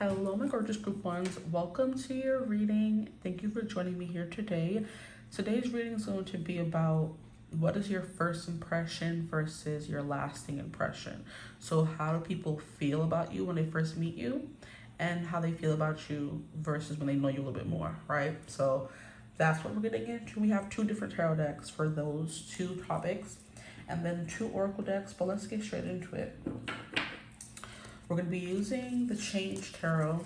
Hello, my gorgeous group ones. Welcome to your reading. Thank you for joining me here today. Today's reading is going to be about what is your first impression versus your lasting impression. So how do people feel about you when they first meet you, and how they feel about you versus when they know you a little bit more, right? So that's what we're getting into. We have two different tarot decks for those two topics, and then two oracle decks, but let's get straight into it. We're going to be using the Change Tarot.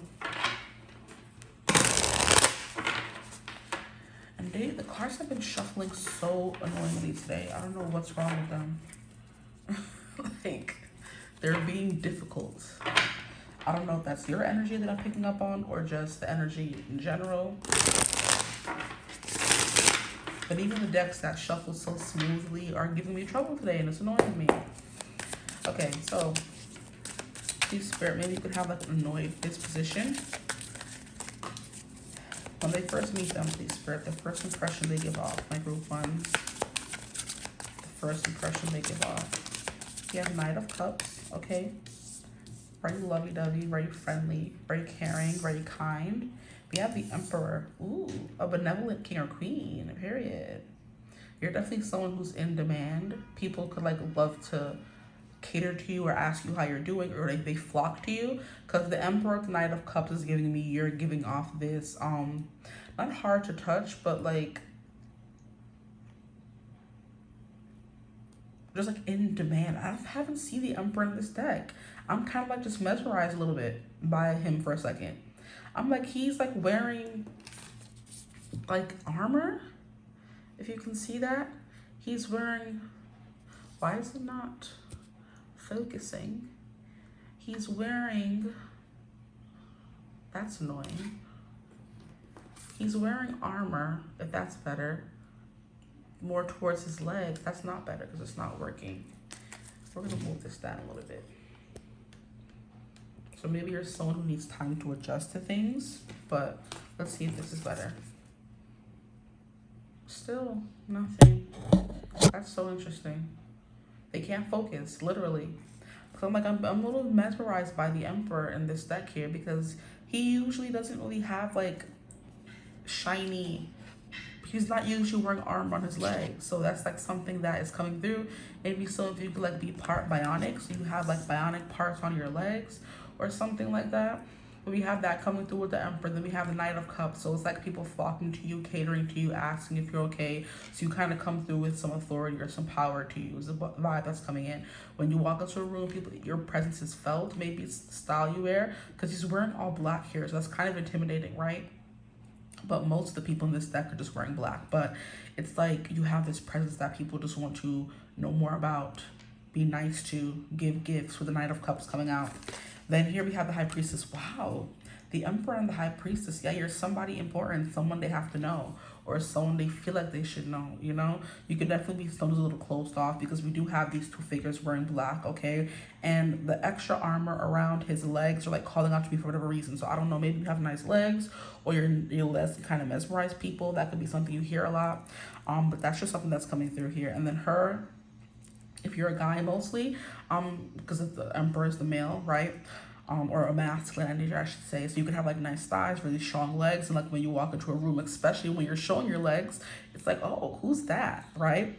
And the cards have been shuffling so annoyingly today. I don't know what's wrong with them. Like, they're being difficult. I don't know if that's your energy that I'm picking up on or just the energy in general. But even the decks that shuffle so smoothly are giving me trouble today, and it's annoying me. Okay, so please, Spirit, maybe you could have like an annoyed disposition. When they first meet them, please, Spirit, the first impression they give off, my group ones. The first impression they give off. You have Knight of Cups, okay? Very lovey-dovey, very friendly, very caring, very kind. We have the Emperor. Ooh, a benevolent king or queen, period. You're definitely someone who's in demand. People could like love to cater to you or ask you how you're doing, or like they flock to you, because the Emperor, the Knight of Cups is giving me, you're giving off this not hard to touch, but like just like in demand. I haven't seen the Emperor in this deck. I'm kind of like just mesmerized a little bit by him for a second. I'm like, he's like wearing like armor, if you can see that. He's wearing, why is it not focusing? He's wearing, that's annoying. He's wearing armor, if that's better, more towards his legs. That's not better because it's not working. So we're gonna move this down a little bit. So maybe you're someone who needs time to adjust to things, but let's see if this is better. Still nothing. That's so interesting. They can't focus, literally. So I'm like, I'm a little mesmerized by the Emperor in this deck here, because he usually doesn't really have like shiny, he's not usually wearing armor on his legs. So that's like something that is coming through. Maybe so if you could like be part bionic, so you have like bionic parts on your legs or something like that. But we have that coming through with the Emperor. Then we have the Knight of Cups. So it's like people flocking to you, catering to you, asking if you're okay. So you kind of come through with some authority or some power to you. Is the vibe that's coming in. When you walk into a room, people, your presence is felt. Maybe it's the style you wear, because he's wearing all black here. So that's kind of intimidating, right? But most of the people in this deck are just wearing black. But it's like you have this presence that people just want to know more about, be nice to, give gifts, with the Knight of Cups coming out. Then here we have the High Priestess. Wow, the Emperor and the High Priestess. Yeah, you're somebody important, someone they have to know, or someone they feel like they should know, you know? You could definitely be someone who's a little closed off, because we do have these two figures wearing black, okay? And the extra armor around his legs are like calling out to me for whatever reason. So I don't know, maybe you have nice legs, or your legs kind of mesmerize people. That could be something you hear a lot. But that's just something that's coming through here. And then her, if you're a guy mostly, because the Emperor is the male, right? Or a masculine energy, I should say. So you can have like nice thighs, really strong legs, and like when you walk into a room, especially when you're showing your legs, it's like, oh, who's that, right?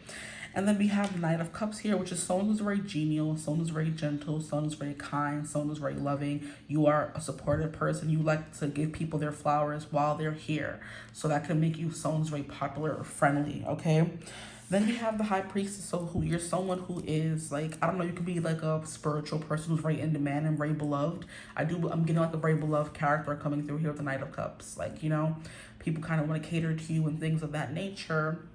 And then we have the Knight of Cups here, which is someone who's very genial, someone who's very gentle, someone who's very kind, someone who's very loving. You are a supportive person. You like to give people their flowers while they're here. So that can make you someone who's very popular or friendly, okay? Then we have the High Priestess, so who you're someone who is like, I don't know, you could be like a spiritual person who's very in demand and very beloved. I'm getting like a very beloved character coming through here with the Knight of Cups. Like, you know, people kind of want to cater to you and things of that nature.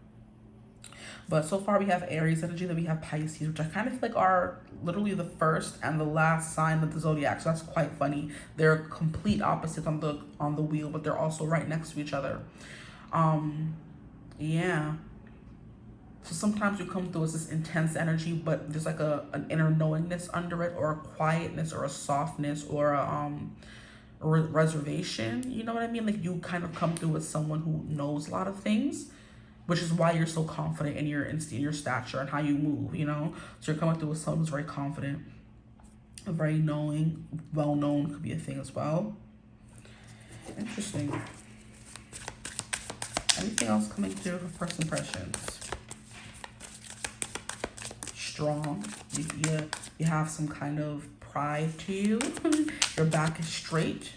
But so far we have Aries energy, then we have Pisces, which I kind of feel like are literally the first and the last sign of the zodiac. So that's quite funny. They're complete opposites on the wheel, but they're also right next to each other. Yeah. So sometimes you come through as this intense energy, but there's like an inner knowingness under it, or a quietness, or a softness, or a reservation. You know what I mean? Like you kind of come through as someone who knows a lot of things, which is why you're so confident in your stature and how you move, you know? So you're coming through with someone who's very confident, very knowing, well-known could be a thing as well. Interesting. Anything else coming through for first impressions? Strong. You have some kind of pride to you. Your back is straight.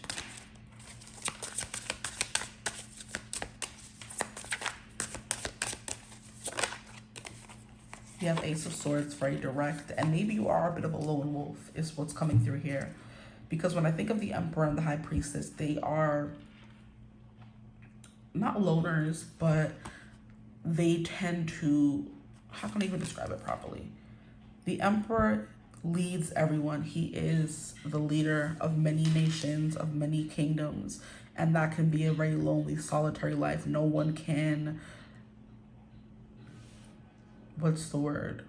You have Ace of Swords, very direct, and maybe you are a bit of a lone wolf is what's coming through here. Because when I think of the Emperor and the High Priestess, they are not loners, but they tend to, how can I even describe it properly? The Emperor leads everyone. He is the leader of many nations, of many kingdoms, and that can be a very lonely, solitary life. No one can, what's the word?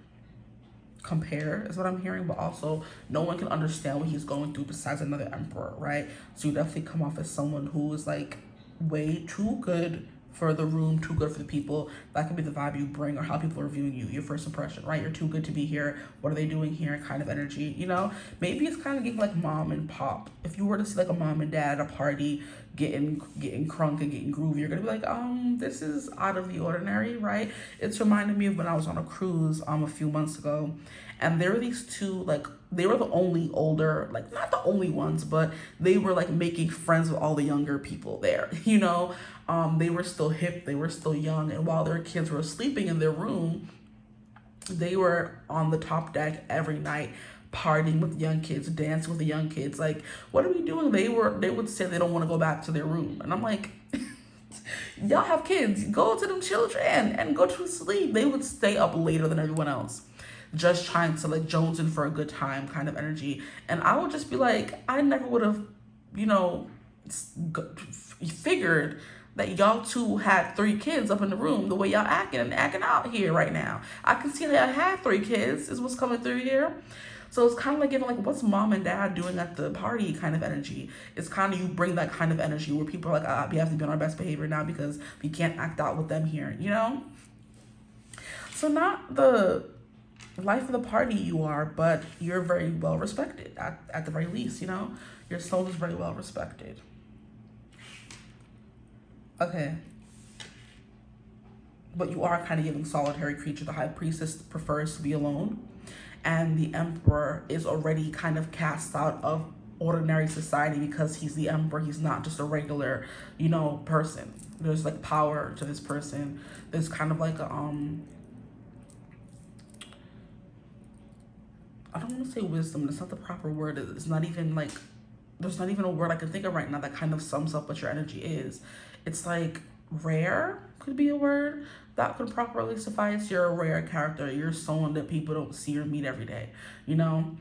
Compare is what I'm hearing, but also no one can understand what he's going through besides another emperor, right? So you definitely come off as someone who is like way too good for the room, too good for the people. That could be the vibe you bring or how people are viewing you, your first impression, right? You're too good to be here. What are they doing here? Kind of energy, you know? Maybe it's kind of giving like mom and pop. If you were to see like a mom and dad at a party getting crunk and getting groovy, you're gonna be like, this is out of the ordinary, right? It's reminded me of when I was on a cruise a few months ago, and there were these two, like, they were the only older, like not the only ones, but they were like making friends with all the younger people there, you know? They were still hip, they were still young, and while their kids were sleeping in their room, they were on the top deck every night, partying with young kids, dancing with the young kids. Like, what are we doing? They would say they don't want to go back to their room, and I'm like, y'all have kids, go to them children and go to sleep. They would stay up later than everyone else, just trying to like Jones in for a good time kind of energy. And I would just be like, I never would have, you know, figured that y'all two had 3 kids up in the room the way y'all acting out here right now. I can see that I had 3 kids is what's coming through here. So it's kind of like giving like, what's mom and dad doing at the party kind of energy. It's kind of, you bring that kind of energy where people are like, we have to be on our best behavior now because we can't act out with them here, you know? So not the life of the party you are, but you're very well respected at the very least, you know? Your soul is very well respected. Okay. But you are kind of giving solitary creature. The High Priestess prefers to be alone. And the Emperor is already kind of cast out of ordinary society because he's the Emperor. He's not just a regular, you know, person. There's like power to this person. There's kind of like a, I don't want to say wisdom. That's not the proper word. It's not even like, there's not even a word I can think of right now that kind of sums up what your energy is. It's like rare could be a word that could properly suffice. You're a rare character. You're someone that people don't see or meet every day, you know?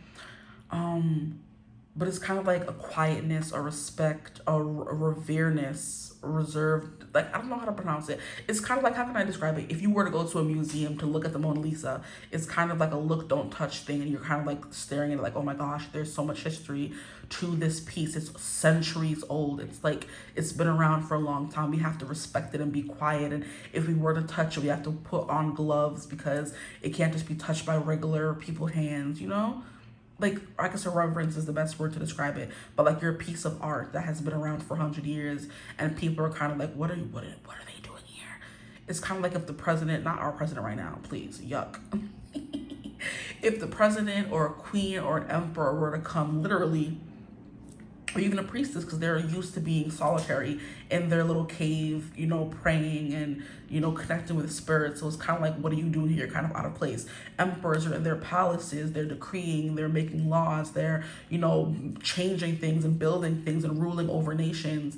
But it's kind of like a quietness, a respect, a revereness, reserved, like, I don't know how to pronounce it. It's kind of like, how can I describe it? If you were to go to a museum to look at the Mona Lisa, it's kind of like a look, don't touch thing. And you're kind of like staring at it like, oh my gosh, there's so much history to this piece. It's centuries old. It's like, it's been around for a long time. We have to respect it and be quiet. And if we were to touch it, we have to put on gloves because it can't just be touched by regular people's hands, you know? Like, I guess reverence is the best word to describe it, but like you're a piece of art that has been around for 100 years and people are kind of like, what are they doing here? It's kind of like if the president, not our president right now, please, yuck. If the president or a queen or an emperor were to come literally, or even a priestess, because they're used to being solitary in their little cave, you know, praying and, you know, connecting with spirits. So it's kind of like, what are you doing here? Kind of out of place. Emperors are in their palaces, they're decreeing, they're making laws, they're, you know, changing things and building things and ruling over nations.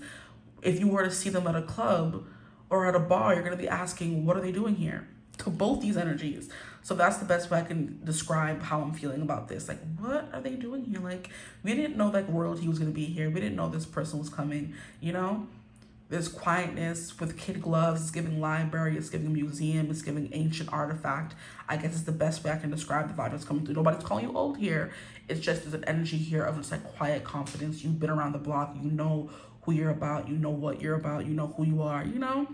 If you were to see them at a club or at a bar, you're going to be asking, what are they doing here? To both these energies. So that's the best way I can describe how I'm feeling about this. Like, what are they doing here? Like, we didn't know like royalty was going to be here. We didn't know this person was coming, you know? There's quietness with kid gloves. It's giving library. It's giving museum. It's giving ancient artifact. I guess it's the best way I can describe the vibe that's coming through. Nobody's calling you old here. It's just there's an energy here of just like quiet confidence. You've been around the block. You know who you're about. You know what you're about. You know who you are, you know?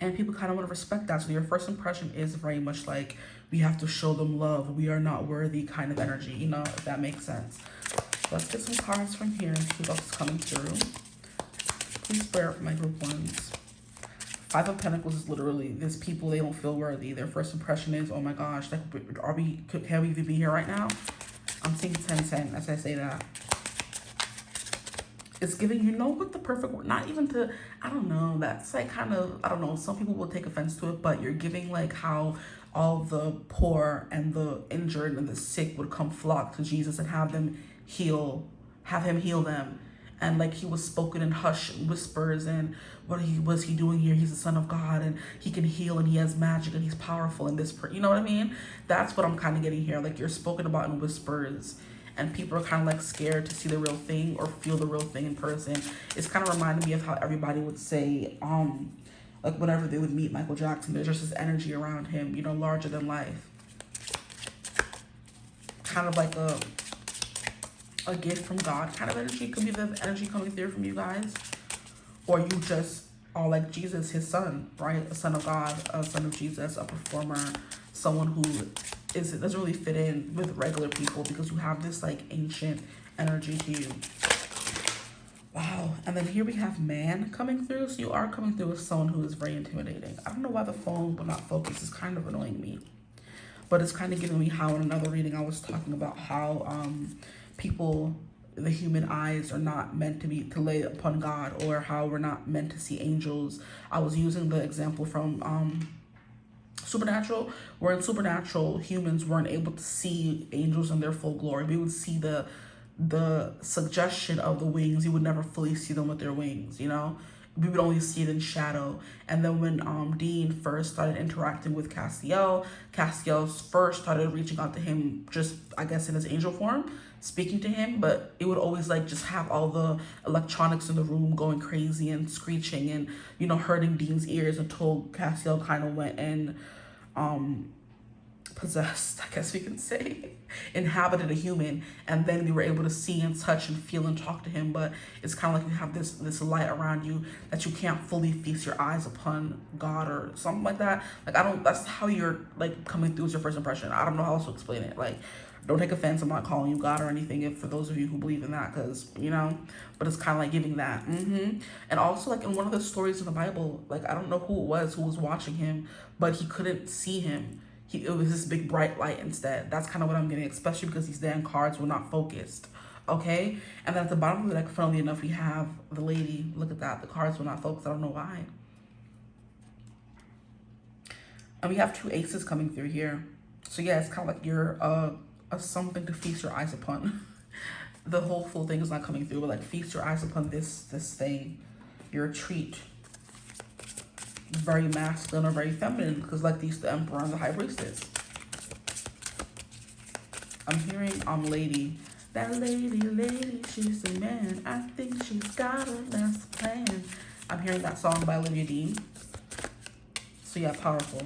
And people kind of want to respect that. So your first impression is very much like, we have to show them love. We are not worthy kind of energy, you know, if that makes sense. So let's get some cards from here and see what's coming through. Please square up for my group ones. Five of Pentacles is literally this people, they don't feel worthy. Their first impression is, oh my gosh, like, can we even be here right now? I'm seeing 10-10 as I say that. It's giving, you know what the perfect word, not even to, I don't know, that's like kind of, I don't know, some people will take offense to it, but you're giving like how all the poor and the injured and the sick would come flock to Jesus and have him heal them. And like he was spoken in hushed whispers, and what was he doing here? He's the Son of God, and he can heal, and he has magic, and he's powerful in this, you know what I mean? That's what I'm kind of getting here. Like you're spoken about in whispers, and people are kind of like scared to see the real thing or feel the real thing in person. It's kind of reminding me of how everybody would say, like whenever they would meet Michael Jackson, there's just this energy around him, you know, larger than life. Kind of like a gift from God kind of energy. Could be the energy coming through from you guys. Or you just are like Jesus, his son, right? A son of God, a son of Jesus, a performer, someone who doesn't really fit in with regular people because you have this like ancient energy to you. Wow. And then here we have man coming through. So you are coming through with someone who is very intimidating. I don't know why the phone will not focus. It's kind of annoying me. But it's kind of giving me how in another reading I was talking about how people, the human eyes are not meant to lay upon God, or how we're not meant to see angels. I was using the example from Supernatural, where in Supernatural humans weren't able to see angels in their full glory. We would see the suggestion of the wings. You would never fully see them with their wings, you know? We would only see it in shadow. And then when Dean first started interacting with Castiel first started reaching out to him, just I guess in his angel form, speaking to him, but it would always like just have all the electronics in the room going crazy and screeching and, you know, hurting Dean's ears, until Castiel kind of went and possessed, I guess we can say, inhabited a human, and then we were able to see and touch and feel and talk to him. But it's kind of like you have this light around you that you can't fully feast your eyes upon God or something like that. Like that's how you're like coming through as your first impression. I don't know how else to explain it. Like, don't take offense, I'm not calling you God or anything, if for those of you who believe in that, because, you know, but it's kind of like giving that. And also, like, in one of the stories in the Bible, like, I don't know who was watching him, but he couldn't see him. It was this big bright light instead. That's kind of what I'm getting, especially because these damn cards were not focused. Okay? And then at the bottom of the deck, funnily enough, we have the lady. Look at that. The cards were not focused. I don't know why. And we have two aces coming through here. So yeah, it's kind of like you're something to feast your eyes upon. The whole full thing is not coming through, but like feast your eyes upon this thing. You're a treat. Very masculine or very feminine, because like these, the Emperor and the High Priestess. I'm hearing lady. That lady, she's the man. I think she's got a master plan. I'm hearing that song by Olivia Dean. So yeah, powerful.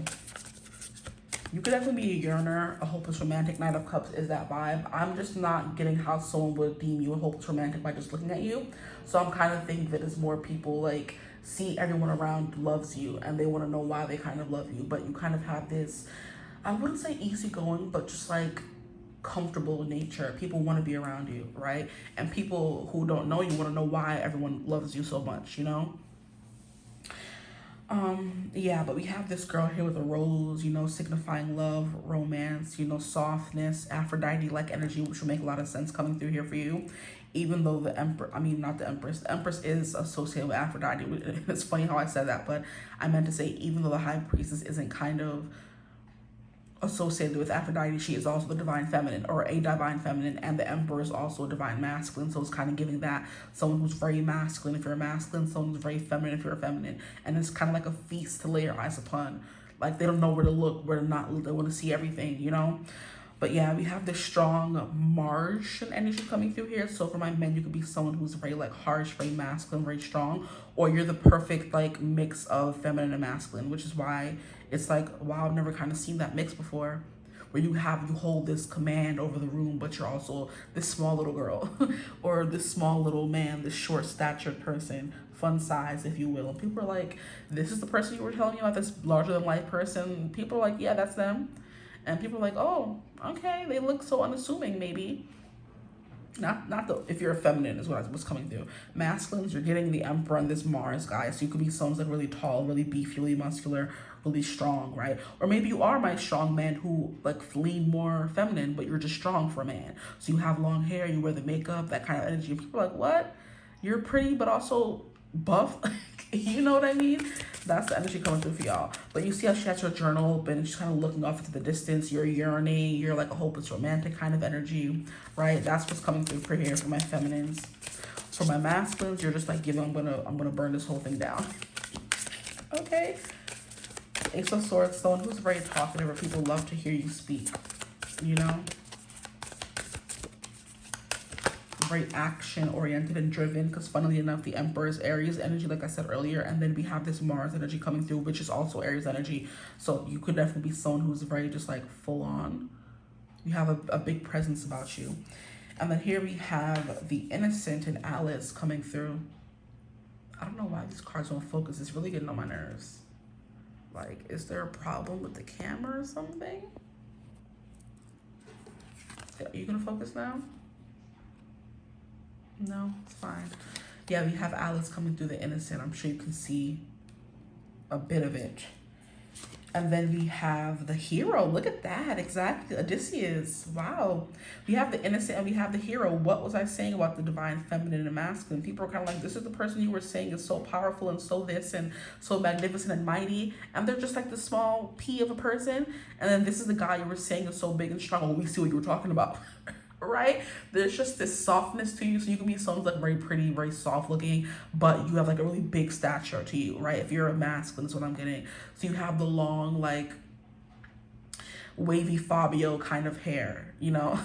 You could definitely be a yearner, a hopeless romantic. Knight of Cups is that vibe. I'm just not getting how someone would deem you a hopeless romantic by just looking at you. So I'm kind of thinking that it's more people like see everyone around loves you and they want to know why they kind of love you. But you kind of have this, I wouldn't say easygoing, but just like comfortable nature. People want to be around you, right? And people who don't know you want to know why everyone loves you so much, you know? Yeah, but we have this girl here with a rose, you know, signifying love, romance, you know, softness, Aphrodite-like energy, which will make a lot of sense coming through here for you. Even though the Empress, I mean, not the Empress. The Empress is associated with Aphrodite. It's funny how I said that, but I meant to say even though the High Priestess isn't kind of associated with Aphrodite, she is also the divine feminine, or a divine feminine, and the Emperor is also a divine masculine. So it's kind of giving that someone who's very masculine if you're a masculine, someone who's very feminine if you're a feminine, and it's kind of like a feast to lay your eyes upon. Like they don't know where to look, where to not look. They want to see everything, you know. But yeah, we have this strong Martian energy coming through here. So for my men, you could be someone who's very like harsh, very masculine, very strong, or you're the perfect like mix of feminine and masculine, which is why it's like, wow, I've never kind of seen that mix before, where you hold this command over the room, but you're also this small little girl or this small little man, this short statured person, fun size, if you will. And people are like, this is the person you were telling me about, this larger than life person. People are like, yeah, that's them. And people are like, oh, okay, they look so unassuming maybe. not the, if you're a feminine is what's coming through. Masculines, you're getting the Emperor and this Mars guy. So you could be someone like really tall, really beefy, really muscular, really strong, right? Or maybe you are my strong man who like lean more feminine, but you're just strong for a man. So you have long hair, you wear the makeup, that kind of energy. And people are like, what? You're pretty, but also buff. You know what I mean? That's the energy coming through for y'all. But you see how she has her journal open. She's kind of looking off into the distance. You're yearning. You're like a hopeless romantic kind of energy, right? That's what's coming through for here for my feminines. For my masculines, you're just like giving. I'm gonna burn this whole thing down. Okay. Ace of Swords, someone who's very talkative, or people love to hear you speak. You know. Very action oriented and driven, because funnily enough the Emperor is Aries energy, like I said earlier, and then we have this Mars energy coming through, which is also Aries energy. So you could definitely be someone who's very just like full on. You have a big presence about you. And then here we have the Innocent and Alice coming through. I don't know why these cards don't focus. It's really getting on my nerves. Like, is there a problem with the camera or something? Are you gonna focus now? No, it's fine. Yeah, we have Alice coming through the Innocent. I'm sure you can see a bit of it. And then we have the Hero. Look at that. Exactly. Odysseus. Wow. We have the Innocent and we have the Hero. What was I saying about the divine feminine and masculine? People are kind of like, this is the person you were saying is so powerful and so this and so magnificent and mighty. And they're just like the small pea of a person. And then this is the guy you were saying is so big and strong. Well, we see what you were talking about. Right? There's just this softness to you. So you can be someone like very pretty, very soft looking, but you have like a really big stature to you, right? If you're a masculine, is what I'm getting. So you have the long, like wavy Fabio kind of hair, you know,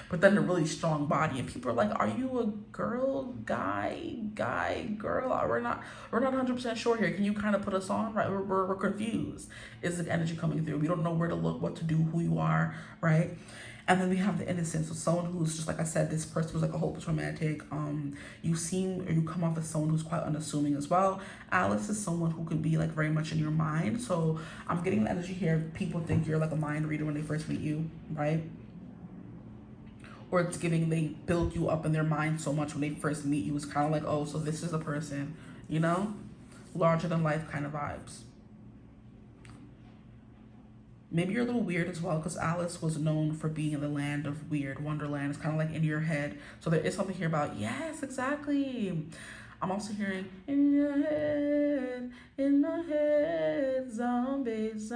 but then a really strong body. And people are like, are you a girl, guy, girl? We're not 100% sure here. Can you kind of put us on? Right? We're confused. Is the energy coming through? We don't know where to look, what to do, who you are, right? And then we have the Innocent, so someone who's just, like I said, this person was like a hopeless romantic. You come off as someone who's quite unassuming as well. Alice is someone who could be like very much in your mind. So I'm getting the energy here. People think you're like a mind reader when they first meet you, right? Or it's giving, they build you up in their mind so much when they first meet you. It's kind of like, oh, so this is a person, you know? Larger than life kind of vibes. Maybe you're a little weird as well, because Alice was known for being in the land of weird, Wonderland. It's kind of like in your head. So there is something here about, yes, exactly. I'm also hearing, in my head, zombies.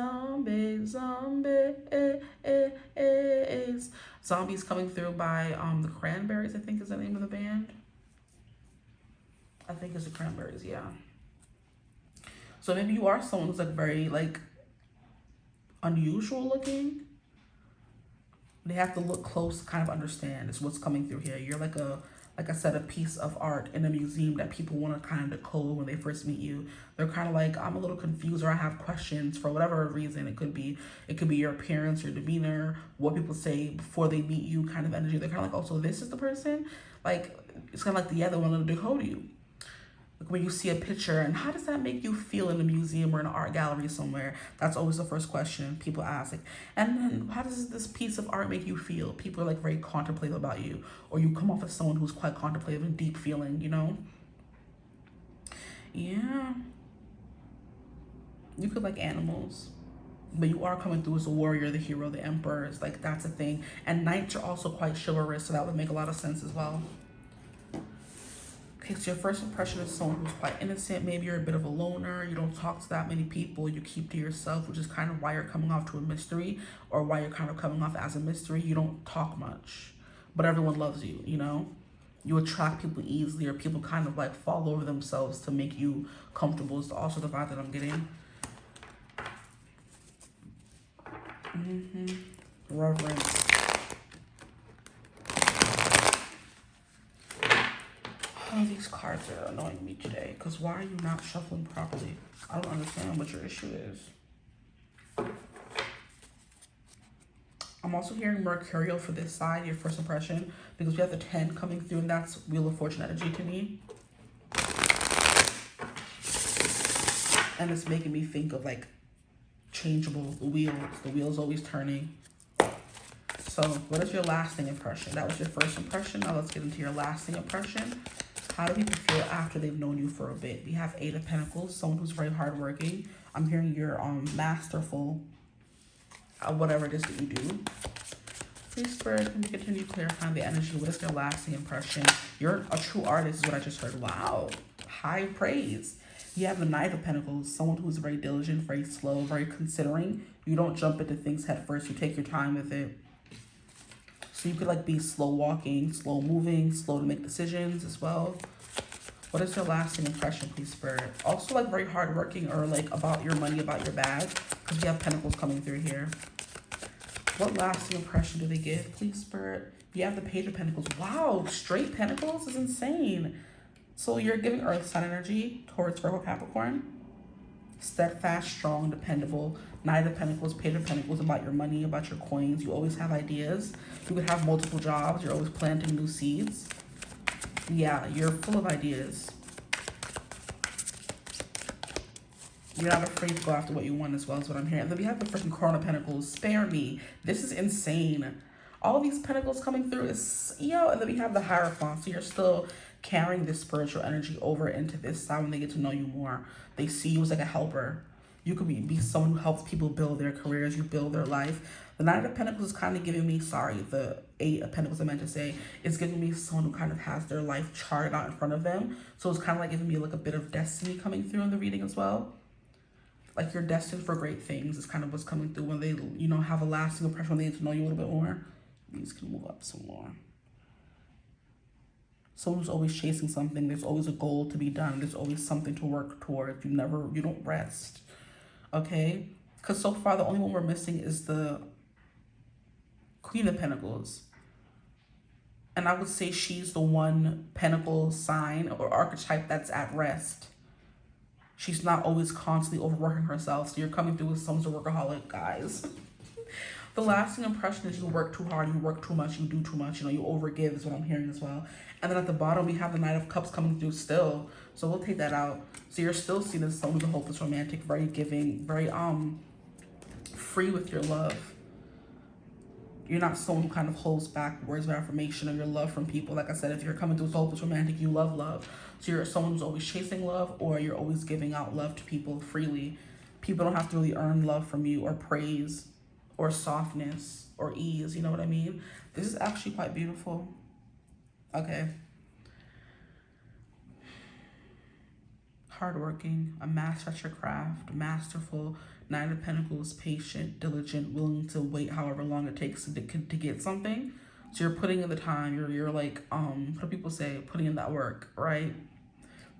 Zombies coming through by the Cranberries, I think is the name of the band. I think it's the Cranberries, yeah. So maybe you are someone who's like very like unusual looking. They have to look close to kind of understand is what's coming through here. You're like I said, a piece of art in a museum that people want to kind of decode when they first meet you. They're kind of like, I'm a little confused, or I have questions for whatever reason. It could be your appearance, your demeanor, what people say before they meet you kind of energy. They're kind of like, oh, so this is the person? Like, it's kind of like the other one to decode you. Like when you see a picture, and how does that make you feel in a museum or in an art gallery somewhere? That's always the first question people ask. Like, and then how does this piece of art make you feel? People are like very contemplative about you, or you come off as someone who's quite contemplative and deep feeling, you know? Yeah. You could like animals, but you are coming through as a warrior, the hero, the emperor. It's like, that's a thing. And knights are also quite chivalrous, so that would make a lot of sense as well. Okay, so your first impression is someone who's quite innocent. Maybe you're a bit of a loner. You don't talk to that many people. You keep to yourself, which is kind of why you're coming off to a mystery, or why you're kind of coming off as a mystery. You don't talk much, but everyone loves you, you know? You attract people easily, or people kind of like fall over themselves to make you comfortable. It's also the vibe that I'm getting. Reverence. Oh, these cards are annoying me today, because why are you not shuffling properly? I don't understand what your issue is. I'm also hearing Mercurial for this side, your first impression, because we have the 10 coming through, and that's Wheel of Fortune energy to me. And it's making me think of like changeable, the wheel's always turning. So what is your lasting impression? That was your first impression. Now let's get into your lasting impression. How do people feel after they've known you for a bit? We have 8 of Pentacles, someone who's very hardworking. I'm hearing you're masterful at whatever it is that you do. Please, Spirit, can you continue clarifying the energy? What is their lasting impression? You're a true artist is what I just heard. Wow. High praise. You have the Knight of Pentacles, someone who's very diligent, very slow, very considering. You don't jump into things head first. You take your time with it. So you could like be slow walking, slow moving, slow to make decisions as well. What is your lasting impression, please, Spirit? Also like very hardworking or like about your money, about your bag. Because we have Pentacles coming through here. What lasting impression do they give, please, Spirit? You have the Page of Pentacles. Wow, straight Pentacles is insane. So you're giving Earth sign energy towards Virgo Capricorn. Steadfast, strong, dependable. Knight of Pentacles, Page of Pentacles, about your money, about your coins. You always have ideas. You could have multiple jobs. You're always planting new seeds. Yeah, you're full of ideas. You're not afraid to go after what you want as well, is what I'm hearing. And then we have the freaking Crown of Pentacles. Spare me. This is insane. All these Pentacles coming through is, yo. And then we have the Hierophant. So you're still carrying this spiritual energy over into this side when they get to know you more. They see you as like a helper. You could be someone who helps people build their careers, you build their life. The Knight of Pentacles is kind of giving me, the 8 of Pentacles I meant to say, is giving me someone who kind of has their life charted out in front of them. So it's kind of like giving me like a bit of destiny coming through in the reading as well. Like you're destined for great things is kind of what's coming through when they, you know, have a lasting impression, when they get to know you a little bit more. These can move up some more. Someone who's always chasing something. There's always a goal to be done. There's always something to work towards. You don't rest. Okay? Because so far, the only one we're missing is the Queen of Pentacles. And I would say she's the one Pentacle sign or archetype that's at rest. She's not always constantly overworking herself. So you're coming through with someone's a workaholic, guys. The lasting impression is you work too hard, you work too much, you do too much, you know, you overgive is what I'm hearing as well. And then at the bottom, we have the Knight of Cups coming through still. So we'll take that out. So you're still seen as someone who's a hopeless romantic, very giving, very free with your love. You're not someone who kind of holds back words of affirmation or your love from people. Like I said, if you're coming through as a hopeless romantic, you love love. So you're someone who's always chasing love, or you're always giving out love to people freely. People don't have to really earn love from you or praise or softness or ease, you know what I mean? This is actually quite beautiful. Okay. Hardworking, a master at your craft, masterful, Nine of Pentacles, patient, diligent, willing to wait however long it takes to get something. So you're putting in the time, you're like, what do people say? Putting in that work, right?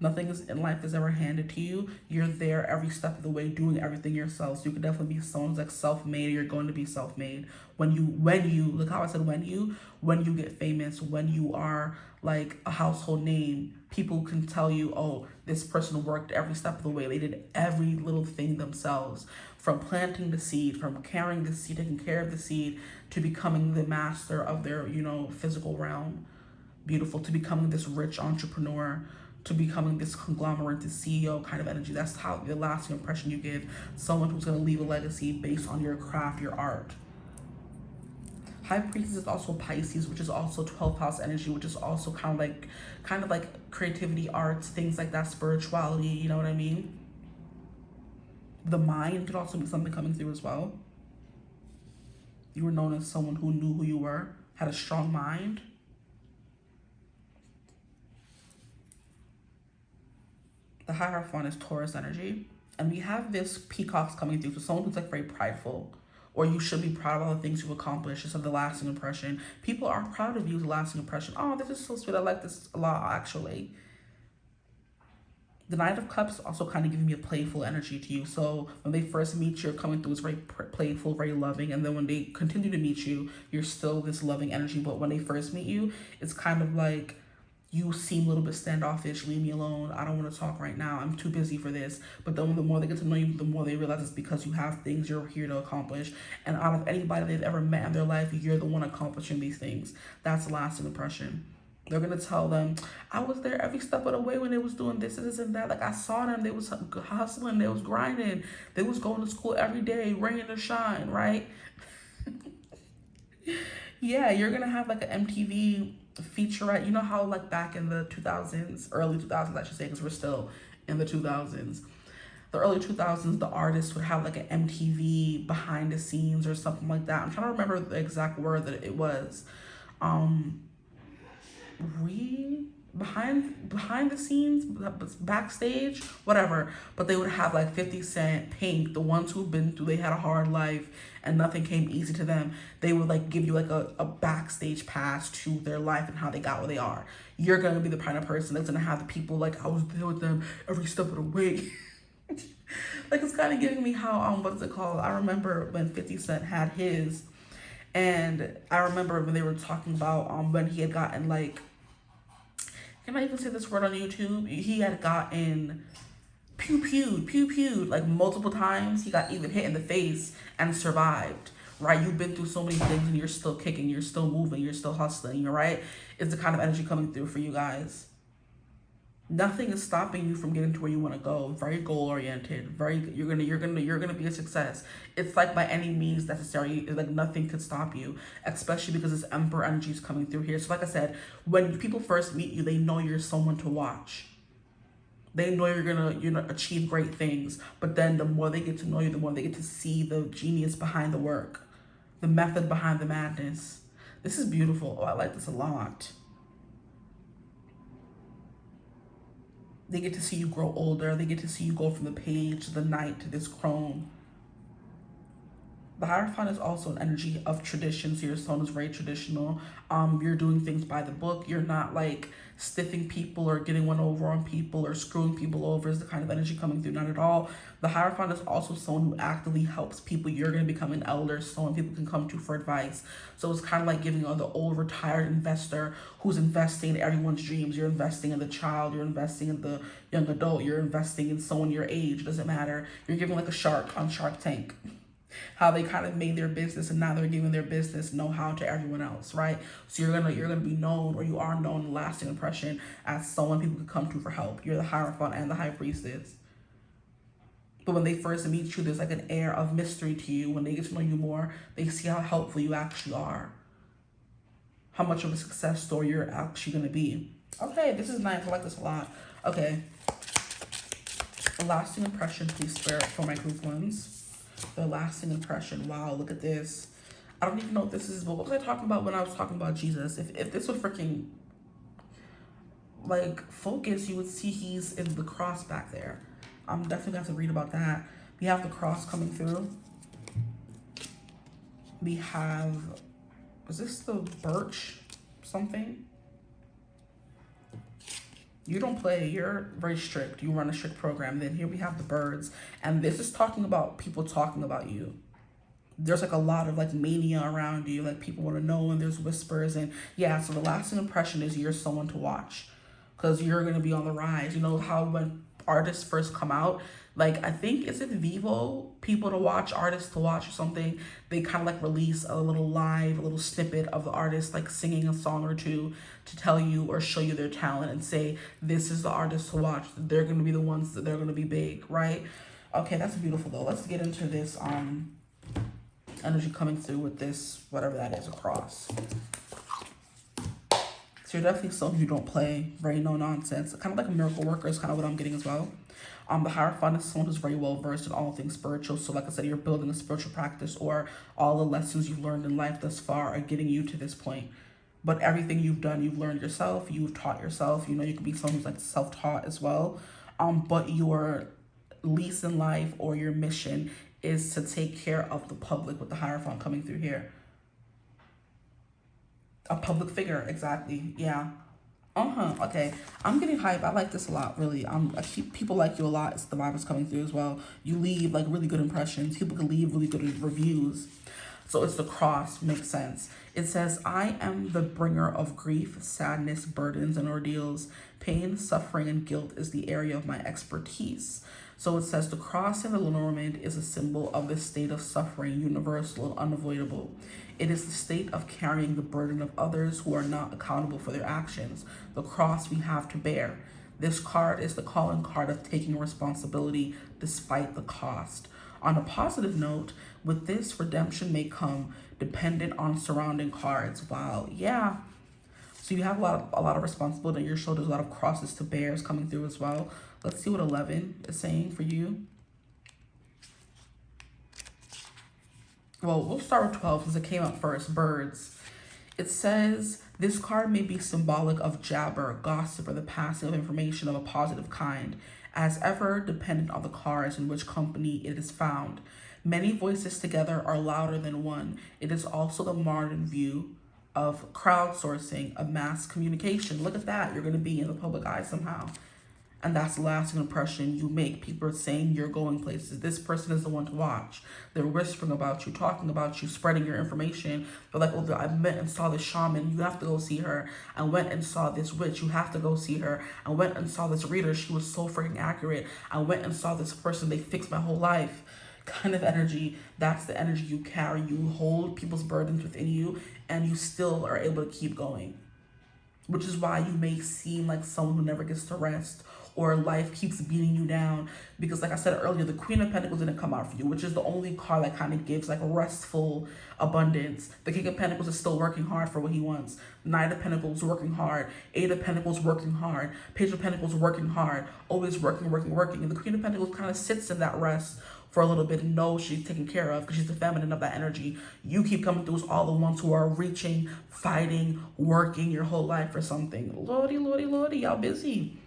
Nothing is in life is ever handed to you. You're there every step of the way, doing everything yourself. So you could definitely be someone who's like self-made, or you're going to be self-made. When you, look how I said when you get famous, when you are like a household name, people can tell you, oh, this person worked every step of the way. They did every little thing themselves, from planting the seed, from carrying the seed, taking care of the seed, to becoming the master of their, you know, physical realm. Beautiful. To becoming this rich entrepreneur, to becoming this conglomerate, this CEO kind of energy. That's how the lasting impression you give. Someone who's going to leave a legacy based on your craft, your art. High Priestess is also Pisces, which is also 12th house energy, which is also kind of like creativity, arts, things like that, spirituality, you know what I mean? The mind could also be something coming through as well. You were known as someone who knew who you were, had a strong mind. The Hierophant is Taurus energy. And we have this peacocks coming through. So someone who's like very prideful, or you should be proud of all the things you've accomplished. Just of the lasting impression. People are proud of you, the lasting impression. Oh, this is so sweet. I like this a lot, actually. The Knight of Cups also kind of giving me a playful energy to you. So when they first meet you, you're coming through as very playful, very loving. And then when they continue to meet you, you're still this loving energy. But when they first meet you, it's kind of like, you seem a little bit standoffish, leave me alone, I don't want to talk right now, I'm too busy for this. But then the more they get to know you, the more they realize it's because you have things you're here to accomplish. And out of anybody they've ever met in their life, you're the one accomplishing these things. That's the lasting impression. They're going to tell them, I was there every step of the way when they was doing this and that. Like, I saw them, they was hustling, they was grinding, they was going to school every day, rain or shine, right? Yeah, you're gonna have like an MTV featurette. You know how like back in the 2000s, early 2000s, I should say, because we're still in the 2000s. The early 2000s, the artists would have like an MTV behind the scenes or something like that. I'm trying to remember the exact word that it was. Um, re behind the scenes, backstage, whatever. But they would have like 50 Cent, Pink, the ones who've been through, they had a hard life and nothing came easy to them. They would like give you like a backstage pass to their life and how they got where they are. You're gonna be the kind of person that's gonna have the people like, I was there with them every step of the way. Like, it's kind of giving me how what's it called? I remember when 50 Cent had his, and I remember when they were talking about when he had gotten like, can I even say this word on YouTube? He had gotten pew-pewed like multiple times. He got even hit in the face and survived, right? You've been through so many things and you're still kicking, you're still moving, you're still hustling, right? It's the kind of energy coming through for you guys. Nothing is stopping you from getting to where you want to go. Very goal oriented. You're gonna be a success. It's like by any means necessary. Like nothing could stop you, especially because this Emperor energy is coming through here. So like I said, when people first meet you, they know you're someone to watch. They know you're gonna achieve great things. But then the more they get to know you, the more they get to see the genius behind the work, the method behind the madness. This is beautiful. Oh, I like this a lot. They get to see you grow older. They get to see you go from the page to the knight to this crone. The Hierophant is also an energy of tradition, so your stone is very traditional. You're doing things by the book. You're not like stiffing people or getting one over on people or screwing people over is the kind of energy coming through. Not at all. The Hierophant is also someone who actively helps people. You're going to become an elder, someone people can come to for advice. So it's kind of like giving the old retired investor who's investing in everyone's dreams. You're investing in the child. You're investing in the young adult. You're investing in someone your age. It doesn't matter. You're giving like a shark on Shark Tank. How they kind of made their business and now they're giving their business know-how to everyone else, right? So you're gonna be known, or you are known, lasting impression as someone people can come to for help. You're the Hierophant and the High Priestess. But when they first meet you, there's like an air of mystery to you. When they get to know you more, they see how helpful you actually are, how much of a success story you're actually gonna be. Okay, this is nice. I like this a lot. Okay, a lasting impression, please, Spirit, for my group ones. The lasting impression. Wow, look at this. I don't even know what this is, but what was I talking about when I was talking about Jesus? If this would freaking like focus, you would see he's in the cross back there. I'm definitely gonna have to read about that. We have the cross coming through. We have, is this the birch something? You don't play, you're very strict. You run a strict program. Then here we have the birds. And this is talking about people talking about you. There's like a lot of like mania around you. Like people want to know, and there's whispers. And yeah, so the lasting impression is you're someone to watch. Because you're going to be on the rise. You know how when artists first come out, like I think, is it Vivo, people to watch, artists to watch or something, they kind of like release a little snippet of the artist like singing a song or two to tell you or show you their talent and say, this is the artist to watch. They're going to be the ones that they're going to be big, right? Okay, that's beautiful though. Let's get into this energy coming through with this, whatever that is, across. So you're definitely someone who don't play, very no nonsense. Kind of like a miracle worker is kind of what I'm getting as well. The Hierophant is someone who's very well versed in all things spiritual. So like I said, you're building a spiritual practice, or all the lessons you've learned in life thus far are getting you to this point. But everything you've done, you've learned yourself, you've taught yourself. You know, you could be someone who's like self-taught as well. But your lease in life or your mission is to take care of the public with the Hierophant coming through here. A public figure, exactly. Yeah. Okay. I'm getting hype. I like this a lot, really. I keep people like you a lot. It's the vibe is coming through as well. You leave like really good impressions. People can leave really good reviews. So it's the cross, makes sense. It says, I am the bringer of grief, sadness, burdens, and ordeals. Pain, suffering, and guilt is the area of my expertise. So it says the cross in the Lenormand is a symbol of the state of suffering, universal and unavoidable. It is the state of carrying the burden of others who are not accountable for their actions, the cross we have to bear. This card is the calling card of taking responsibility despite the cost. On a positive note, with this, redemption may come dependent on surrounding cards. Wow, yeah. So you have a lot of responsibility on your shoulders, a lot of crosses to bears coming through as well. Let's see what 11 is saying for you. Well, we'll start with 12 since it came up first. Birds. It says, this card may be symbolic of jabber, gossip, or the passing of information of a positive kind, as ever dependent on the cards in which company it is found. Many voices together are louder than one. It is also the modern view of crowdsourcing, of mass communication. Look at that. You're going to be in the public eye somehow. And that's the lasting impression you make. People are saying you're going places. This person is the one to watch. They're whispering about you, talking about you, spreading your information. They're like, oh, I met and saw this shaman. You have to go see her. I went and saw this witch. You have to go see her. I went and saw this reader. She was so freaking accurate. I went and saw this person. They fixed my whole life. Kind of energy. That's the energy you carry. You hold people's burdens within you, and you still are able to keep going. Which is why you may seem like someone who never gets to rest, or life keeps beating you down. Because like I said earlier, the Queen of Pentacles didn't come out for you, which is the only card that kind of gives like restful abundance. The King of Pentacles is still working hard for what he wants. Knight of Pentacles working hard. Eight of Pentacles working hard. Page of Pentacles working hard. Always working. And the Queen of Pentacles kind of sits in that rest for a little bit and knows she's taken care of because she's the feminine of that energy. You keep coming through as all the ones who are reaching, fighting, working your whole life for something. Lordy, y'all busy.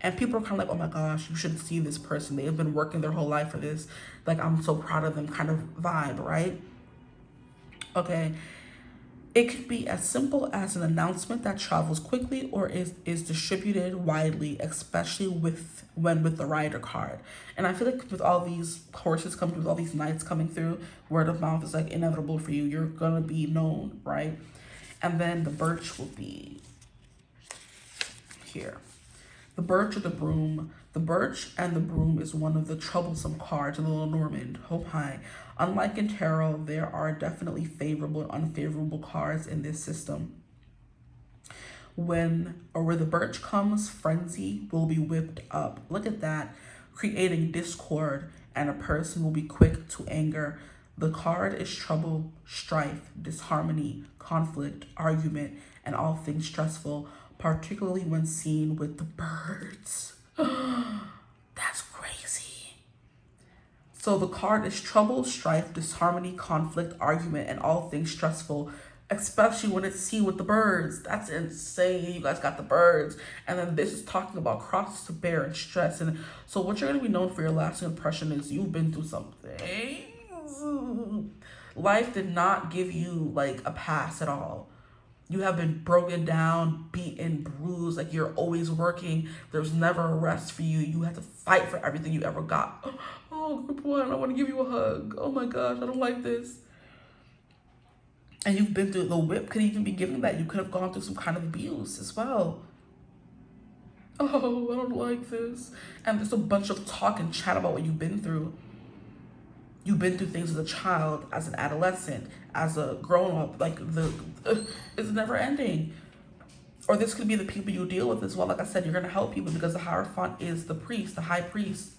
And people are kind of like, oh my gosh, you should see this person. They have been working their whole life for this. Like, I'm so proud of them kind of vibe, right? Okay. It could be as simple as an announcement that travels quickly or is distributed widely, especially when with the rider card. And I feel like with all these horses coming through, with all these knights coming through, word of mouth is like inevitable for you. You're going to be known, right? And then the birch will be here. The birch or the broom. The birch and the broom is one of the troublesome cards in the Lenormand. Hope high. Unlike in tarot, there are definitely favorable and unfavorable cards in this system. Where the birch comes, frenzy will be whipped up. Look at that. Creating discord, and a person will be quick to anger. The card is trouble, strife, disharmony, conflict, argument, and all things stressful, particularly when seen with the birds. That's crazy. So the card is trouble, strife, disharmony, conflict, argument, and all things stressful, especially when it's seen with the birds. That's insane. You guys got the birds. And then this is talking about crosses to bear and stress. And so what you're going to be known for your lasting impression is you've been through something. Life did not give you like a pass at all. You have been broken down, beaten, bruised, like you're always working. There's never a rest for you. You have to fight for everything you ever got. Oh, group one, I want to give you a hug. Oh my gosh, I don't like this. And you've been through, the whip could even be giving that. You could have gone through some kind of abuse as well. Oh, I don't like this. And there's a bunch of talk and chat about what you've been through. You've been through things as a child, as an adolescent, as a grown-up. Like, it's never ending. Or this could be the people you deal with as well. Like I said, you're going to help people because the Hierophant is the priest, the high priest.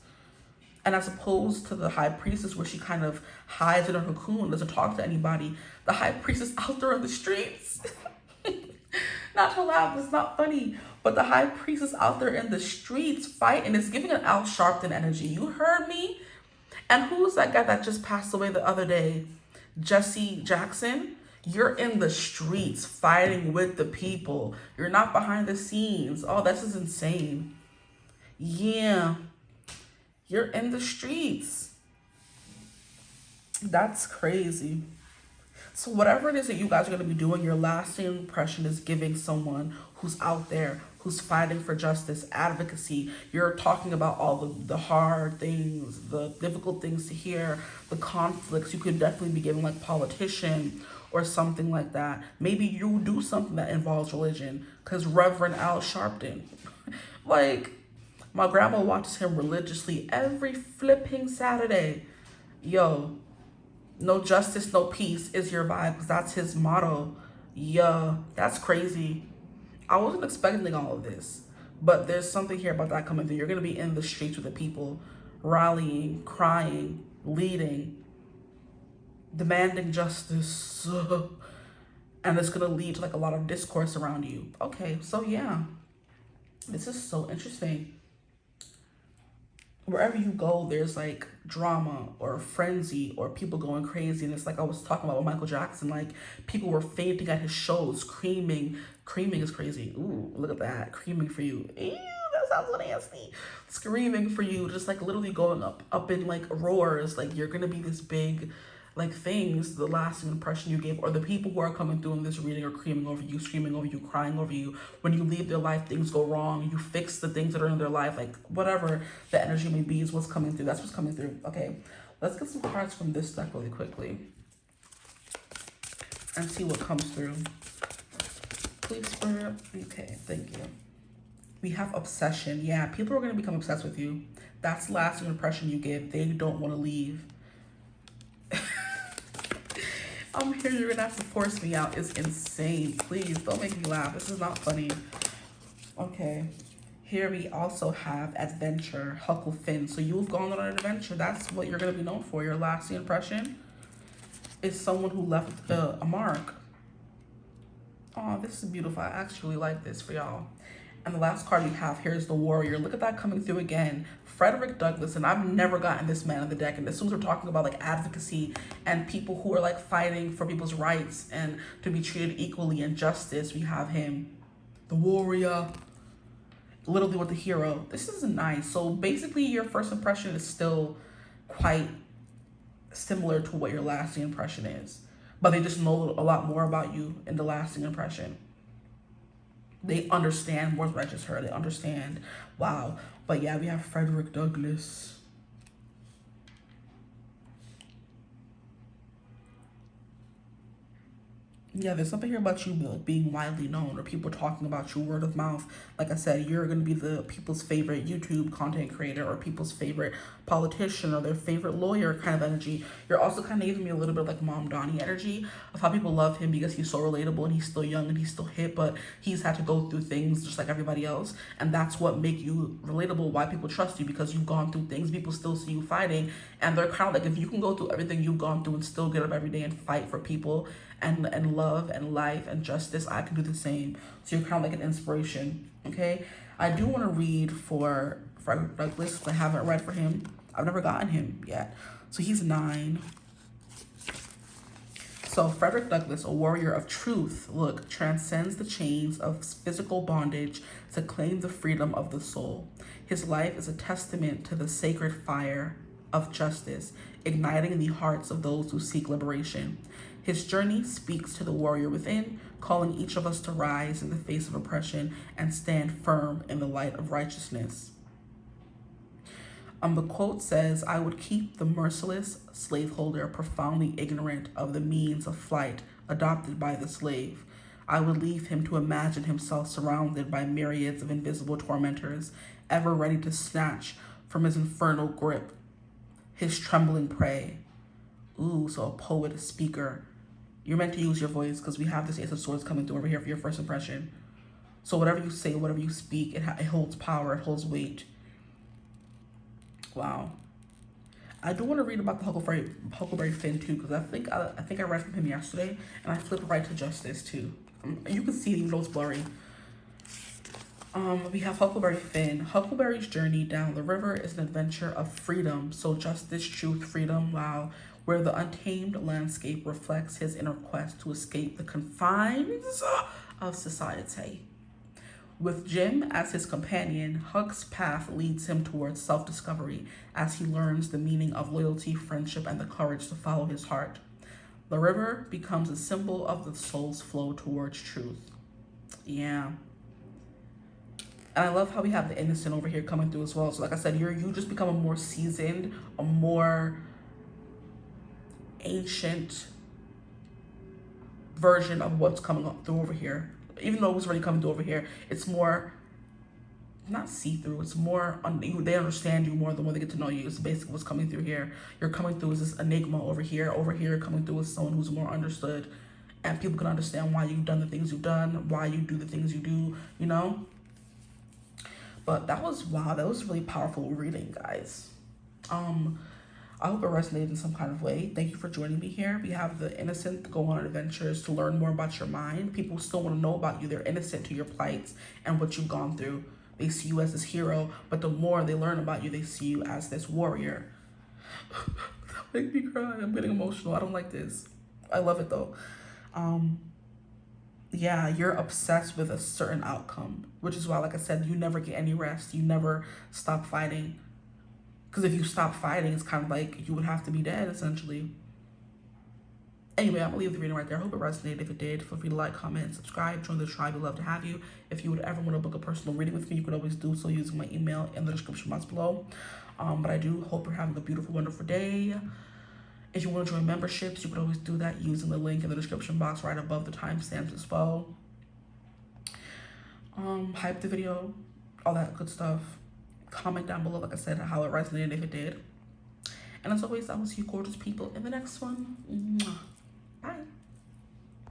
And as opposed to the high priestess where she kind of hides in her cocoon, doesn't talk to anybody, the high priest is out there on the streets. Not to laugh, it's not funny. But the high priest is out there in the streets fighting. It's giving an Al Sharpton energy. You heard me? And who's that guy that just passed away the other day? Jesse Jackson? You're in the streets fighting with the people. You're not behind the scenes. Oh, this is insane. Yeah. You're in the streets. That's crazy. So whatever it is that you guys are going to be doing, your lasting impression is giving someone who's out there, who's fighting for justice, advocacy. You're talking about all the hard things, the difficult things to hear, the conflicts. You could definitely be giving like politician or something like that. Maybe you do something that involves religion, because Reverend Al Sharpton, like, my grandma watches him religiously every flipping Saturday. Yo, no justice, no peace is your vibe, because that's his motto. Yeah, that's crazy. I wasn't expecting all of this, but there's something here about that coming through. You're going to be in the streets with the people, rallying, crying, leading, demanding justice, and it's gonna lead to like a lot of discourse around you. Okay, so yeah, this is so interesting. Wherever you go, there's like drama or frenzy or people going crazy. And it's like I was talking about with Michael Jackson, like people were fainting at his shows, screaming. Creaming is crazy. Ooh, look at that. Creaming for you. Ew, that sounds so nasty. Screaming for you, just like literally going up in like roars. Like you're gonna be this big like things, the lasting impression you gave, or the people who are coming through in this reading are creaming over you, screaming over you, crying over you. When you leave their life, things go wrong. You fix the things that are in their life, like whatever the energy may be is what's coming through. That's what's coming through. Okay, let's get some cards from this deck really quickly and see what comes through. Please, Spirit. Okay, thank you. We have obsession. Yeah, people are going to become obsessed with you. That's the lasting impression you give. They don't want to leave. I'm here, you're gonna have to force me out. It's insane. Please don't make me laugh. This is not funny. Okay. Here we also have adventure, Huckle Finn. So you've gone on an adventure. That's what you're gonna be known for. Your lasting impression is someone who left a mark. Oh, this is beautiful. I actually like this for y'all. And the last card we have here is the Warrior. Look at that coming through again. Frederick Douglass, and I've never gotten this man in the deck. And as soon as we're talking about like advocacy and people who are like fighting for people's rights and to be treated equally in justice, we have him, the Warrior, literally with the hero. This is nice. So basically your first impression is still quite similar to what your lasting impression is, but they just know a lot more about you in the lasting impression. They understand more than I just heard. They understand. Wow. But yeah, we have Frederick Douglass. Yeah, there's something here about you like being widely known or people talking about you word of mouth. Like I said, you're going to be the people's favorite YouTube content creator or people's favorite politician or their favorite lawyer kind of energy. You're also kind of giving me a little bit of like Mom Donnie energy of how people love him because he's so relatable and he's still young and he's still hip, but he's had to go through things just like everybody else. And that's what make you relatable, why people trust you, because you've gone through things. People still see you fighting and they're kind of like, if you can go through everything you've gone through and still get up every day and fight for people and love and life and justice, I can do the same. So you're kind of like an inspiration. Okay, I do want to read for Frederick Douglass. I haven't read for him. I've never gotten him yet. So he's 9. So Frederick Douglass, a warrior of truth, look, transcends the chains of physical bondage to claim the freedom of the soul. His life is a testament to the sacred fire of justice, igniting the hearts of those who seek liberation. His journey speaks to the warrior within, calling each of us to rise in the face of oppression and stand firm in the light of righteousness. The quote says, "I would keep the merciless slaveholder profoundly ignorant of the means of flight adopted by the slave. I would leave him to imagine himself surrounded by myriads of invisible tormentors, ever ready to snatch from his infernal grip his trembling prey." Ooh, so a poet, a speaker. You're meant to use your voice because we have this Ace of Swords coming through over here for your first impression. So whatever you say, whatever you speak, it holds power, it holds weight. Wow. I do want to read about the Huckleberry Finn too, because I think I read from him yesterday, and I flipped right to Justice too. You can see even though it's blurry. We have Huckleberry Finn. Huckleberry's journey down the river is an adventure of freedom. So justice, truth, freedom, wow. Where the untamed landscape reflects his inner quest to escape the confines of society. With Jim as his companion, Huck's path leads him towards self-discovery as he learns the meaning of loyalty, friendship, and the courage to follow his heart. The river becomes a symbol of the soul's flow towards truth. Yeah. And I love how we have the innocent over here coming through as well. So like I said, you just become a more seasoned, a more ancient version of what's coming up through over here. Even though it was already coming through over here, it's more, not see-through, it's more, they understand you more the more they get to know you. It's basically what's coming through here. You're coming through as this enigma over here. Over here, coming through as someone who's more understood. And people can understand why you've done the things you've done, why you do the things you do, you know? But that was, wow, that was really powerful reading, guys. I hope it resonated in some kind of way. Thank you for joining me here. We have the innocent go on adventures to learn more about your mind. People still want to know about you. They're innocent to your plights and what you've gone through. They see you as this hero, but the more they learn about you, they see you as this warrior. Make me cry. I'm getting emotional. I don't like this. I love it though. Yeah, you're obsessed with a certain outcome, which is why, like I said, you never get any rest. You never stop fighting. Because if you stop fighting, it's kind of like you would have to be dead, essentially. Anyway, I'm going to leave the reading right there. I hope it resonated. If it did, feel free to like, comment, and subscribe. Join the tribe. We'd love to have you. If you would ever want to book a personal reading with me, you could always do so using my email in the description box below. But I do hope you're having a beautiful, wonderful day. If you want to join memberships, you could always do that using the link in the description box right above the timestamps as well. Hype the video, all that good stuff. Comment down below, like I said, how it resonated, if it did. And as always, I will see you gorgeous people in the next one. Bye.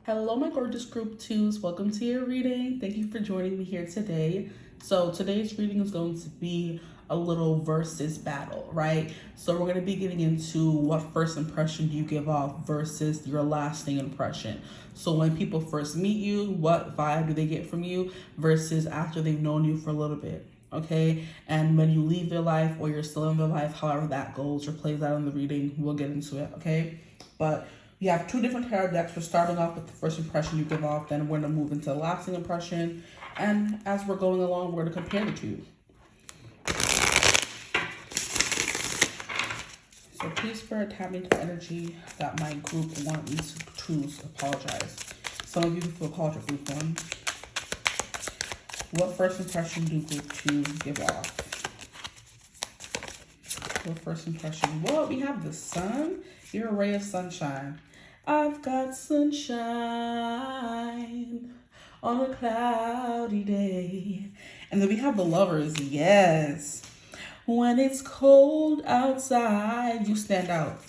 Hello, my gorgeous group 2s. Welcome to your reading. Thank you for joining me here today. So today's reading is going to be a little versus battle, right? So we're going to be getting into what first impression do you give off versus your lasting impression. So when people first meet you, what vibe do they get from you versus after they've known you for a little bit, okay? And when you leave their life or you're still in their life, however that goes or plays out in the reading, we'll get into it, okay? But we have 2 different tarot decks. We're starting off with the first impression you give off, then we're going to move into the lasting impression. And as we're going along, we're going to compare the 2. So please Spirit, tap into the energy that my group want me to choose. Apologize. Some of you feel called to group 1. What first impression do group 2 give off? What first impression? Well, we have the sun. You're a ray of sunshine. I've got sunshine on a cloudy day. And then we have the lovers. Yes. When it's cold outside, you stand out.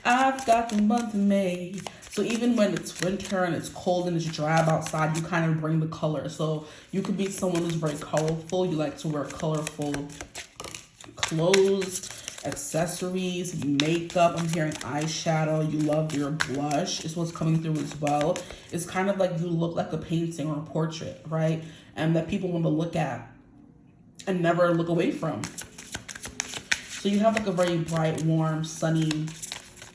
I've got the month of May. So even when it's winter and it's cold and it's drab outside, you kind of bring the color. So you could be someone who's very colorful. You like to wear colorful clothes, accessories, makeup. I'm hearing eyeshadow. You love your blush is what's coming through as well. It's kind of like you look like a painting or a portrait, right? And that people want to look at and never look away from. So you have like a very bright, warm, sunny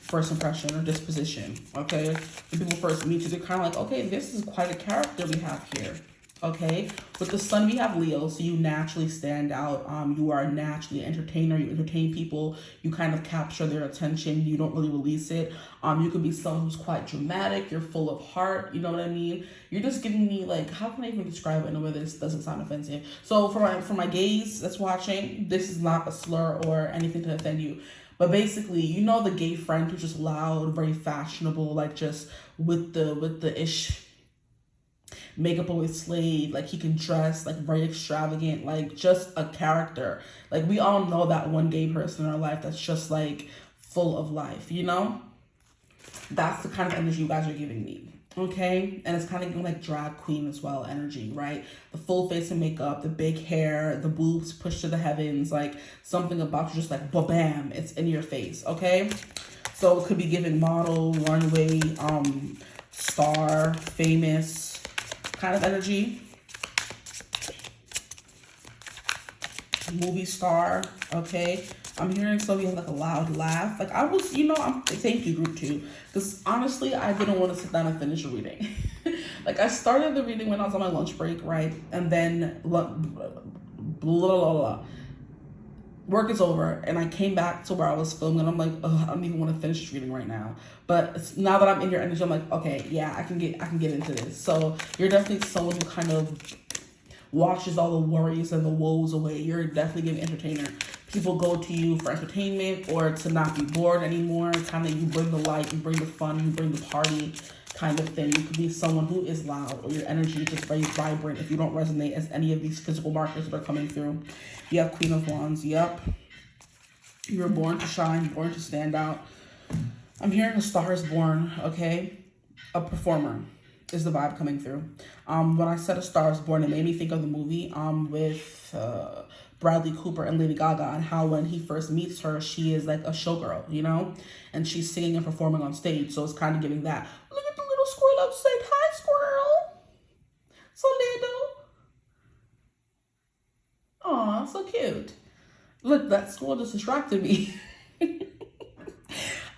first impression or disposition, okay? When people first meet you, they're kind of like, okay, this is quite a character we have here, okay? With the sun, we have Leo, so you naturally stand out. You are naturally an entertainer. You entertain people. You kind of capture their attention. You don't really release it. You could be someone who's quite dramatic. You're full of heart. You know what I mean? You're just giving me, like, how can I even describe it in a way that this doesn't sound offensive? So for my gays that's watching, this is not a slur or anything to offend you. But basically, you know the gay friend who's just loud, very fashionable, like just with the ish makeup always slayed, like he can dress like very extravagant, like just a character. Like we all know that one gay person in our life that's just like full of life, you know? That's the kind of energy you guys are giving me, okay? And it's kind of like drag queen as well energy, right? The full face of makeup, the big hair, the boobs pushed to the heavens, like something about you just like ba-bam, it's in your face, okay? So it could be giving model, runway, star, famous kind of energy. Movie star, okay? I'm hearing some of you have like a loud laugh. Like I was, you know, thank you group 2. Because honestly, I didn't want to sit down and finish a reading. Like I started the reading when I was on my lunch break, right? And then blah, blah, blah. Work is over and I came back to where I was filming and I'm like, I don't even want to finish this reading right now. But now that I'm in your energy, I'm like, okay, yeah, I can get into this. So you're definitely someone who kind of washes all the worries and the woes away. You're definitely an entertainer. People go to you for entertainment or to not be bored anymore. Kind of you bring the light, you bring the fun, you bring the party kind of thing. You could be someone who is loud or your energy is just very vibrant if you don't resonate as any of these physical markers that are coming through. You have Queen of Wands. Yep. You're born to shine, born to stand out. I'm hearing a star is born, okay? A performer is the vibe coming through. When I said a star is born, it made me think of the movie with Bradley Cooper and Lady Gaga, and how when he first meets her, she is like a showgirl, you know, and she's singing and performing on stage. So it's kind of giving that. Look at the little squirrel outside. Hi, squirrel. So little. Aw, so cute. Look, that squirrel just distracted me.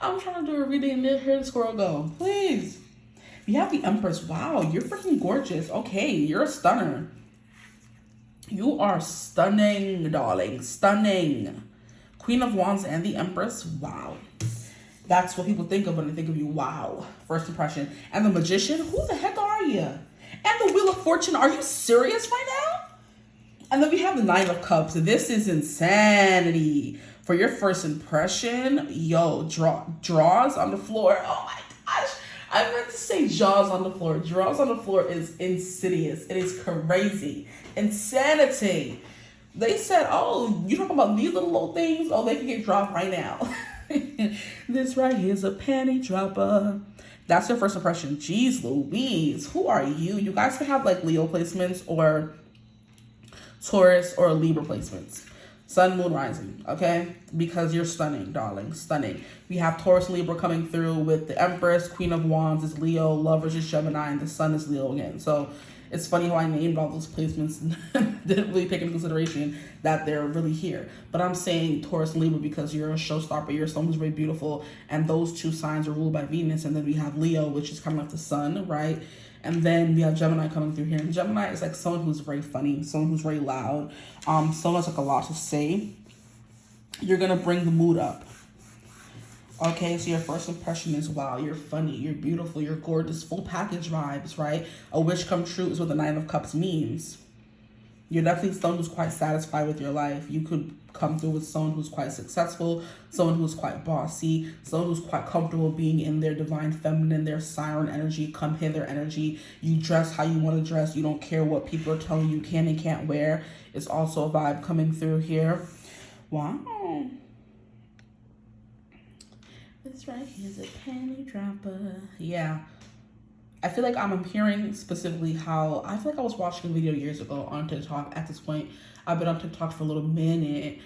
I'm trying to do a reading and here the squirrel go. Please. You have the Empress. Wow, you're freaking gorgeous. Okay, you're a stunner. You are stunning, darling. Stunning. Queen of Wands and the Empress. Wow. That's what people think of when they think of you. Wow. First impression. And the Magician. Who the heck are you? And the Wheel of Fortune. Are you serious right now? And then we have the Nine of Cups. This is insanity. For your first impression, yo, draws on the floor. Oh my gosh. I meant to say jaws on the floor. Draws on the floor is insidious. It is crazy. Insanity. They said, oh, you talking about these little things? Oh, they can get dropped right now. This right here is a panty dropper. That's your first impression. Jeez Louise. Who are you? You guys can have like Leo placements or Taurus or Libra placements. Sun, Moon, Rising, okay? Because you're stunning, darling, stunning. We have Taurus, Libra coming through with the Empress. Queen of Wands is Leo. Lovers is Gemini. And the Sun is Leo again. So it's funny how I named all those placements and didn't really take into consideration that they're really here. But I'm saying Taurus and Libra because you're a showstopper. You're someone who's very beautiful. And those two signs are ruled by Venus. And then we have Leo, which is kind of like the Sun, right? And then we have Gemini coming through here. And Gemini is like someone who's very funny, someone who's very loud, someone has like a lot to say. You're going to bring the mood up. Okay, so your first impression is, wow, you're funny, you're beautiful, you're gorgeous, full package vibes, right? A wish come true is what the Nine of Cups means. You're definitely someone who's quite satisfied with your life. You could come through with someone who's quite successful, someone who's quite bossy, someone who's quite comfortable being in their divine feminine, their siren energy, come hither energy. You dress how you want to dress. You don't care what people are telling you can and can't wear. It's also a vibe coming through here. Wow. This right here is a panty dropper. Yeah. I feel like I'm hearing specifically how, I feel like I was watching a video years ago on TikTok. At this point, I've been on TikTok for a little minute.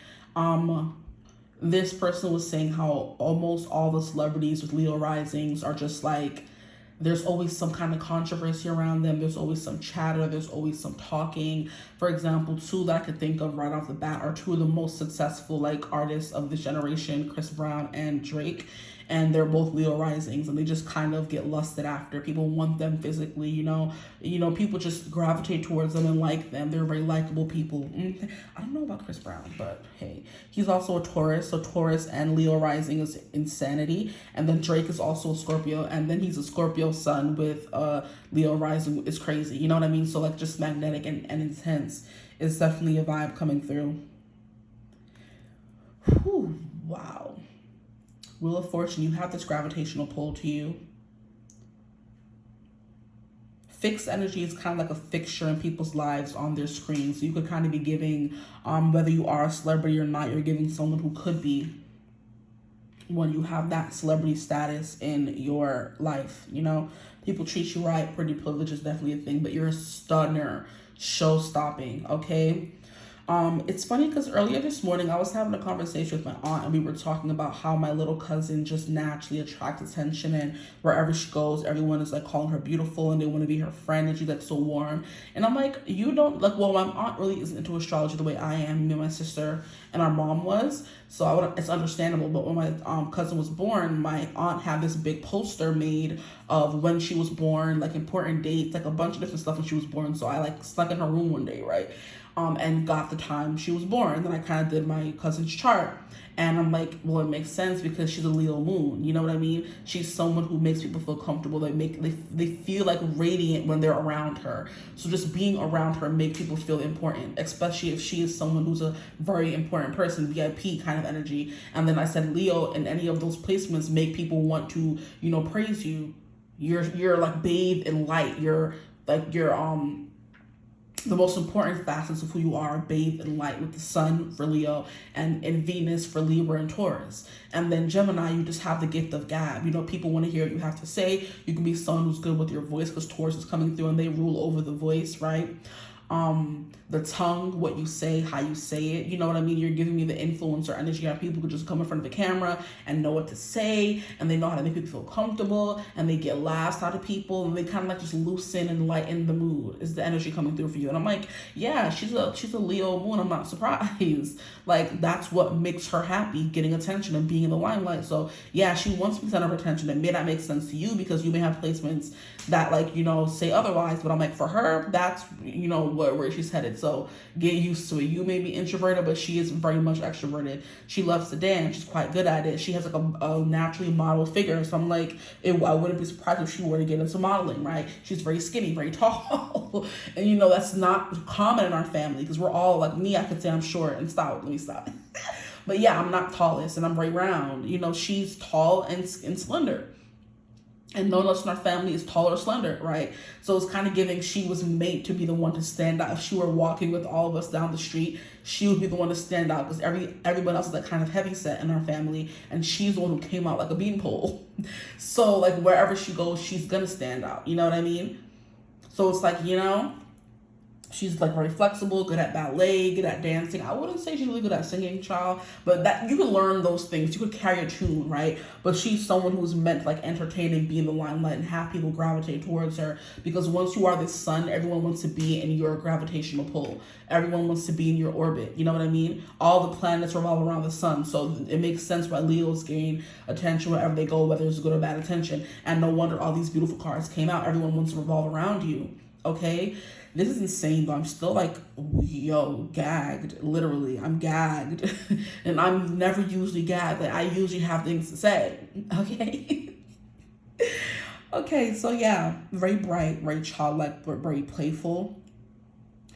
This person was saying how almost all the celebrities with Leo risings are just like, there's always some kind of controversy around them. There's always some chatter. There's always some talking. For example, two that I could think of right off the bat are two of the most successful like artists of this generation, Chris Brown and Drake. And they're both Leo risings, and they just kind of get lusted after. People want them physically, you know, people just gravitate towards them and like them. They're very likable people. I don't know about Chris Brown, but hey, he's also a Taurus. So Taurus and Leo rising is insanity. And then Drake is also a Scorpio, and then he's a Scorpio sun with Leo rising. It's crazy. You know what I mean? So like just magnetic and intense is definitely a vibe coming through. Whew, wow. Wheel of Fortune, you have this gravitational pull to you. Fixed energy is kind of like a fixture in people's lives on their screen. So you could kind of be giving, whether you are a celebrity or not, you're giving someone who could be when you have that celebrity status in your life, you know? People treat you right, pretty privilege is definitely a thing, but you're a stunner, show-stopping, okay? It's funny because earlier this morning I was having a conversation with my aunt and we were talking about how my little cousin just naturally attracts attention, and wherever she goes, everyone is like calling her beautiful and they want to be her friend, and she's like so warm. And I'm like, you don't like, well, my aunt really isn't into astrology the way I am. Me and my sister and our mom was, so it's understandable. But when my cousin was born, my aunt had this big poster made of when she was born, like important dates, like a bunch of different stuff when she was born. So I like snuck in her room one day, right? And got the time she was born. And then I kind of did my cousin's chart. And I'm like, well, it makes sense because she's a Leo moon. You know what I mean? She's someone who makes people feel comfortable. They feel like radiant when they're around her. So just being around her make people feel important, especially if she is someone who's a very important person, VIP kind of energy. And then I said Leo in any of those placements make people want to, you know, praise you. You're like bathed in light. You're the most important facets of who you are bathed in light, with the sun for Leo and Venus for Libra and Taurus. And then Gemini, you just have the gift of gab. You know, people want to hear what you have to say. You can be someone who's good with your voice because Taurus is coming through and they rule over the voice, right? the tongue, what you say, how you say it. You know what I mean? You're giving me the influencer energy. You have people who just come in front of the camera and know what to say, and they know how to make people feel comfortable, and they get laughs out of people, and they kind of like just loosen and lighten the mood. Is the energy coming through for you? And I'm like, yeah, she's a Leo moon. I'm not surprised. Like, that's what makes her happy, getting attention and being in the limelight. So yeah, she wants to be center of attention. It may not make sense to you because you may have placements that, like, you know, say otherwise, but I'm like, for her, that's, you know, where she's headed. So get used to it. You may be introverted, but she is very much extroverted. She loves to dance. She's quite good at it. She has like a naturally modeled figure. So I'm like, I wouldn't be surprised if she were to get into modeling, right? She's very skinny, very tall. And you know, that's not common in our family because we're all like me. I could say I'm short and stout. Let me stop. But yeah, I'm not tallest and I'm very round. You know, she's tall and slender. And no one else in our family is tall or slender, right? So it's kind of giving she was made to be the one to stand out. If she were walking with all of us down the street, she would be the one to stand out because everyone else is like kind of heavy set in our family, and she's the one who came out like a beanpole. So like wherever she goes, she's gonna stand out. You know what I mean? So it's like, you know, she's like very flexible, good at ballet, good at dancing. I wouldn't say she's really good at singing, child, but that you can learn those things. You could carry a tune, right? But she's someone who's meant to like entertain and be in the limelight and have people gravitate towards her, because once you are the sun, everyone wants to be in your gravitational pull. Everyone wants to be in your orbit. You know what I mean? All the planets revolve around the sun. So it makes sense why Leos gain attention wherever they go, whether it's good or bad attention. And no wonder all these beautiful cards came out. Everyone wants to revolve around you. Okay? This is insane, though. I'm still like, yo, gagged. Literally, I'm gagged. And I'm never usually gagged. Like, I usually have things to say. Okay? Okay, so yeah, very bright, very childlike, but very playful.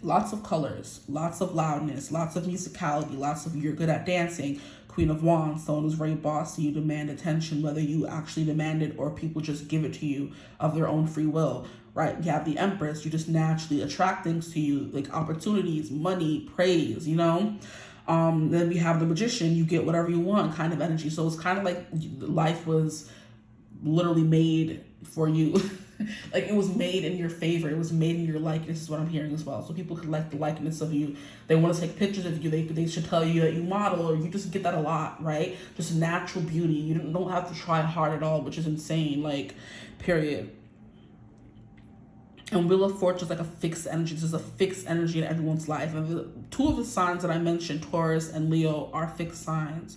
Lots of colors, lots of loudness, lots of musicality, lots of you're good at dancing. Queen of Wands, someone who's very bossy, you demand attention, whether you actually demand it or people just give it to you of their own free will, right? You have the Empress, you just naturally attract things to you, like opportunities, money, praise, you know? Then we have the Magician, you get whatever you want kind of energy. So it's kind of like life was literally made for you. Like it was made in your favor. It was made in your likeness is what I'm hearing as well. So people collect the likeness of you. They want to take pictures of you. They should tell you that you model, or you just get that a lot, right? Just natural beauty. You don't have to try hard at all, which is insane. Like, period. And Wheel of Fortune is like a fixed energy. This is a fixed energy in everyone's life. And the two of the signs that I mentioned, Taurus and Leo, are fixed signs.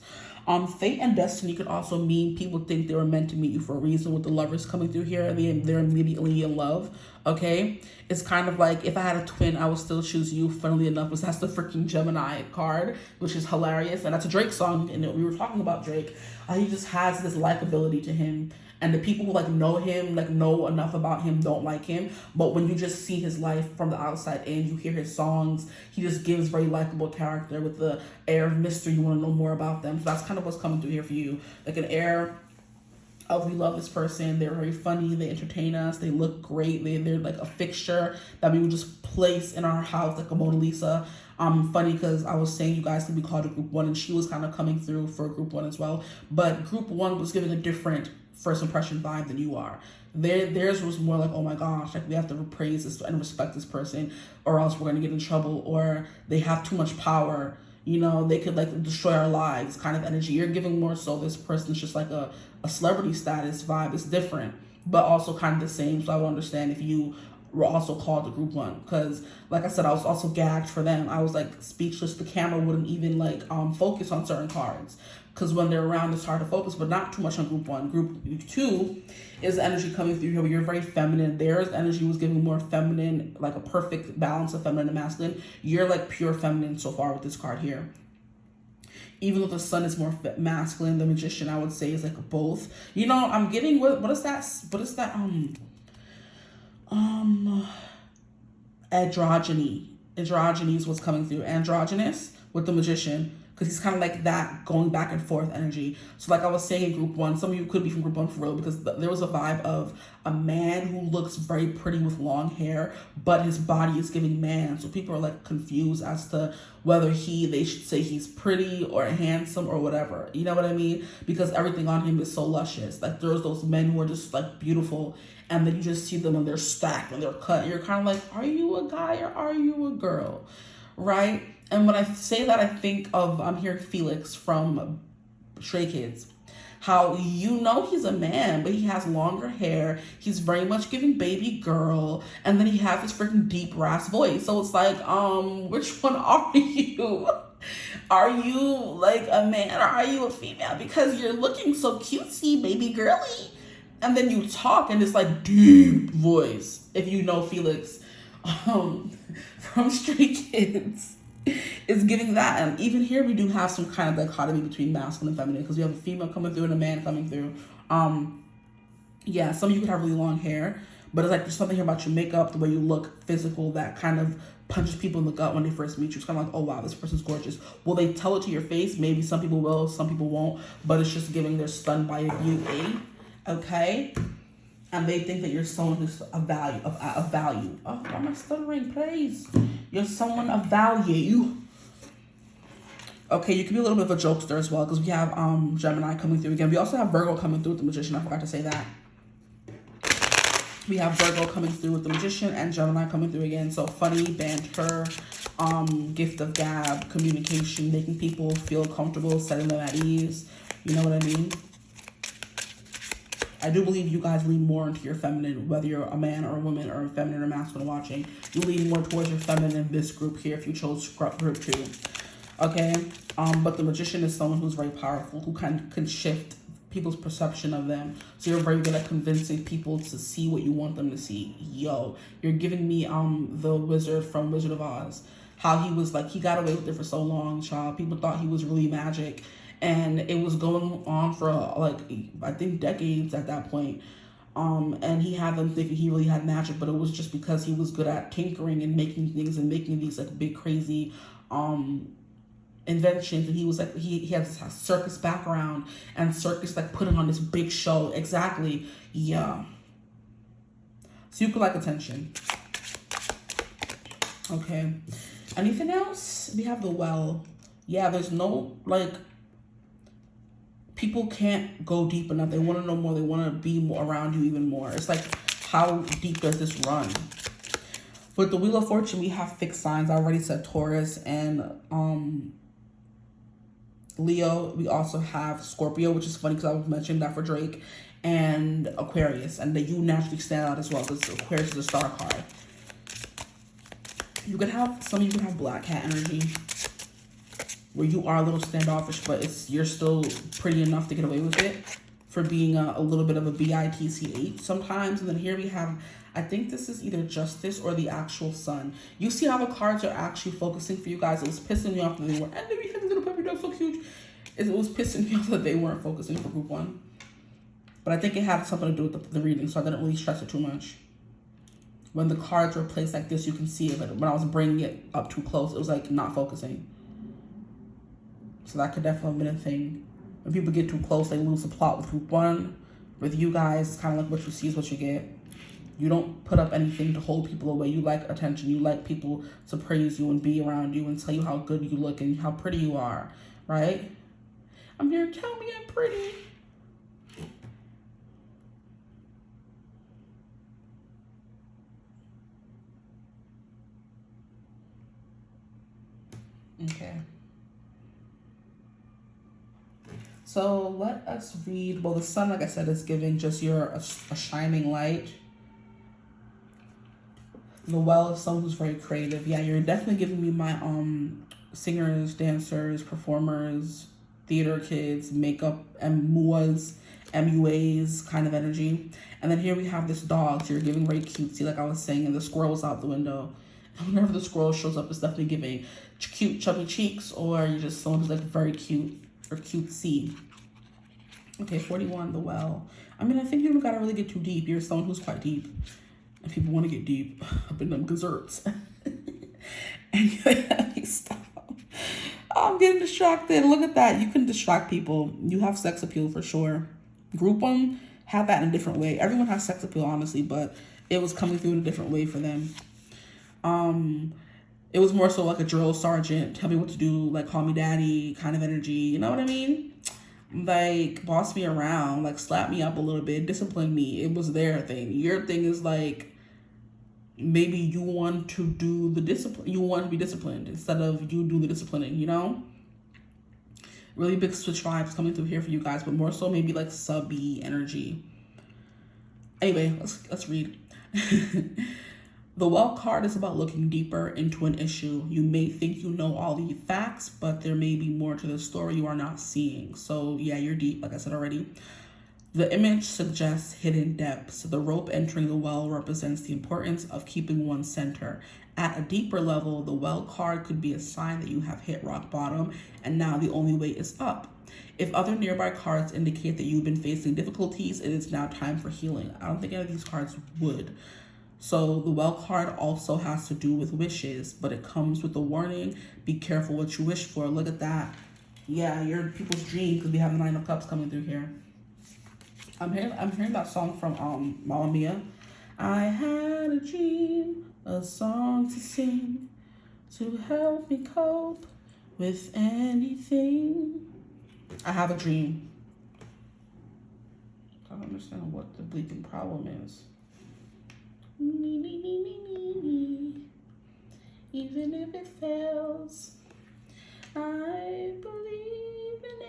Fate and destiny could also mean people think they were meant to meet you for a reason. With the Lovers coming through here, they're immediately in love. Okay, it's kind of like if I had a twin, I would still choose you. Funnily enough, because that's the freaking Gemini card, which is hilarious, and that's a Drake song. And we were talking about Drake. He just has this likability to him. And the people who like know him, like know enough about him, don't like him. But when you just see his life from the outside in, you hear his songs, he just gives very likable character with the air of mystery. You want to know more about them. So that's kind of what's coming through here for you. Like an air of we love this person. They're very funny. They entertain us. They look great. They're like a fixture that we would just place in our house like a Mona Lisa. Funny because I was saying you guys could be called a group one, and she was kind of coming through for group one as well. But group one was giving a different first impression vibe than you are. Theirs was more like, oh my gosh, like we have to praise this and respect this person, or else we're gonna get in trouble, or they have too much power. You know, they could like destroy our lives kind of energy. You're giving more so this person's just like a celebrity status vibe. It's different, but also kind of the same. So I would understand if you were also called a group one, because like I said, I was also gagged for them. I was like speechless. The camera wouldn't even like focus on certain cards, because when they're around it's hard to focus, but not too much on group one. Group two is the energy coming through here where you're very feminine. Theirs energy was giving more feminine, like a perfect balance of feminine and masculine. You're like pure feminine so far with this card here. Even though the Sun is more masculine, the Magician I would say is like both. You know, I'm getting what is that androgyny is what's coming through. Androgynous with the Magician, because he's kind of like that going back and forth energy. So like I was saying in group one, some of you could be from group one for real, because there was a vibe of a man who looks very pretty with long hair, but his body is giving man. So people are like confused as to whether they should say he's pretty or handsome or whatever. You know what I mean? Because everything on him is so luscious. Like there's those men who are just like beautiful, and then you just see them and they're stacked and they're cut. And you're kind of like, are you a guy or are you a girl? Right? And when I say that, I think of, I'm hearing Felix from Stray Kids. How you know he's a man, but he has longer hair. He's very much giving baby girl. And then he has this freaking deep rasp voice. So it's like, which one are you? Are you like a man or are you a female? Because you're looking so cutesy, baby girly. And then you talk and it's like deep voice. If you know Felix from Stray Kids. Is giving that. And even here we do have some kind of dichotomy between masculine and feminine, because we have a female coming through and a man coming through. Yeah, some of you could have really long hair, but it's like there's something here about your makeup, the way you look, physical, that kind of punches people in the gut when they first meet you. It's kind of like, oh wow, this person's gorgeous. Will they tell it to your face? Maybe some people will, some people won't, but it's just giving they're stunned by your beauty. Okay? And they think that you're someone who's of value. Oh, why am I stuttering? Please. You're someone of value. Okay, you can be a little bit of a jokester as well, because we have Gemini coming through again. We also have Virgo coming through with the Magician. I forgot to say that. We have Virgo coming through with the Magician and Gemini coming through again. So funny, banter, gift of gab, communication, making people feel comfortable, setting them at ease. You know what I mean? I do believe you guys lean more into your feminine, whether you're a man or a woman or a feminine or masculine watching. You lean more towards your feminine in this group here if you chose group 2. Okay? But the Magician is someone who's very powerful, who can shift people's perception of them. So you're very good at convincing people to see what you want them to see. Yo, you're giving me the wizard from Wizard of Oz. How he was like, he got away with it for so long, child. People thought he was really magic. And it was going on for like, I think decades at that point. And he had them thinking he really had magic, but it was just because he was good at tinkering and making things and making these like big crazy inventions. And he was like, he had this circus background, and circus like putting on this big show. Exactly. Yeah. So you could like attention. Okay. Anything else? We have the Well. Yeah, there's no like, people can't go deep enough. They want to know more. They want to be more around you even more. It's like, how deep does this run? With the Wheel of Fortune, we have fixed signs. I already said Taurus and Leo. We also have Scorpio, which is funny because I mentioned that for Drake, and Aquarius. And that you naturally stand out as well, because Aquarius is a star card. You could have, some of you could have Black Cat energy, where you are a little standoffish, but you're still pretty enough to get away with it for being a little bit of a bitch sometimes. And then here we have, I think this is either Justice or the actual Sun. You see how the cards are actually focusing for you guys. It was pissing me off that they weren't. And then we have a little puppy dog, so cute. It was pissing me off that they weren't focusing for group 1. But I think it had something to do with the reading, so I didn't really stress it too much. When the cards were placed like this, you can see it, but when I was bringing it up too close, it was like not focusing. So that could definitely have been a thing. When people get too close, they lose the plot with group 1. With you guys, it's kind of like what you see is what you get. You don't put up anything to hold people away. You like attention. You like people to praise you and be around you and tell you how good you look and how pretty you are, right? I'm here, tell me I'm pretty. Okay. So let us read. Well, the Sun, like I said, is giving just a shining light. The Well is someone who's very creative. Yeah, you're definitely giving me my singers, dancers, performers, theater kids, makeup, MUAs kind of energy. And then here we have this dog. So you're giving very cutesy, like I was saying, and the squirrel's out the window. And whenever the squirrel shows up, it's definitely giving cute, chubby cheeks, or you're just someone who's like very cute or cutesy. Okay, 41, the Well. I mean, I think you don't gotta really get too deep. You're someone who's quite deep. And people want to get deep up in them desserts. And stop. I'm getting distracted. Look at that. You can distract people. You have sex appeal for sure. Group one have that in a different way. Everyone has sex appeal, honestly, but it was coming through in a different way for them. It was more so like a drill sergeant, tell me what to do, like call me daddy kind of energy. You know what I mean? Like boss me around, like slap me up a little bit, discipline me. It was their thing. Your thing is like maybe you want to do the discipline. You want to be disciplined instead of you do the disciplining. You know. Really big switch vibes coming through here for you guys, but more so maybe like subby energy. Anyway, let's read. The Well card is about looking deeper into an issue. You may think you know all the facts, but there may be more to the story you are not seeing. So yeah, you're deep, like I said already. The image suggests hidden depths. The rope entering the well represents the importance of keeping one's center. At a deeper level, the Well card could be a sign that you have hit rock bottom and now the only way is up. If other nearby cards indicate that you've been facing difficulties, it is now time for healing. I don't think any of these cards would. So the Well card also has to do with wishes, but it comes with a warning. Be careful what you wish for. Look at that. Yeah, your people's dream could be having 9 of Cups coming through here. I'm hearing that song from Mamma Mia. I had a dream, a song to sing, to help me cope with anything. I have a dream. I don't understand what the bleeping problem is. Even if it fails, I believe in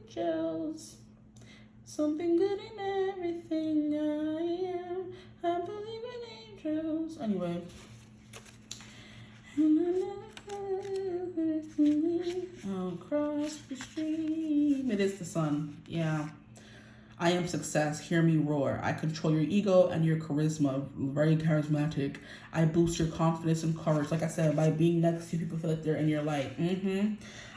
angels. Something good in everything I am. I believe in angels. Anyway. Across the stream. It is the sun. Yeah. I am success. Hear me roar. I control your ego and your charisma. Very charismatic. I boost your confidence and courage. Like I said, by being next to people feel like they're in your light.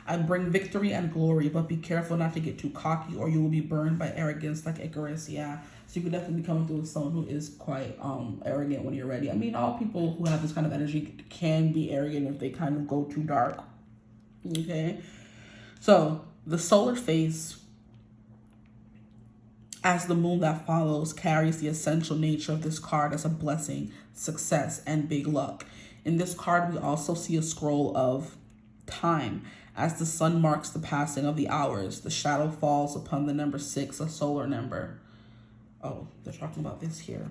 I bring victory and glory, but be careful not to get too cocky or you will be burned by arrogance like Icarus. Yeah. So you could definitely be coming through with someone who is quite arrogant when you're ready. I mean, all people who have this kind of energy can be arrogant if they kind of go too dark. Okay. So the solar face, as the moon that follows, carries the essential nature of this card as a blessing, success, and big luck. In this card, we also see a scroll of time. As the sun marks the passing of the hours, the shadow falls upon the number 6, a solar number. Oh, they're talking about this here.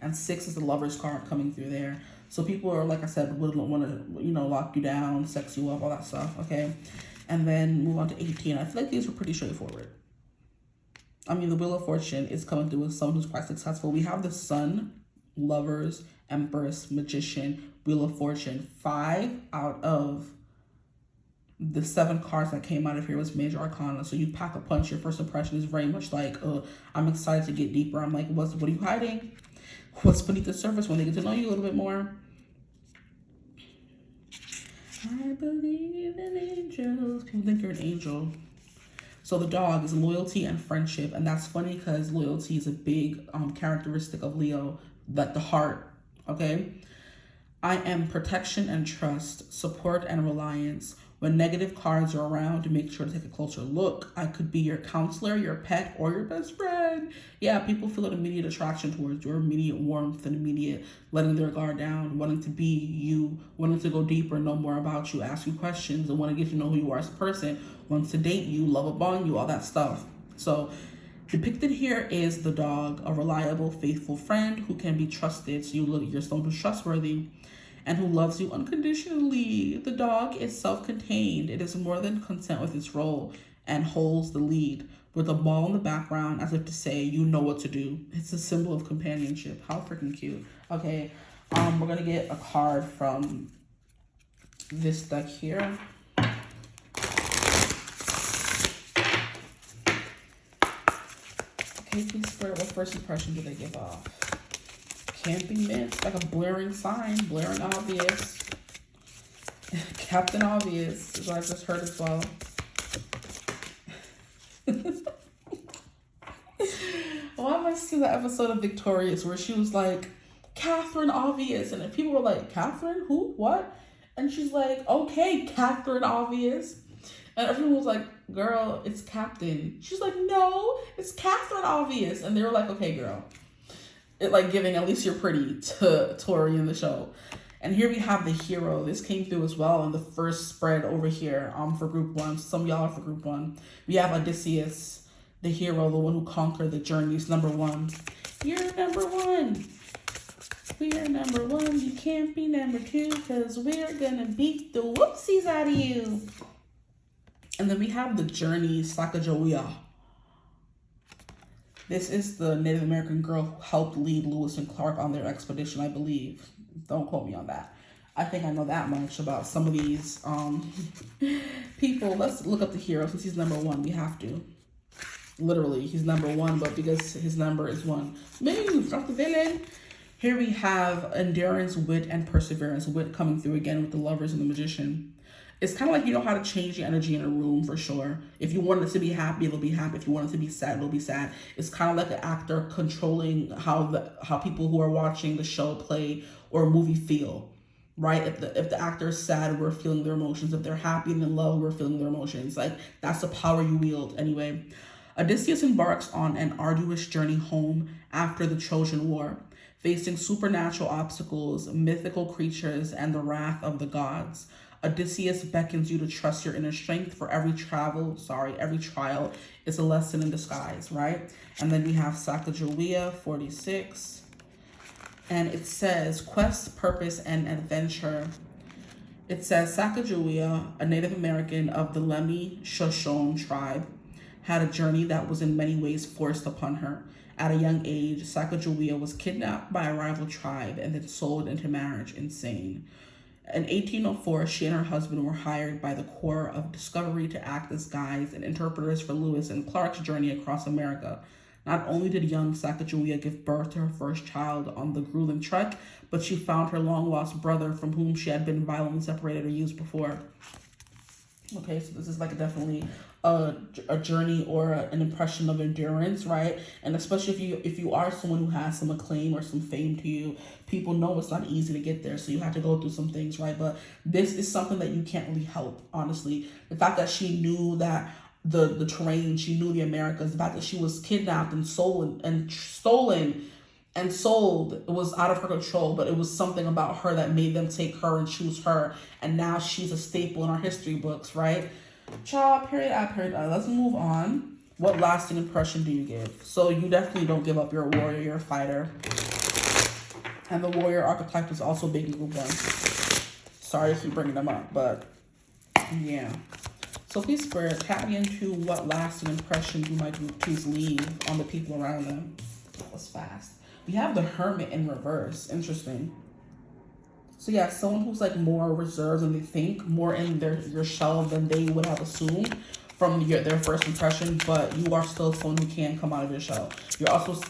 And 6 is the lover's card coming through there. So people are, like I said, would want to, lock you down, sex you up, all that stuff, okay? And then move on to 18. I feel like these were pretty straightforward. I mean, the Wheel of Fortune is coming through with someone who's quite successful. We have the Sun, Lovers, Empress, Magician, Wheel of Fortune. 5 out of the 7 cards that came out of here was Major Arcana. So you pack a punch. Your first impression is very much like, I'm excited to get deeper. I'm like, what are you hiding? What's beneath the surface when they get to know you a little bit more? I believe in angels. People think you're an angel. So the dog is loyalty and friendship. And that's funny because loyalty is a big characteristic of Leo, like the heart, okay? I am protection and trust, support and reliance. When negative cards are around, make sure to take a closer look. I could be your counselor, your pet, or your best friend. Yeah, people feel an immediate attraction towards your immediate warmth and immediate letting their guard down, wanting to be you, wanting to go deeper, know more about you, ask you questions, and want to get to know who you are as a person, wants to date you, love upon you, all that stuff. So depicted here is the dog, a reliable, faithful friend who can be trusted. So you look at your someone who's trustworthy and who loves you unconditionally. The dog is self-contained. It is more than content with its role and holds the lead with a ball in the background as if to say, you know what to do. It's a symbol of companionship. How freaking cute. Okay, we're going to get a card from this deck here. Okay, please, Spirit, what first impression do they give off? Can't be missed, like a blaring sign, blaring obvious. Captain Obvious is what I just heard as well. Well, I must see the episode of Victorious where she was like, Catherine Obvious. And then people were like, Catherine? Who? What? And she's like, okay, Catherine Obvious. And everyone was like, girl, it's Captain. She's like, no, it's Catherine, obvious. And they were like, okay, girl. It like giving at least you're pretty to Tori in the show. And here we have the hero. This came through as well in the first spread over here for group 1. Some of y'all are for group 1. We have Odysseus, the hero, the one who conquered the journeys, number 1. You're number 1. We are number 1. You can't be number 2 because we're going to beat the whoopsies out of you. And then we have the journey, Sacagawea. This is the Native American girl who helped lead Lewis and Clark on their expedition, I believe. Don't quote me on that. I think I know that much about some of these people. Let's look up the hero since he's number 1. We have to. Literally, he's number 1, but because his number is 1. Move, not the villain. Here we have endurance, wit, and perseverance. Wit coming through again with the lovers and the magician. It's kind of like you know how to change the energy in a room for sure. If you want it to be happy, it'll be happy. If you want it to be sad, it'll be sad. It's kind of like an actor controlling how people who are watching the show, play, or movie feel, right? If the actor is sad, we're feeling their emotions. If they're happy and in love, we're feeling their emotions. Like, that's the power you wield anyway. Odysseus embarks on an arduous journey home after the Trojan War, facing supernatural obstacles, mythical creatures, and the wrath of the gods. Odysseus beckons you to trust your inner strength, for every trial is a lesson in disguise, right? And then we have Sacagawea, 46. And it says, quest, purpose, and adventure. It says, Sacagawea, a Native American of the Lemhi Shoshone tribe, had a journey that was in many ways forced upon her. At a young age, Sacagawea was kidnapped by a rival tribe and then sold into marriage. Insane. In 1804, she and her husband were hired by the Corps of Discovery to act as guides and interpreters for Lewis and Clark's journey across America. Not only did young Sacagawea give birth to her first child on the grueling trek, but she found her long-lost brother from whom she had been violently separated or used before. Okay, so this is like definitely a journey or an impression of endurance, right? And especially if you are someone who has some acclaim or some fame to you, people know it's not easy to get there, so you have to go through some things, right? But this is something that you can't really help, honestly. The fact that she knew that the terrain, she knew the Americas, the fact that she was kidnapped and sold and stolen and sold, it was out of her control, but it was something about her that made them take her and choose her, and now she's a staple in our history books, right? Child, period, period. Let's move on. What lasting impression do you give? So you definitely don't give up. You're a warrior, you're a fighter. And the warrior archetype is also big in group 1. Sorry to keep bringing them up, but yeah. So please, Spirit, tap me into what lasting impression do my group 2s leave on the people around them. That was fast. We have the Hermit in reverse. Interesting. So yeah, someone who's like more reserved than they think, more in your shell than they would have assumed from their first impression, but you are still someone who can come out of your shell. You're also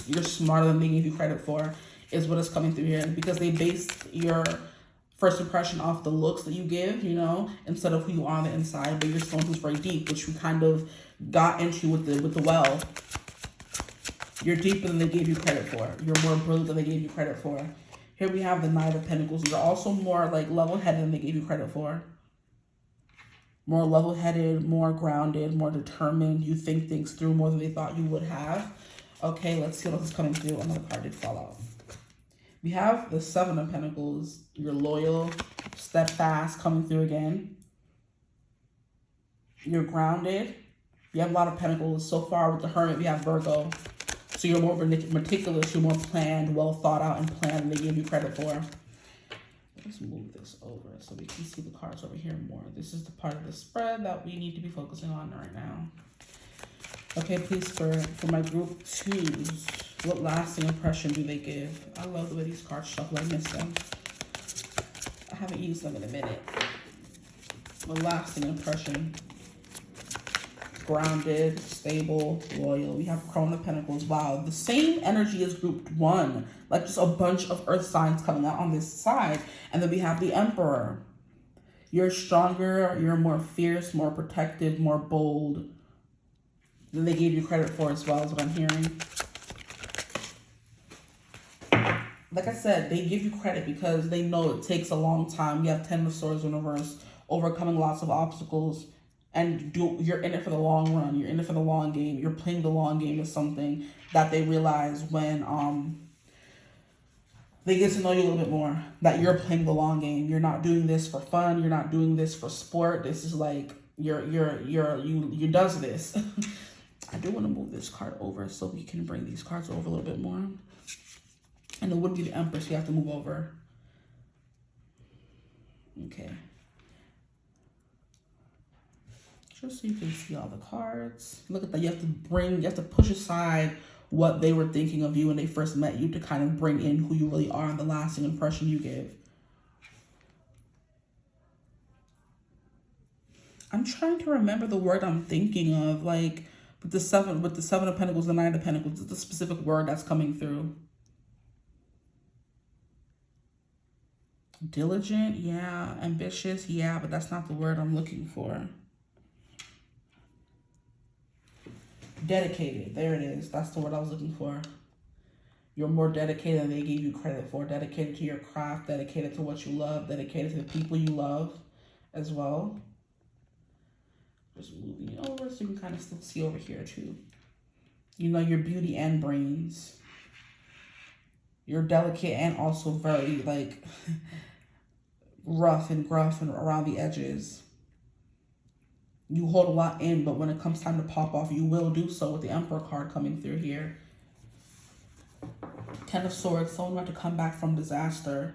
you're smarter than they gave you credit for, is what is coming through here, because they based your first impression off the looks that you give, you know, instead of who you are on the inside. But you're someone who's very deep, which we kind of got into with the well. You're deeper than they gave you credit for. You're more brilliant than they gave you credit for. Here we have the Knight of Pentacles. You're also more like level-headed than they gave you credit for. More level-headed, more grounded, more determined. You think things through more than they thought you would have. Okay, let's see what else is coming through. Another card did fall out. We have the Seven of Pentacles. You're loyal, steadfast, coming through again. You're grounded. You have a lot of Pentacles. So far with the Hermit, we have Virgo. So you're more meticulous, you're more planned, well thought out and planned than they give you credit for. Let's move this over so we can see the cards over here more. This is the part of the spread that we need to be focusing on right now. Okay, please, for my group 2s, what lasting impression do they give? I love the way these cards shuffle. I miss them. I haven't used them in a minute. What lasting impression? Grounded, stable, loyal. We have Crown of Pentacles. Wow, the same energy as group 1. Like just a bunch of earth signs coming out on this side. And then we have the Emperor. You're stronger, you're more fierce, more protective, more bold than they gave you credit for as well, is what I'm hearing. Like I said, they give you credit because they know it takes a long time. You have 10 of Swords in reverse, overcoming lots of obstacles and you're in it for the long run. You're in it for the long game. You're playing the long game is something that they realize when they get to know you a little bit more, that you're playing the long game. You're not doing this for fun. You're not doing this for sport. This is like, you does this. I do want to move this card over so we can bring these cards over a little bit more. And it would be the Empress you have to move over. Okay. Just so you can see all the cards. Look at that. You have to push aside what they were thinking of you when they first met you to kind of bring in who you really are and the lasting impression you give. I'm trying to remember the word I'm thinking of, like with the seven of Pentacles, the Nine of Pentacles, the specific word that's coming through. Diligent, yeah. Ambitious, yeah, but that's not the word I'm looking for. Dedicated, there it is. That's the word I was looking for. You're more dedicated than they gave you credit for. Dedicated to your craft, dedicated to what you love, dedicated to the people you love as well. Just moving it over so you can kind of still see over here too. You know, your beauty and brains. You're delicate and also very like rough and gruff and around the edges. You hold a lot in, but when it comes time to pop off, you will do so with the Emperor card coming through here. Ten of Swords, someone who had to come back from disaster.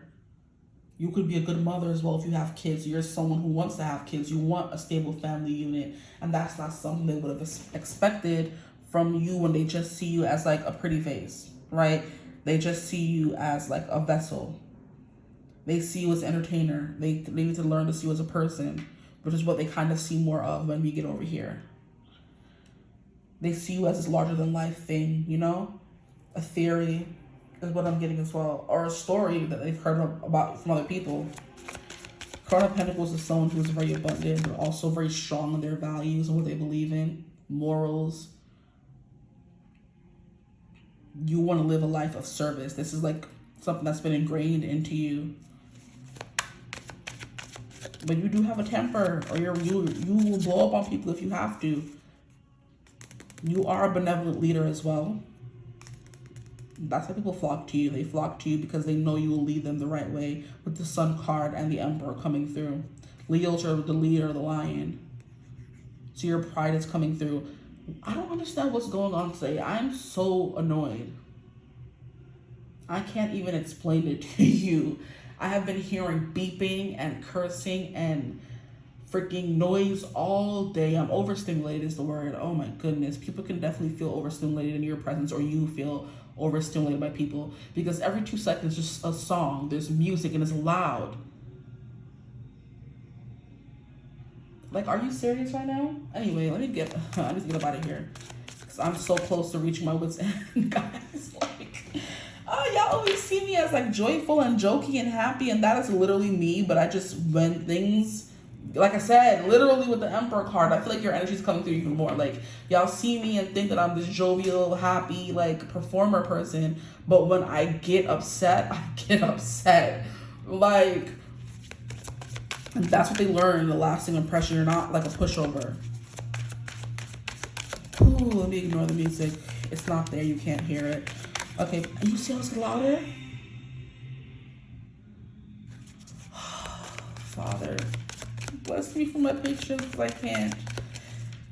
You could be a good mother as well if you have kids. You're someone who wants to have kids. You want a stable family unit. And that's not something they would have expected from you when they just see you as like a pretty face, right? They just see you as like a vessel. They see you as an entertainer. They need to learn to see you as a person, which is what they kind of see more of when we get over here. They see you as this larger than life thing, you know? A theory is what I'm getting as well. Or a story that they've heard about from other people. Crown of Pentacles is someone who is very abundant, but also very strong in their values and what they believe in. Morals. You want to live a life of service. This is like something that's been ingrained into you. But you do have a temper, or you will blow up on people if you have to. You are a benevolent leader as well. That's why people flock to you. They flock to you because they know you will lead them the right way with the Sun card and the Emperor coming through. Leos are the leader of the lion. So your pride is coming through. I don't understand what's going on today. I'm so annoyed. I can't even explain it to you. I have been hearing beeping and cursing and freaking noise all day. I'm overstimulated is the word. Oh my goodness. People can definitely feel overstimulated in your presence, or you feel overstimulated by people, because every 2 seconds just a song, there's music and it's loud. Like, are you serious right now? Anyway, I need to get up out of here because I'm so close to reaching my wit's end, guys. Like, y'all always see me as like joyful and jokey and happy, and that is literally me. But I just, when things, like I said, literally with the Emperor card, I feel like your energy is coming through even more. Like, y'all see me and think that I'm this jovial, happy, like performer person, but when I get upset, I get upset. Like, and that's what they learn, the lasting impression. You're not like a pushover. Ooh, let me ignore the music. It's not there, you can't hear it. Okay, you see how it's louder? Father, bless me for my patience, because I can't.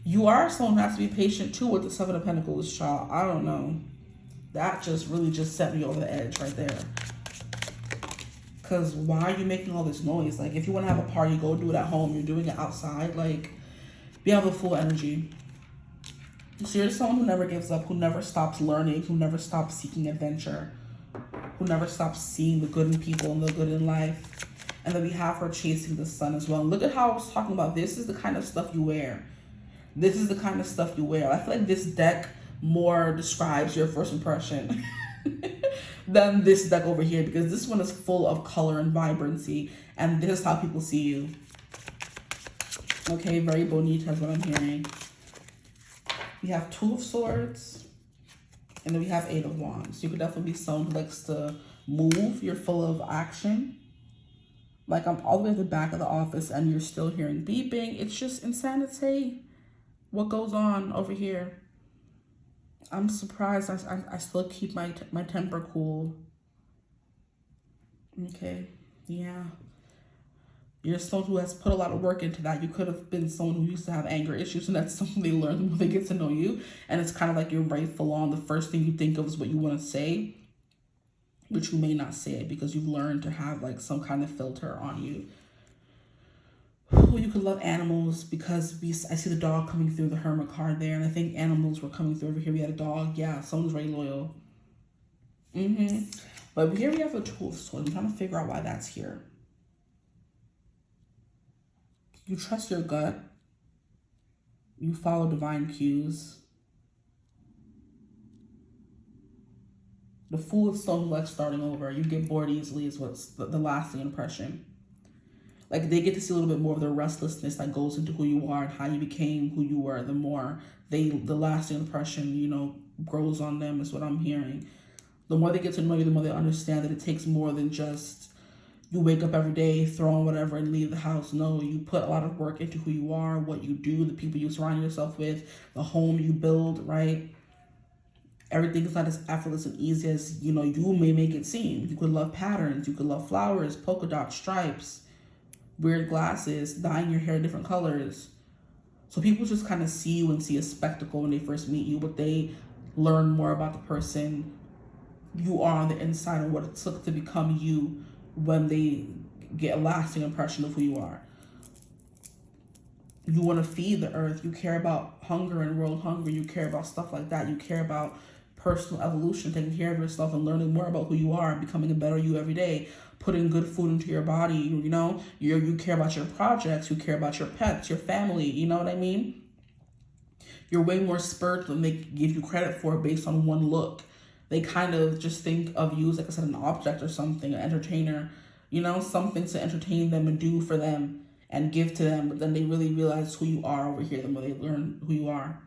You are someone who has to be patient too with the Seven of Pentacles, child. I don't know. That just really just set me over the edge right there. Because why are you making all this noise? Like, if you want to have a party, go do it at home. You're doing it outside. Like, you have the full energy. So you're someone who never gives up, who never stops learning, who never stops seeking adventure, who never stops seeing the good in people and the good in life. And then we have her chasing the sun as well. Look at how I was talking about, this is the kind of stuff you wear. This is the kind of stuff you wear. I feel like this deck more describes your first impression than this deck over here, because this one is full of color and vibrancy, and this is how people see you. Okay, very bonita is what I'm hearing. We have Two of Swords, and then we have Eight of Wands. You could definitely be someone who likes to move. You're full of action. Like I'm all the way at the back of the office and you're still hearing beeping. It's just insanity what goes on over here. I'm surprised I still keep my temper cool. Okay, yeah. You're someone who has put a lot of work into that. You could have been someone who used to have anger issues, and that's something they learn when they get to know you. And it's kind of like you're very full on. The first thing you think of is what you want to say, but you may not say it because you've learned to have like some kind of filter on you. You could love animals because I see the dog coming through the Hermit card there, and I think animals were coming through over here. We had a dog. Yeah, someone's very loyal. But here we have the Two of Swords. I'm trying to figure out why that's here. You trust your gut. You follow divine cues. The Fool is someone who likes starting over. You get bored easily is what's the lasting impression. Like they get to see a little bit more of the restlessness that goes into who you are and how you became who you were. The more the lasting impression, you know, grows on them is what I'm hearing. The more they get to know you, the more they understand that it takes more than just you wake up every day, throw on whatever and leave the house. No, you put a lot of work into who you are, what you do, the people you surround yourself with, the home you build, right? Everything is not as effortless and easy as, you know, you may make it seem. You could love patterns. You could love flowers, polka dots, stripes, weird glasses, dyeing your hair different colors. So people just kind of see you and see a spectacle when they first meet you, but they learn more about the person you are on the inside and what it took to become you when they get a lasting impression of who you are. You want to feed the earth. You care about hunger and world hunger. You care about stuff like that. You care about personal evolution, taking care of yourself and learning more about who you are and becoming a better you every day, putting good food into your body. You know, you care about your projects. You care about your pets, your family. You know what I mean? You're way more spiritual than they give you credit for based on one look. They kind of just think of you as, like I said, an object or something, an entertainer, you know, something to entertain them and do for them and give to them. But then they really realize who you are over here, the more they learn who you are.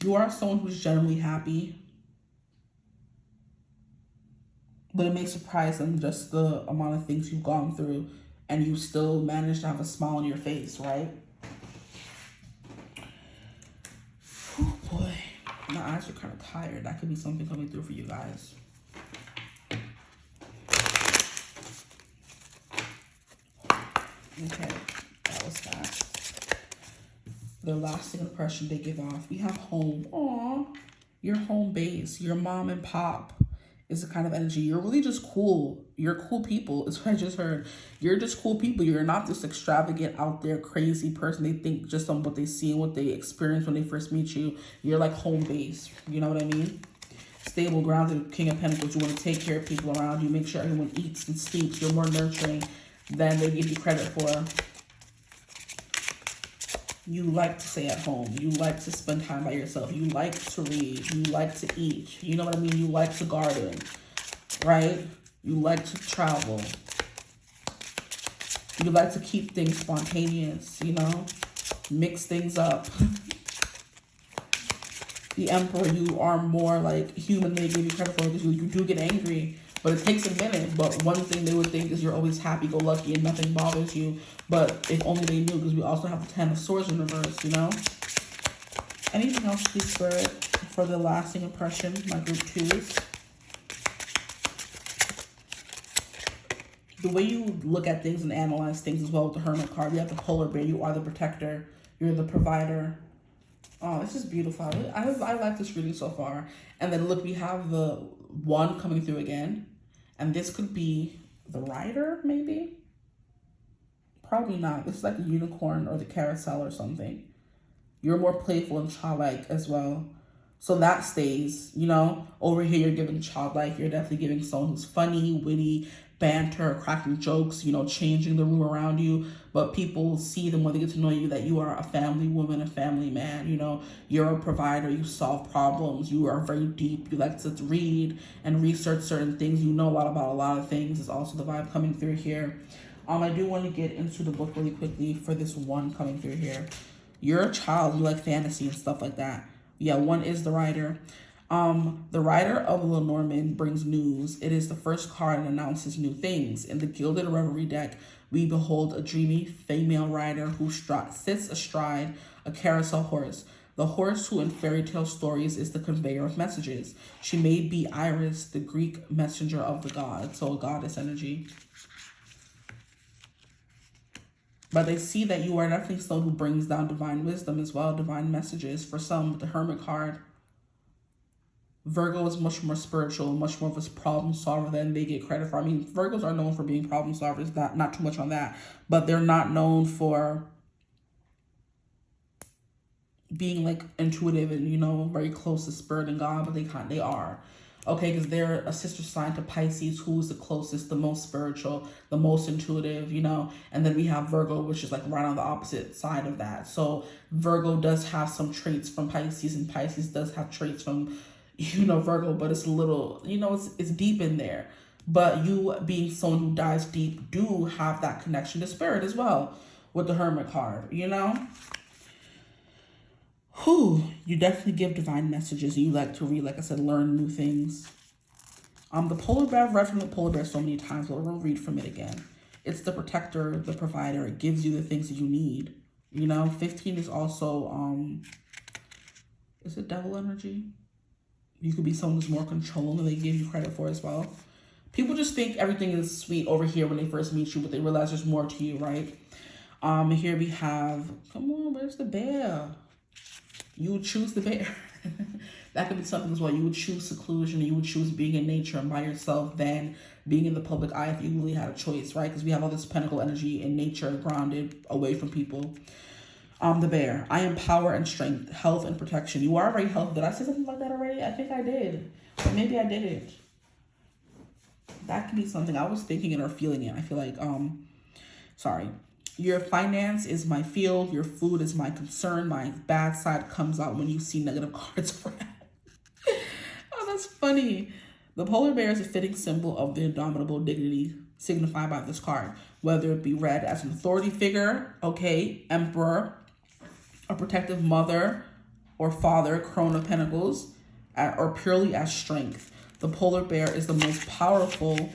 You are someone who's genuinely happy, but it may surprise them just the amount of things you've gone through and you still manage to have a smile on your face, right? Oh boy. My eyes are kind of tired. That could be something coming through for you guys. Okay, that was that. The lasting impression they give off. We have home. Aw, your home base, your mom and pop is the kind of energy. You're really just cool. You're cool people, is what I just heard. You're just cool people. You're not this extravagant, out there, crazy person. They think just on what they see and what they experience when they first meet you. You're like home base. You know what I mean? Stable, grounded, King of Pentacles. You want to take care of people around you. Make sure everyone eats and sleeps. You're more nurturing than they give you credit for. You like to stay at home. You like to spend time by yourself. You like to read. You like to eat. You know what I mean? You like to garden, right? You like to travel. You like to keep things spontaneous, you know? Mix things up. The Emperor, you are more like human than they give you credit for because you do get angry. But it takes a minute. But one thing they would think is you're always happy-go-lucky and nothing bothers you. But if only they knew, because we also have the Ten of Swords in reverse, you know? Anything else, please, Spirit, for the lasting impression, my group twos? The way you look at things and analyze things as well with the Hermit card. You have the Polar Bear. You are the protector. You're the provider. Oh, this is beautiful. I like this reading so far. And then look, we have the One coming through again. And this could be the Rider, maybe? Probably not. This is like the Unicorn or the Carousel or something. You're more playful and childlike as well. So that stays, you know. Over here, you're giving childlike. You're definitely giving someone who's funny, witty, banter, cracking jokes, you know, changing the room around you. But people see them when they get to know you that you are a family woman, a family man, you know. You're a provider. You solve problems. You are very deep. You like to read and research certain things. You know a lot about a lot of things. Is also the vibe coming through here. I do want to get into the book really quickly for this One coming through here. You're a child. You like fantasy and stuff like that. Yeah, One is the Rider. The Rider of Lenormand brings news. It is the first card and announces new things. In the Gilded Reverie deck, we behold a dreamy female rider who sits astride a carousel horse. The horse, who in fairy tale stories is the conveyor of messages. She may be Iris, the Greek messenger of the gods, so a goddess energy. But they see that you are definitely someone who brings down divine wisdom as well, divine messages. For some, with the Hermit card, Virgo is much more spiritual, much more of a problem solver than they get credit for. I mean, Virgos are known for being problem solvers, not too much on that, but they're not known for being like intuitive and, you know, very close to spirit and God, but they are. Okay, because they're a sister sign to Pisces, who's the closest, the most spiritual, the most intuitive, you know. And then we have Virgo, which is like right on the opposite side of that. So Virgo does have some traits from Pisces, and Pisces does have traits from, you know, Virgo, but it's a little, you know, it's deep in there. But you, being someone who dives deep, do have that connection to spirit as well with the Hermit card, you know. You definitely give divine messages. You like to read, like I said, learn new things. The polar bear, I've read from the polar bear so many times, but we'll read from it again. It's the protector, the provider. It gives you the things that you need. You know, 15 is also, is it devil energy? You could be someone who's more controlling than they give you credit for as well. People just think everything is sweet over here when they first meet you, but they realize there's more to you, right? Here we have, come on, where's the bear? You would choose the bear. That could be something as well. You would choose seclusion. You would choose being in nature and by yourself than being in the public eye if you really had a choice, right? Because we have all this pentacle energy in nature, grounded, away from people. The bear. I am power and strength, health and protection. You are very healthy. Did I say something like that already? I think I did. Or maybe I didn't. That could be something I was thinking it or feeling it. I feel like, sorry. Your finance is my field. Your food is my concern. My bad side comes out when you see negative cards around. Oh, that's funny. The polar bear is a fitting symbol of the indomitable dignity signified by this card, whether it be read as an authority figure, okay, emperor, a protective mother or father, crone of pentacles, or purely as strength. The polar bear is the most powerful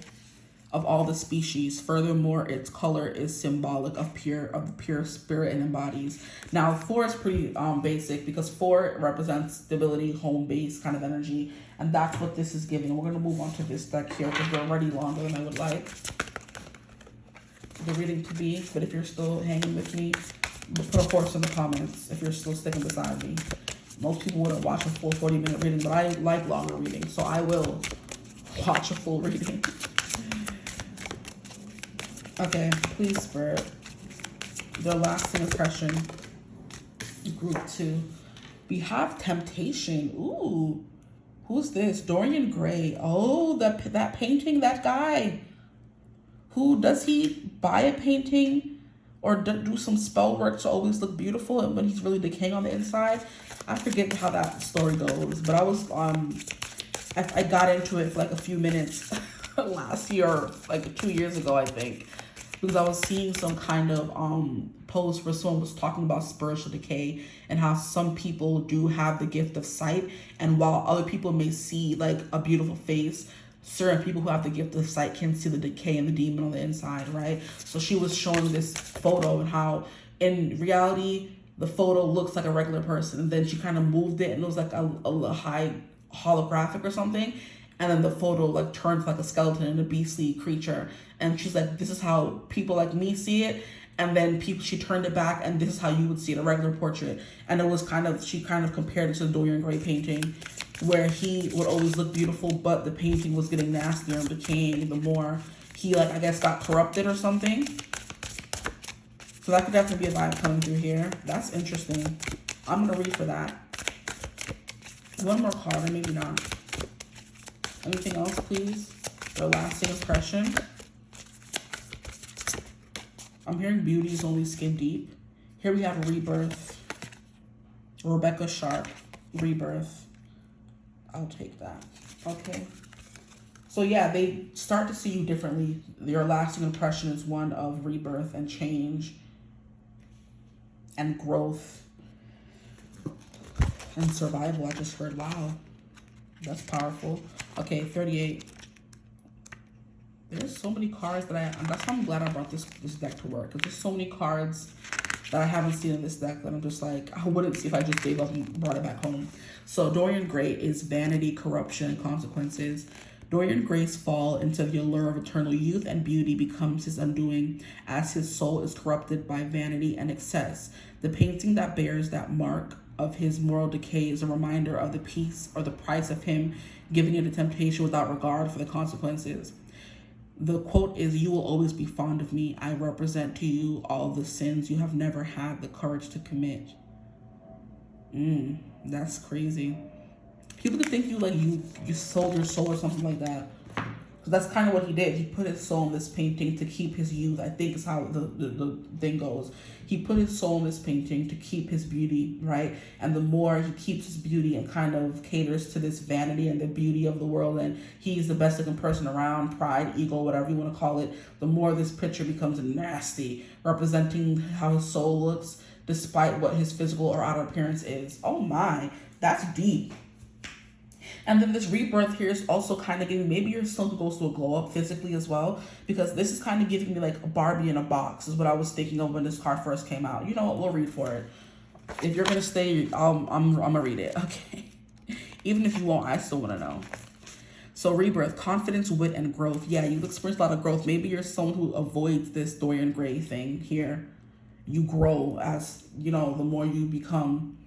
of all the species. Furthermore, its color is symbolic of the pure spirit and embodies. Now, 4 is pretty basic because 4 represents stability, home base kind of energy, and that's what this is giving. We're gonna move on to this deck here because we're already longer than I would like the reading to be. But if you're still hanging with me, put a horse in the comments if you're still sticking beside me. Most people wouldn't watch a full 40-minute reading, but I like longer readings, so I will watch a full reading. Okay, please, Spirit. The lasting impression, group 2. We have temptation. Ooh, who's this? Dorian Gray. Oh, that painting, that guy. Who, does he buy a painting or do some spell work to always look beautiful and when he's really decaying on the inside? I forget how that story goes, but I was, I got into it for like a few minutes last year, like 2 years ago, I think. Because I was seeing some kind of post where someone was talking about spiritual decay and how some people do have the gift of sight, and while other people may see like a beautiful face, certain people who have the gift of sight can see the decay and the demon on the inside, right? So she was showing this photo and how in reality the photo looks like a regular person, and then she kind of moved it and it was like a high holographic or something, and then the photo like turns like a skeleton and a beastly creature. And she's like, this is how people like me see it. And then she turned it back and this is how you would see it, a regular portrait. And it was she kind of compared it to the Dorian Gray painting where he would always look beautiful, but the painting was getting nastier and decaying the more he like, I guess, got corrupted or something. So that could definitely be a vibe coming through here. That's interesting. I'm going to read for that. One more card, or maybe not. Anything else, please? The lasting impression. I'm hearing beauty is only skin deep. Here we have Rebirth. Rebecca Sharp, Rebirth. I'll take that. Okay. So yeah, they start to see you differently. Your lasting impression is one of rebirth and change and growth and survival. I just heard, wow. That's powerful. Okay, 38. There's so many cards that that's why I'm glad I brought this deck to work, because there's so many cards that I haven't seen in this deck that I'm just like, I wouldn't see if I just gave up and brought it back home. So Dorian Gray is vanity, corruption, and consequences. Dorian Gray's fall into the allure of eternal youth and beauty becomes his undoing, as his soul is corrupted by vanity and excess. The painting that bears that mark of his moral decay is a reminder of the peace or the price of him giving into temptation without regard for the consequences. The quote is, "You will always be fond of me. I represent to you all the sins you have never had the courage to commit." That's crazy. People could think you sold your soul or something like that. Because that's kind of what he did. He put his soul in this painting to keep his youth. I think is how the thing goes. He put his soul in this painting to keep his beauty, right? And the more he keeps his beauty and kind of caters to this vanity and the beauty of the world, and he's the best looking person around, pride, ego, whatever you want to call it, the more this picture becomes nasty, representing how his soul looks despite what his physical or outer appearance is. Oh my, that's deep. And then this rebirth here is also kind of giving, maybe your soul goes through a glow up physically as well, because this is kind of giving me like a Barbie in a box is what I was thinking of when this card first came out. You know what, we'll read for it. If you're gonna stay, I'm gonna read it, okay? Even if you won't, I still wanna know. So rebirth, confidence, wit, and growth. Yeah, you've experienced a lot of growth. Maybe you're someone who avoids this Dorian Gray thing here. You grow as, you know, the more you become,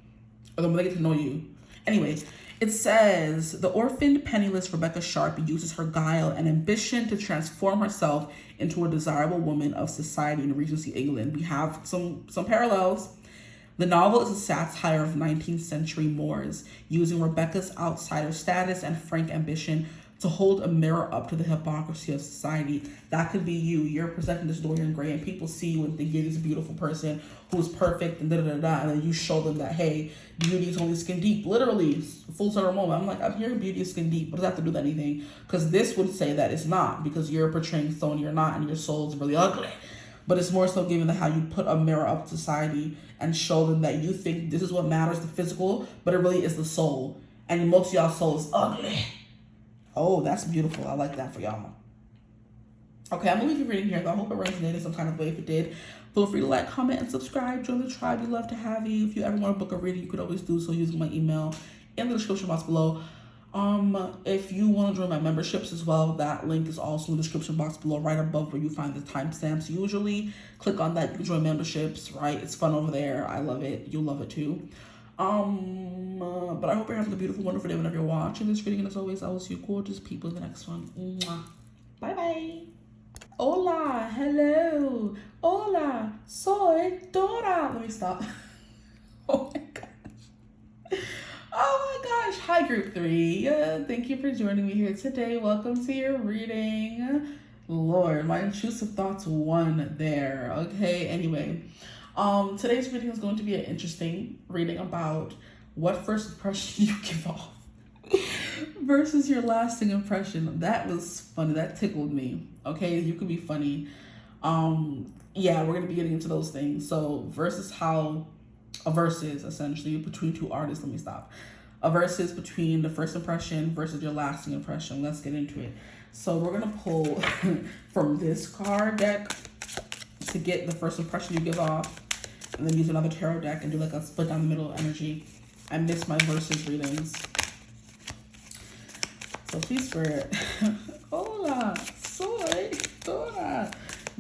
or the more they get to know you. Anyway, it says, the orphaned, penniless Rebecca Sharp uses her guile and ambition to transform herself into a desirable woman of society in Regency England. We have some parallels. The novel is a satire of 19th century Moors, using Rebecca's outsider status and frank ambition to hold a mirror up to the hypocrisy of society. That could be you. You're presenting this Dorian Gray and people see you and think you're this beautiful person who's perfect and da-da-da-da, and then you show them that, hey, beauty is only skin deep. Literally, full circle moment. I'm like, I'm hearing beauty is skin deep. What does that have to do with anything? Because this would say that it's not, because you're portraying someone you're not and your soul's really ugly. But it's more so given that how you put a mirror up to society and show them that you think this is what matters, the physical, but it really is the soul. And most of y'all's soul is ugly. Oh, that's beautiful. I like that for y'all. Okay, I'm gonna leave you reading here. I hope it resonated some kind of way. If it did, feel free to like, comment, and subscribe. Join the tribe. We'd love to have you. If you ever want to book a reading, you could always do so using my email in the description box below. If you want to join my memberships as well, that link is also in the description box below, right above where you find the timestamps. Usually, click on that. You can join memberships, right? It's fun over there. I love it. You'll love it too. But I hope you're having a beautiful, wonderful day whenever you're watching this reading. And as always, I will see you gorgeous people in the next one. Mwah. Bye-bye. Hola, hello. Hola, soy Dora. Let me stop. Oh my gosh. Oh my gosh. Hi, group 3. Thank you for joining me here today. Welcome to your reading. Lord, my intrusive thoughts won there. Okay, anyway. Today's reading is going to be an interesting reading about what first impression you give off versus your lasting impression. That was funny. That tickled me. Okay, you can be funny. Yeah, we're gonna be getting into those things. So versus how a verse is essentially between two artists. Let me stop. A verse is between the first impression versus your lasting impression. Let's get into it. So we're gonna pull from this card deck to get the first impression you give off, and then use another tarot deck and do like a split down the middle energy. I miss my verses readings, so please spirit. Hola, soy Dora.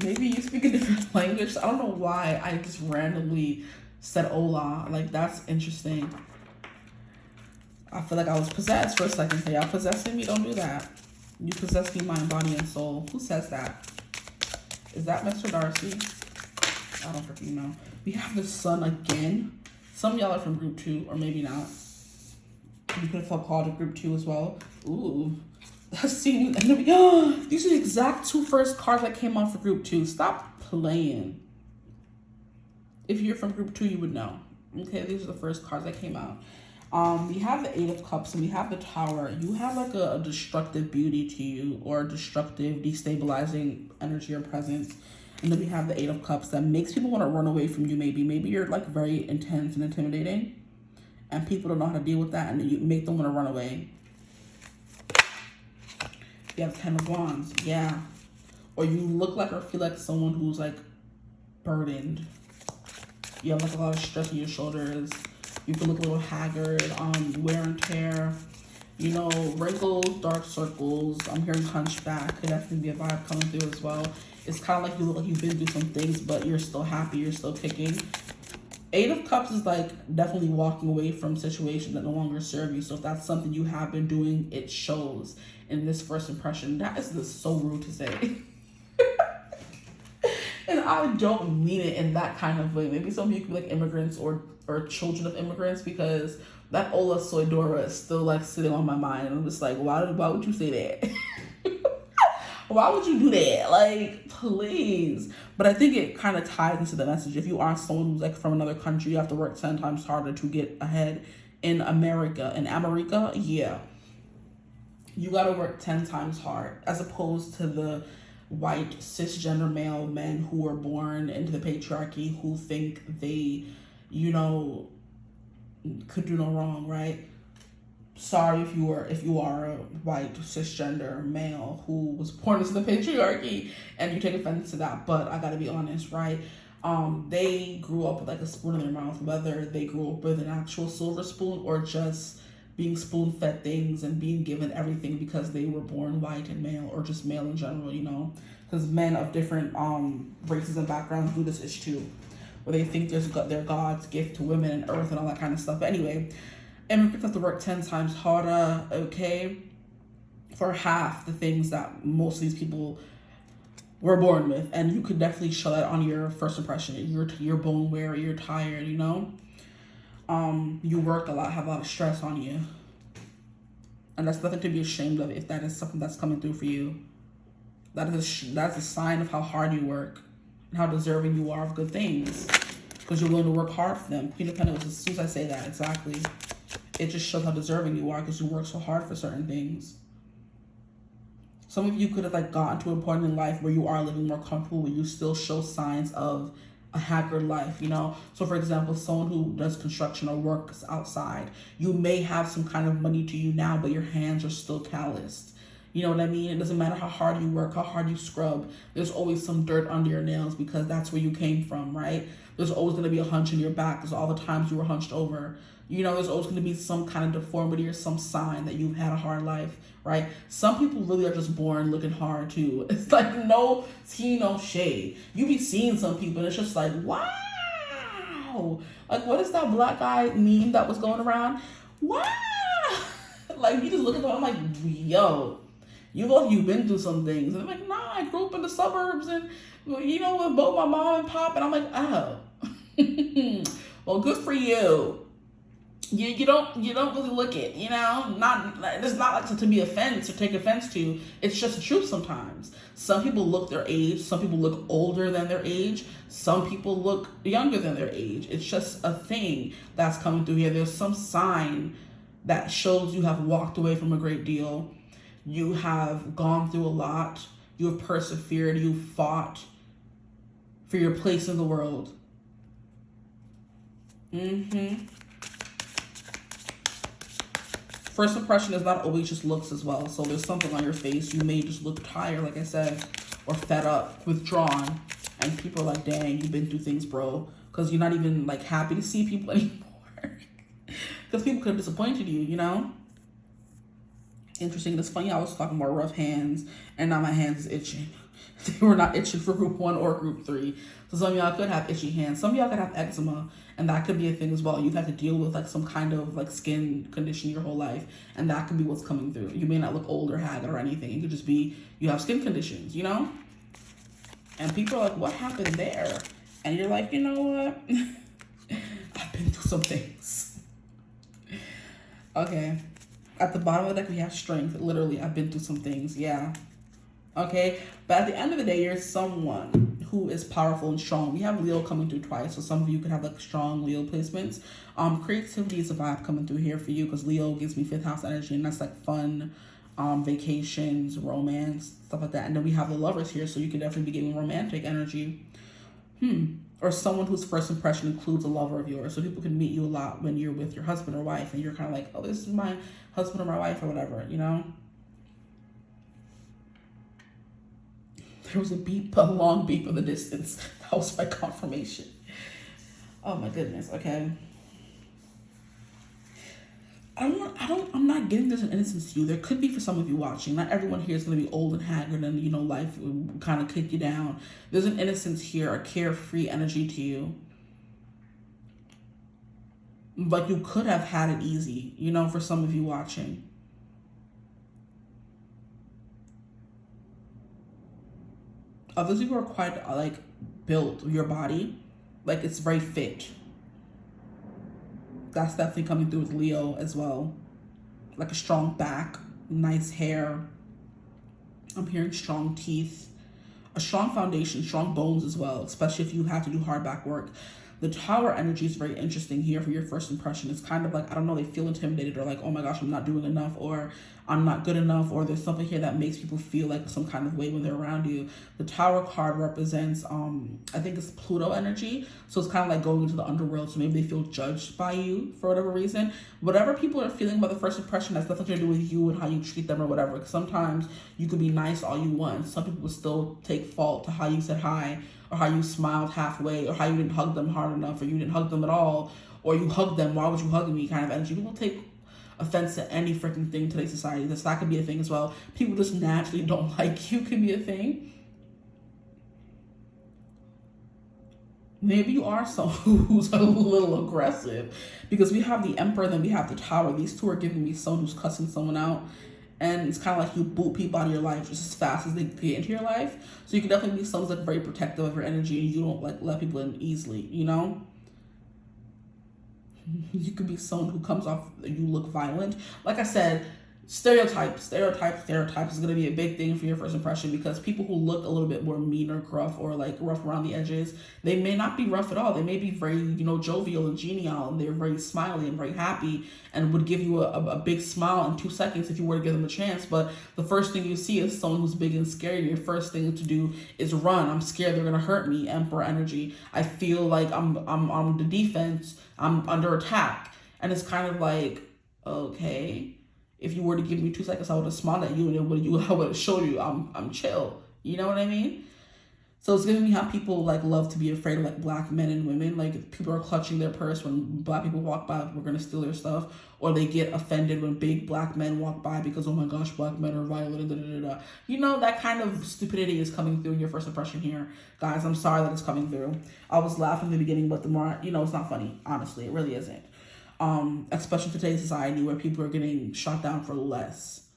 Maybe you speak a different language. I don't know why I just randomly said hola. Like, that's interesting. I feel like I was possessed for a second. Hey, y'all possessing me? Don't do that. You possess me, mind, body, and soul. Who says that? Is that Mr. Darcy? I don't freaking know. We have the sun again. Some of y'all are from group 2, or maybe not. You could have called it group 2 as well. Ooh. These are the exact 2 first cards that came out for group 2. Stop playing. If you're from group 2, you would know. Okay, these are the first cards that came out. We have the 8 of Cups and we have the Tower. You have like a destructive beauty to you, or destructive, destabilizing energy or presence. And then we have the 8 of Cups that makes people want to run away from you. Maybe you're like very intense and intimidating, and people don't know how to deal with that, and you make them want to run away. You have 10 of Wands. Yeah. Or you look like or feel like someone who's like burdened. You have like a lot of stress on your shoulders. You can look a little haggard, wear and tear. You know, wrinkles, dark circles. I'm hearing hunchback. Could definitely be a vibe coming through as well. It's kind of like you look like you've been through some things, but you're still happy. You're still kicking. 8 of Cups is like definitely walking away from situations that no longer serve you. So if that's something you have been doing, it shows in this first impression. That is just so rude to say. And I don't mean it in that kind of way. Maybe some of you could be like immigrants or children of immigrants, because that Ola Soydora is still like sitting on my mind. And I'm just like, why would you say that? Why would you do that? Like, please. But I think it kind of ties into the message. If you are someone who's like from another country, you have to work 10 times harder to get ahead in America. In America, yeah. You got to work 10 times hard, as opposed to the white cisgender male men who were born into the patriarchy, who think they, you know, could do no wrong, right? Sorry if you are a white cisgender male who was born into the patriarchy and you take offense to that, but I gotta be honest, right? They grew up with like a spoon in their mouth, whether they grew up with an actual silver spoon or just being spoon-fed things and being given everything because they were born white and male, or just male in general, you know? Because men of different races and backgrounds do this ish too, where they think they're God's gift to women and earth and all that kind of stuff. But anyway, immigrants have to work 10 times harder, okay, for half the things that most of these people were born with. And you could definitely show that on your first impression. You're bone weary, you're tired, you know? You work a lot, have a lot of stress on you. And that's nothing to be ashamed of if that is something that's coming through for you. That's a sign of how hard you work and how deserving you are of good things, because you're willing to work hard for them. Queen of Pentacles, as soon as I say that, exactly. It just shows how deserving you are because you work so hard for certain things. Some of you could have like gotten to a point in life where you are living more comfortable, where you still show signs of a haggard life, you know? So for example, someone who does construction or works outside, you may have some kind of money to you now, but your hands are still calloused. You know what I mean? It doesn't matter how hard you work, how hard you scrub. There's always some dirt under your nails because that's where you came from, right? There's always going to be a hunch in your back. There's all the times you were hunched over. You know, there's always going to be some kind of deformity or some sign that you've had a hard life, right? Some people really are just born looking hard too. It's like no tea, no shade. You be seeing some people and it's just like, wow. Like, what is that black guy meme that was going around? Wow. Like, you just look at them, I'm like, yo, you've been through some things. And I'm like, nah, I grew up in the suburbs and, you know, with both my mom and pop. And I'm like, oh, well, good for you. You don't really look it, you know, it's not like to be offense or take offense to. It's just the truth sometimes. Some people look their age. Some people look older than their age. Some people look younger than their age. It's just a thing that's coming through here. There's some sign that shows you have walked away from a great deal. You have gone through a lot. You have persevered. You fought for your place in the world. First impression is not always just looks as well. So there's something on your face. You may just look tired, like I said, or fed up, withdrawn. And people are like, dang, you've been through things, bro. Because you're not even like happy to see people anymore. Because people could have disappointed you, you know? Interesting. It's funny, I was talking about rough hands, and now my hands is itching. They were not itching for group 1 or group 3. So some of y'all could have itchy hands. Some of y'all could have eczema, and that could be a thing as well. You've had to deal with like some kind of like skin condition your whole life, and that could be what's coming through. You may not look old or haggard or anything. It could just be you have skin conditions, you know? And people are like, what happened there? And you're like, you know what? I've been through some things. Okay. At the bottom of the deck, we have strength. Literally, I've been through some things. Yeah. Okay. But at the end of the day, you're someone who is powerful and strong. We have Leo coming through twice. So some of you could have like strong Leo placements. Creativity is a vibe coming through here for you, because Leo gives me 5th house energy, and that's like fun, vacations, romance, stuff like that. And then we have the Lovers here. So you could definitely be getting romantic energy. Or someone whose first impression includes a lover of yours. So people can meet you a lot when you're with your husband or wife, and you're kind of like, oh, this is my husband or my wife or whatever, you know? There was a beep, a long beep in the distance. That was my confirmation. Oh my goodness. Okay. I'm not getting there's an innocence to you. There could be for some of you watching. Not everyone here is going to be old and haggard and, you know, life kind of kick you down. There's an innocence here, a carefree energy to you. Like you could have had it easy, you know, for some of you watching. Others of you are quite like built, your body, like it's very fit. That's definitely coming through with Leo as well. Like a strong back, nice hair. I'm hearing strong teeth, a strong foundation, strong bones as well, especially if you have to do hard back work. The Tower energy is very interesting here for your first impression. It's kind of like, I don't know, they feel intimidated or like, oh my gosh, I'm not doing enough, or I'm not good enough, or there's something here that makes people feel like some kind of way when they're around you. The Tower card represents, I think it's Pluto energy. So it's kind of like going into the underworld. So maybe they feel judged by you for whatever reason. Whatever people are feeling about the first impression has nothing to do with you and how you treat them or whatever. Because sometimes you could be nice all you want. Some people will still take fault to how you said hi, or how you smiled halfway, or how you didn't hug them hard enough, or you didn't hug them at all, or you hugged them, why would you hug me kind of energy. People take offense to any freaking thing in today's society. That could be a thing as well. People just naturally don't like you can be a thing. Maybe you are someone who's a little aggressive, because we have the Emperor, then we have the Tower. These two are giving me someone who's cussing someone out. And it's kind of like you boot people out of your life just as fast as they get into your life. So you can definitely be someone that's very protective of your energy, and you don't like let people in easily, you know? You could be someone who comes off, you look violent. Like I said, stereotypes is going to be a big thing for your first impression, because people who look a little bit more mean or gruff or like rough around the edges, they may not be rough at all. They may be very, you know, jovial and genial, and they're very smiley and very happy and would give you a big smile in 2 seconds if you were to give them a chance. But the first thing you see is someone who's big and scary. Your first thing to do is run. I'm scared they're going to hurt me. Emperor energy. I feel like I'm on the defense. I'm under attack. And it's kind of like, okay, if you were to give me 2 seconds, I would have smiled at you, and I would have showed you I'm chill. You know what I mean? So it's giving me how people like love to be afraid of like black men and women. Like people are clutching their purse when black people walk by, we're gonna steal their stuff, or they get offended when big black men walk by because, oh my gosh, black men are violent. Da, da, da, da. You know, that kind of stupidity is coming through in your first impression here, guys. I'm sorry that it's coming through. I was laughing in the beginning, but the more, you know, it's not funny. Honestly, it really isn't. Especially in today's society where people are getting shot down for less.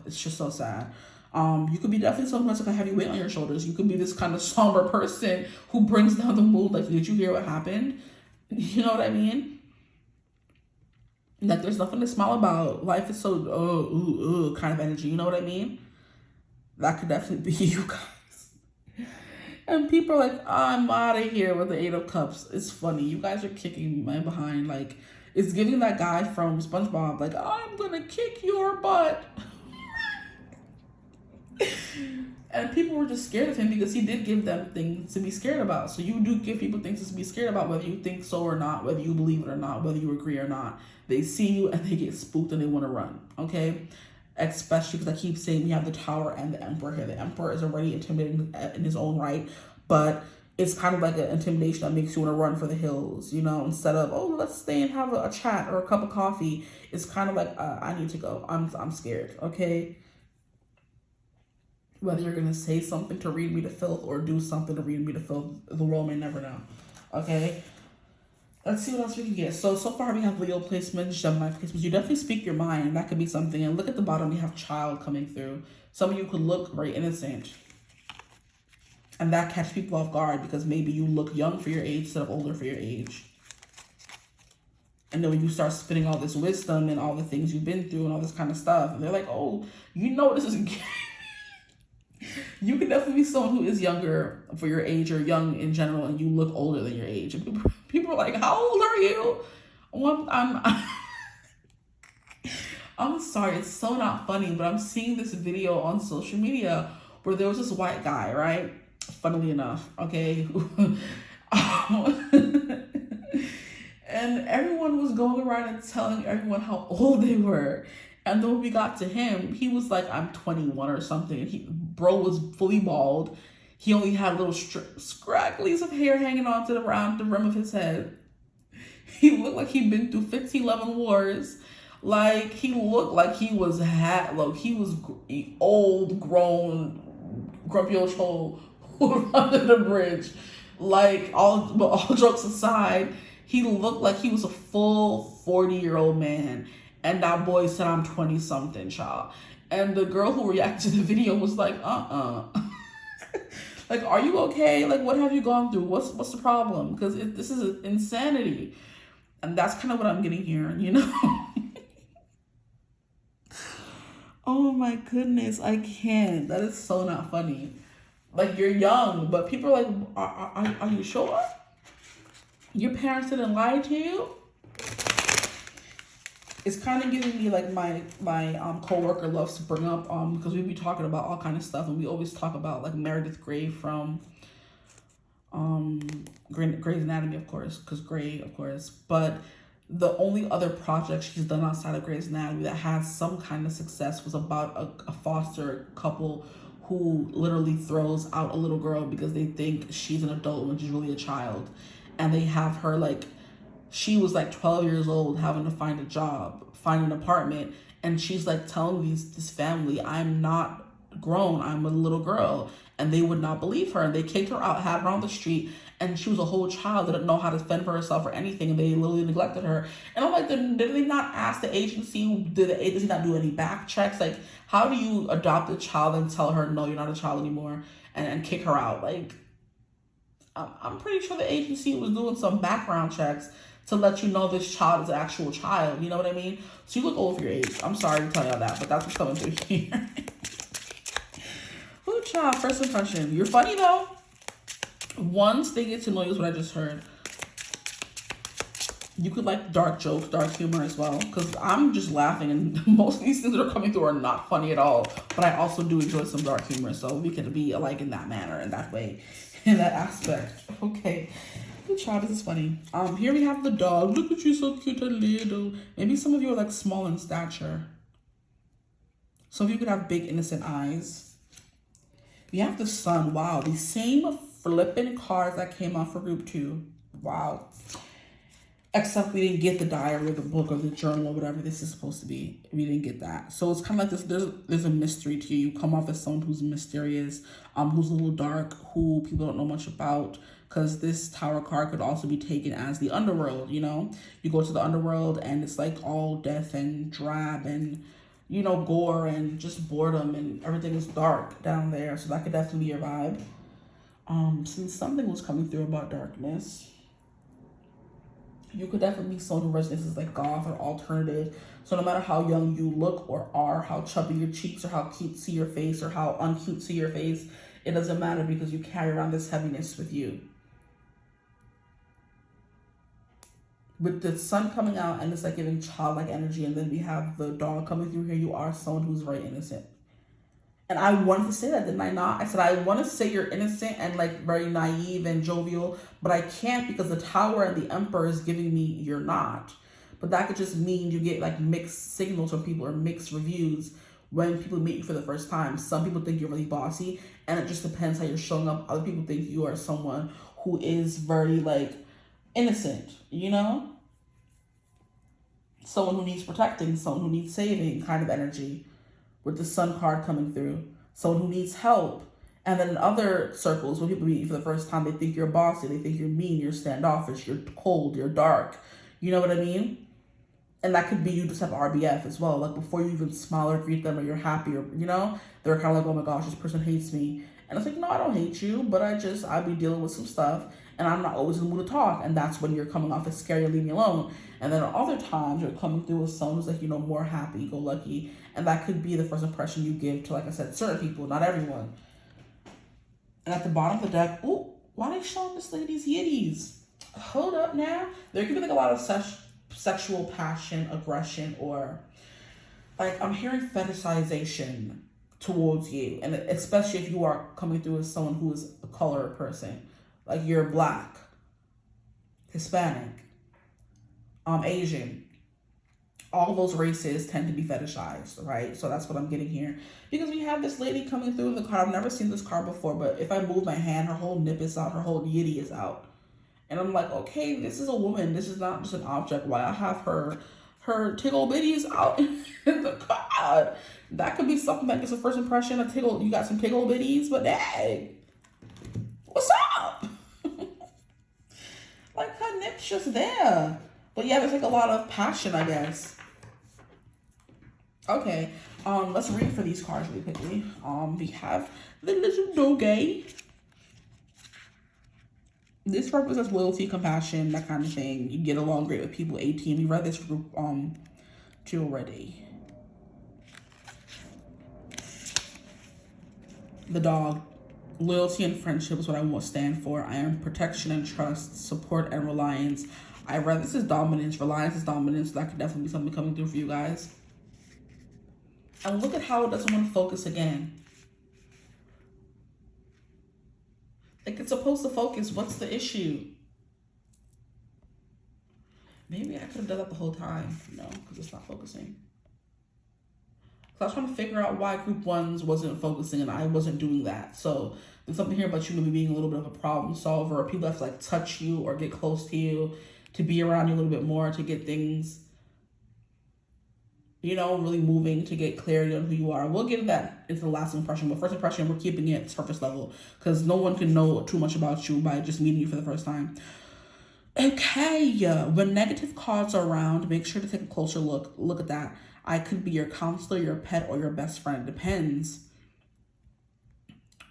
It's just so sad. You could be definitely someone that's like a heavy weight on your shoulders. You could be this kind of somber person who brings down the mood. Like, did you hear what happened? You know what I mean? Like, there's nothing to smile about. Life is so, kind of energy. You know what I mean? That could definitely be you guys. And people are like, I'm out of here with the 8 of Cups. It's funny. You guys are kicking my behind. Like, it's giving that guy from SpongeBob, like, I'm going to kick your butt. And people were just scared of him because he did give them things to be scared about. So you do give people things to be scared about, whether you think so or not, whether you believe it or not, whether you agree or not. They see you and they get spooked and they want to run, okay? Especially because I keep saying we have the Tower and the Emperor here. The Emperor is already intimidating in his own right, but it's kind of like an intimidation that makes you want to run for the hills, you know, instead of, oh, let's stay and have a chat or a cup of coffee. It's kind of like, I need to go. I'm scared, okay? Whether you're going to say something to read me to filth or do something to read me to filth, the world may never know, okay? Let's see what else we can get. So far we have Leo placements, Gemini placements. You definitely speak your mind. That could be something. And look at the bottom, we have child coming through. Some of you could look very innocent. And that catches people off guard because maybe you look young for your age instead of older for your age. And then when you start spitting all this wisdom and all the things you've been through and all this kind of stuff, and they're like, oh, you know this is you can definitely be someone who is younger for your age or young in general, and you look older than your age. And people are like, how old are you? Well, I'm sorry, it's so not funny, but I'm seeing this video on social media where there was this white guy, right? Funnily enough, okay? And everyone was going around and telling everyone how old they were. And then when we got to him, he was like, I'm 21 or something. And bro was fully bald. He only had little scragglies of hair hanging onto the around the rim of his head. He looked like he'd been through 1511 wars. Like, he looked like he was he was old, grown, grumpy old troll who under the bridge. Like, all jokes aside, he looked like he was a full 40-year-old man. And that boy said, I'm 20-something, child. And the girl who reacted to the video was like, like, are you okay? Like, what have you gone through? What's the problem? Because this is insanity. And that's kind of what I'm getting here, you know? Oh my goodness, I can't. That is so not funny. Like, you're young, but people are like, are you sure? Your parents didn't lie to you? It's kind of giving me like my coworker loves to bring up because we be talking about all kind of stuff, and we always talk about like Meredith Grey from Grey's Anatomy, of course, because Grey, of course. But the only other project she's done outside of Grey's Anatomy that has some kind of success was about a foster couple who literally throws out a little girl because they think she's an adult when she's really a child, and they have her like. She was like 12 years old having to find a job, find an apartment. And she's like telling this family, I'm not grown, I'm a little girl. And they would not believe her. And they kicked her out, had her on the street. And she was a whole child, didn't know how to fend for herself or anything. And they literally neglected her. And I'm like, did they not ask the agency? Did the agency not do any back checks? Like, how do you adopt a child and tell her, no, you're not a child anymore, and kick her out? Like, I'm pretty sure the agency was doing some background checks to let you know this child is an actual child. You know what I mean? So you look old for your age. I'm sorry to tell y'all that, but that's what's coming through here. Ooh, child, first impression. You're funny, though. Once they get to know you is what I just heard. You could like dark jokes, dark humor as well. Because I'm just laughing, and most of these things that are coming through are not funny at all. But I also do enjoy some dark humor. So we can be alike in that manner, in that way, in that aspect. Okay. Good child, this is funny. Here we have the dog. Look at you, so cute and little. Maybe some of you are like small in stature. Some of you could have big innocent eyes. We have the sun. Wow, the same flipping cards that came out for group 2. Wow. Except we didn't get the diary or the book or the journal or whatever this is supposed to be. We didn't get that. So it's kind of like this. There's a mystery to you. You come off as someone who's mysterious, who's a little dark, who people don't know much about. Because this tower card could also be taken as the underworld, you know? You go to the underworld and it's like all death and drab and, you know, gore and just boredom, and everything is dark down there. So that could definitely be your vibe. Since something was coming through about darkness, you could definitely be someone who resonates as like goth or alternative. So no matter how young you look or are, how chubby your cheeks or how cutesy your face or how uncutesy your face, it doesn't matter because you carry around this heaviness with you. With the sun coming out and it's like giving childlike energy, and then we have the dog coming through here, you are someone who's very innocent. And I wanted to say that, didn't I not? I said I want to say you're innocent and like very naive and jovial, but I can't because the tower and the emperor is giving me you're not. But that could just mean you get like mixed signals from people or mixed reviews when people meet you for the first time. Some people think you're really bossy, and it just depends how you're showing up. Other people think you are someone who is very like innocent, you know? Someone who needs protecting, someone who needs saving kind of energy with the sun card coming through. Someone who needs help. And then in other circles, when people meet you for the first time, they think you're bossy, they think you're mean, you're standoffish, you're cold, you're dark. You know what I mean? And that could be you just have RBF as well. Like before you even smile or greet them or you're happy or, you know, they're kind of like, oh my gosh, this person hates me. And it's like, no, I don't hate you, but I'll be dealing with some stuff and I'm not always in the mood to talk. And that's when you're coming off as scary and leave me alone. And then other times you're coming through as someone who's like, you know, more happy, go lucky. And that could be the first impression you give to, like I said, certain people, not everyone. And at the bottom of the deck, ooh, why are they showing this lady's yitties? Hold up now. There could be like a lot of sexual passion, aggression, or like I'm hearing fetishization towards you. And especially if you are coming through as someone who is a color person. Like you're Black, Hispanic, Asian, all those races tend to be fetishized, right? So that's what I'm getting here. Because we have this lady coming through in the car. I've never seen this car before, but if I move my hand, her whole nip is out, her whole yitty is out. And I'm like, okay, this is a woman. This is not just an object. Why I have her tickle bitties out in the car? That could be something that gets a first impression. A tickle, you got some tickle bitties, but dang, what's up? Like her nip's just there. But yeah, there's like a lot of passion, I guess. Okay, let's read for these cards really quickly. We have the little doggy. This represents loyalty, compassion, that kind of thing. You get along great with people. 18. We read this group two already. The dog. Loyalty and friendship is what I will stand for. I am protection and trust, support and reliance. I read this is dominance. Reliance is dominance. So that could definitely be something coming through for you guys. And look at how it doesn't want to focus again. Like it's supposed to focus. What's the issue? Maybe I could have done that the whole time. No, because it's not focusing. So I was trying to figure out why group ones wasn't focusing and I wasn't doing that. So there's something here about you maybe being a little bit of a problem solver, or people have to like touch you or get close to you to be around you a little bit more to get things, you know, really moving, to get clarity on who you are. We'll get that into the last impression, but first impression, we're keeping it surface level because no one can know too much about you by just meeting you for the first time. Okay, when negative cards are around, make sure to take a closer look. Look at that. I could be your counselor, your pet, or your best friend. It depends.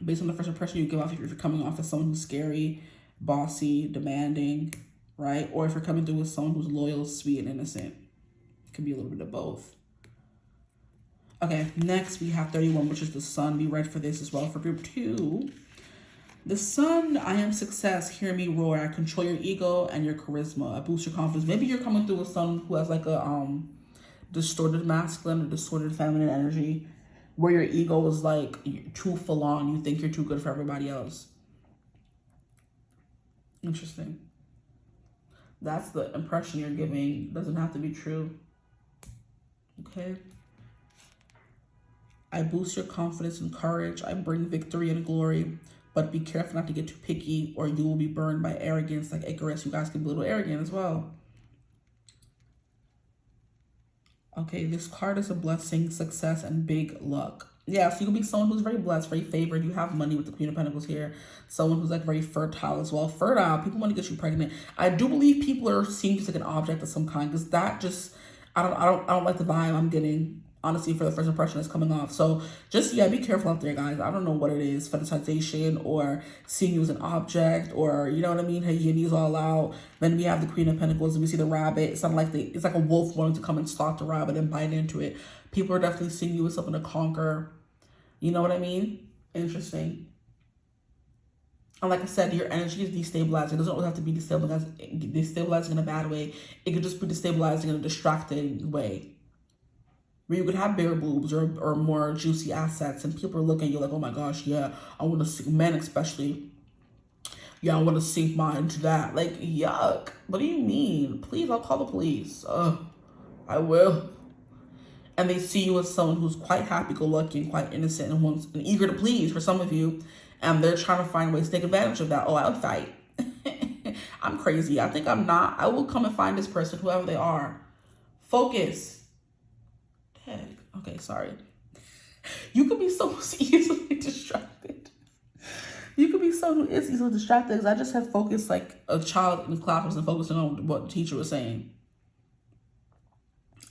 Based on the first impression you give off, if you're coming off as someone who's scary, bossy, demanding, right? Or if you're coming through with someone who's loyal, sweet, and innocent. It could be a little bit of both. Okay, next we have 31, which is the sun. Be ready for this as well for group 2. The sun, I am success, hear me roar. I control your ego and your charisma. I boost your confidence. Maybe you're coming through with someone who has like a distorted masculine or distorted feminine energy, where your ego is like too full on. You think you're too good for everybody else. Interesting. That's the impression you're giving. Doesn't have to be true. Okay. I boost your confidence and courage. I bring victory and glory. But be careful not to get too picky or you will be burned by arrogance like Icarus. You guys can be a little arrogant as well. Okay, this card is a blessing, success, and big luck. Yeah, so you can be someone who's very blessed, very favored. You have money with the Queen of Pentacles here. Someone who's like very fertile as well. Fertile, people want to get you pregnant. I do believe people are seeing you as like an object of some kind, because that just, I don't like the vibe I'm getting, honestly, for the first impression that's coming off. So just, yeah, be careful out there, guys. I don't know what it is, fetishization or seeing you as an object, or, you know what I mean? Hey, your knees all out. Then we have the Queen of Pentacles and we see the rabbit. It's not like it's like a wolf wanting to come and stalk the rabbit and bite into it. People are definitely seeing you as something to conquer. You know what I mean? Interesting. And like I said, your energy is destabilizing. It doesn't always have to be destabilizing in a bad way. It could just be destabilizing in a distracting way, where you could have bigger boobs or more juicy assets, and people are looking at you like, oh my gosh, yeah, I want to see, men especially, yeah, I want to sink mine into that. Like, yuck. What do you mean? Please, I'll call the police. I will. And they see you as someone who's quite happy-go-lucky and quite innocent and eager to please for some of you, and they're trying to find ways to take advantage of that. Oh, I'll fight. I'm crazy. I think I'm not. I will come and find this person, whoever they are. Focus. Heck. Okay, sorry. You could be so easily distracted. You could be someone who is easily distracted, because I just had focused like a child in class wasn't focusing on what the teacher was saying.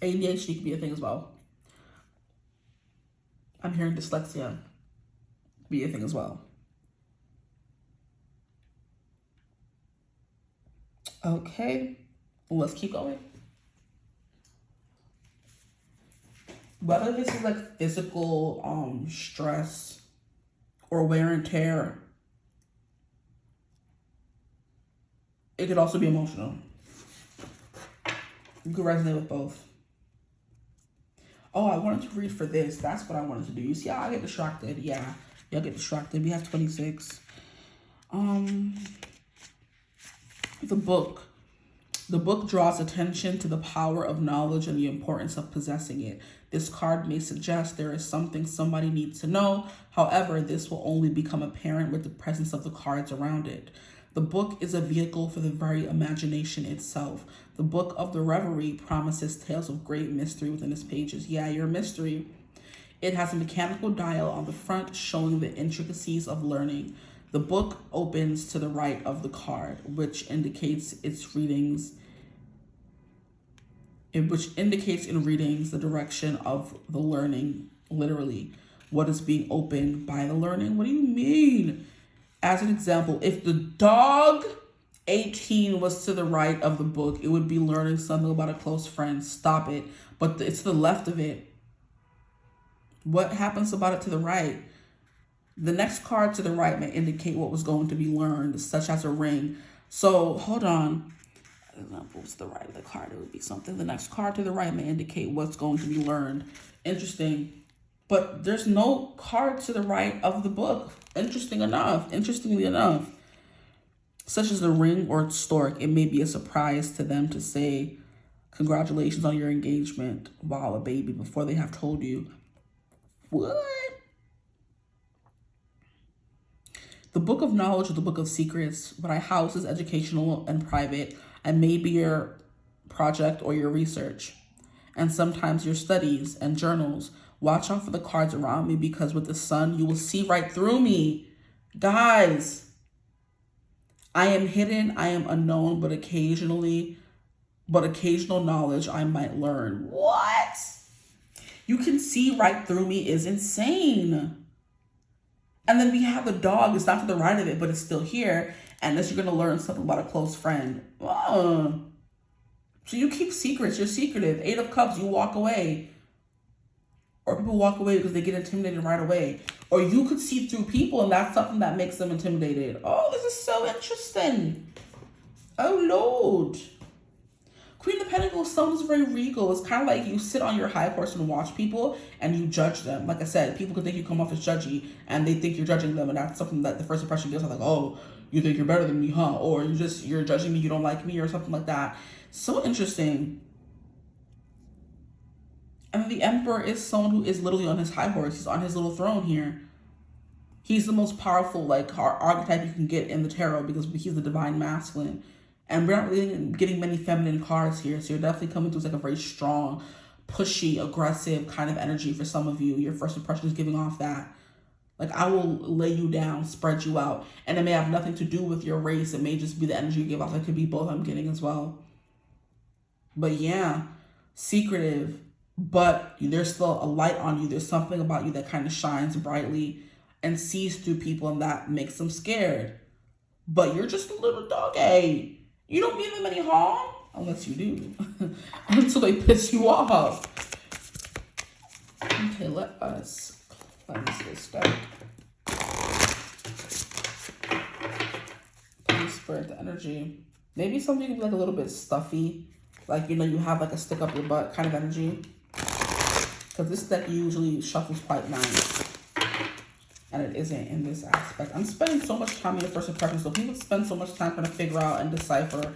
ADHD could be a thing as well. I'm hearing dyslexia be a thing as well. Okay, let's keep going. Whether this is like physical stress or wear and tear, it could also be emotional. You could resonate with both. Oh, I wanted to read for this. That's what I wanted to do. You see how I get distracted? Yeah, y'all get distracted. We have 26. The book. The book draws attention to the power of knowledge and the importance of possessing it. This card may suggest there is something somebody needs to know. However, this will only become apparent with the presence of the cards around it. The book is a vehicle for the very imagination itself. The Book of the Reverie promises tales of great mystery within its pages. Yeah, you're a mystery. It has a mechanical dial on the front showing the intricacies of learning. The book opens to the right of the card, which indicates in readings the direction of the learning, literally. What is being opened by the learning? What do you mean? As an example, if the dog 18 was to the right of the book, it would be learning something about a close friend. Stop it. But it's to the left of it. What happens about it to the right? The next card to the right may indicate what was going to be learned, such as a ring. So, hold on. What's the right of the card? It would be something. The next card to the right may indicate what's going to be learned. Interesting. But there's no card to the right of the book. Interestingly enough. Such as the ring or stork, it may be a surprise to them to say, congratulations on your engagement. Wow, a baby, before they have told you. What? The Book of Knowledge or the Book of Secrets, what I house is educational and private, and maybe your project or your research, and sometimes your studies and journals. Watch out for the cards around me, because with the sun, you will see right through me. Guys, I am hidden, I am unknown, but occasional knowledge I might learn. What? You can see right through me is insane. And then we have the dog. It's not to the right of it, but it's still here. And this, you're going to learn something about a close friend. So you keep secrets. You're secretive. 8 of Cups, you walk away. Or people walk away because they get intimidated right away. Or you could see through people, and that's something that makes them intimidated. Oh, this is so interesting. Oh, Lord. Queen of Pentacles, someone's very regal. It's kind of like you sit on your high horse and watch people and you judge them. Like I said, people could think you come off as judgy and they think you're judging them, and that's something that the first impression gives, like, oh, you think you're better than me, huh? Or you're judging me, you don't like me, or something like that. So interesting. And the Emperor is someone who is literally on his high horse. He's on his little throne here. He's the most powerful archetype you can get in the tarot, because he's the divine masculine. And we're not really getting many feminine cards here. So you're definitely coming through as like a very strong, pushy, aggressive kind of energy for some of you. Your first impression is giving off that. Like, I will lay you down, spread you out. And it may have nothing to do with your race. It may just be the energy you give off. It could be both, I'm getting as well. But yeah, secretive. But there's still a light on you. There's something about you that kind of shines brightly and sees through people, and that makes them scared. But you're just a little doggy. You don't mean them any harm, unless you do, until they piss you off. Okay, let us cleanse this deck. Please spread the energy. Maybe something can be like a little bit stuffy, like, you know, you have like a stick up your butt kind of energy. Because this deck usually shuffles quite nice. And it isn't in this aspect. I'm spending so much time in your first impression. So people spend so much time trying to figure out and decipher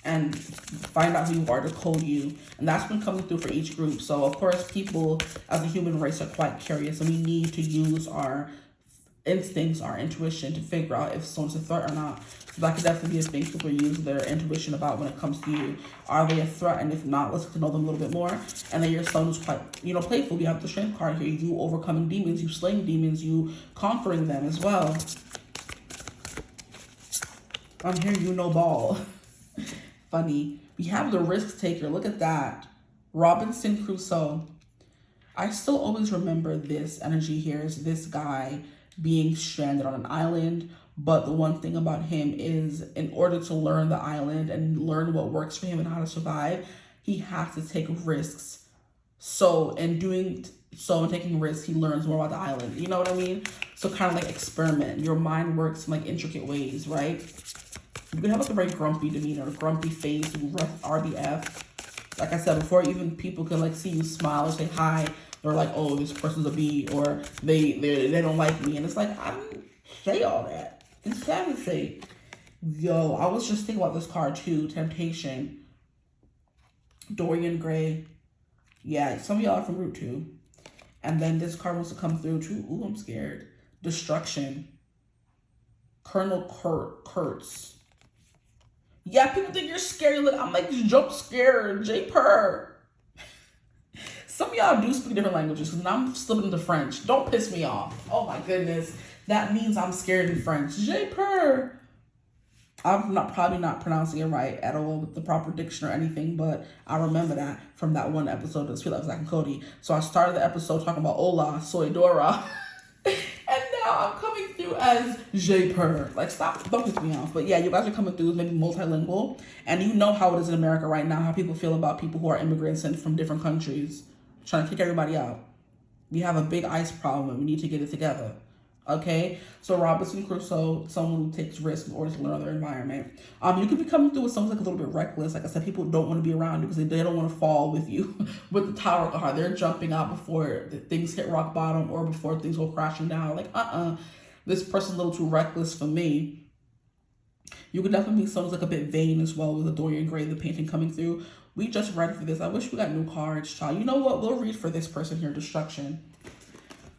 and find out who you are to code you. And that's been coming through for each group. So, of course, people as a human race are quite curious. And we need to use our instincts, our intuition to figure out if someone's a threat or not. So that could definitely be a thing people use their intuition about when it comes to you. Are they a threat? And if not, let's get to know them a little bit more. And then you're someone who's quite, you know, playful. We have the strength card here. You overcoming demons, you slaying demons, you conquering them as well. I'm here, you know, ball. Funny. We have the risk taker. Look at that. Robinson Crusoe. I still always remember this energy here is this guy being stranded on an island. But the one thing about him is, in order to learn the island and learn what works for him and how to survive, he has to take risks. So in taking risks, he learns more about the island. You know what I mean? So kind of like experiment. Your mind works in like intricate ways, right? You can have like a very grumpy demeanor, a grumpy face, RBF. Like I said before, even people can like see you smile or say hi. They're like, oh, this person's a B, or they don't like me. And it's like, I didn't say all that. It's sad to say. Yo, I was just thinking about this card too, Temptation. Dorian Gray. Yeah, some of y'all are from Root 2. And then this card wants to come through too. Ooh, I'm scared. Destruction. Colonel Kurtz. Yeah, people think you're scary. Look, I'm like jump scared. J-Per. Some of y'all do speak different languages because now I'm slipping into French. Don't piss me off. Oh my goodness. That means I'm scared in French. J-Per. I'm probably not pronouncing it right at all with the proper diction or anything, but I remember that from that one episode of 𝐓𝐈𝐌𝐄𝐒𝐬 and 𝐶𝐬. So I started the episode talking about hola, soy Dora. And now I'm coming through as j-per. Like, stop, don't piss me off. But yeah, you guys are coming through as maybe multilingual. And you know how it is in America right now, how people feel about people who are immigrants and from different countries, trying to kick everybody out. We have a big ICE problem and we need to get it together. Okay, so Robinson Crusoe, someone who takes risks in order to learn their environment. You could be coming through with someone like a little bit reckless. Like I said, people don't want to be around you because they don't want to fall with you with the tower card. They're jumping out before things hit rock bottom or before things go crashing down. Like, this person's a little too reckless for me. You could definitely be someone's like a bit vain as well with the Dorian Gray, the painting coming through. We just read for this. I wish we got new cards, child. You know what? We'll read for this person here, Destruction.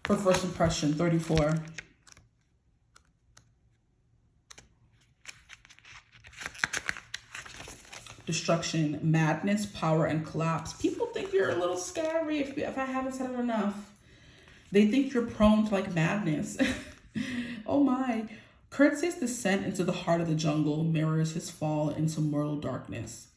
For first impression, 34. Destruction, madness, power, and collapse. People think you're a little scary if I haven't said it enough. They think you're prone to like madness. Oh my. 𝐓𝐡𝐮𝐬ℎ's descent into the heart of the jungle mirrors his fall into mortal darkness.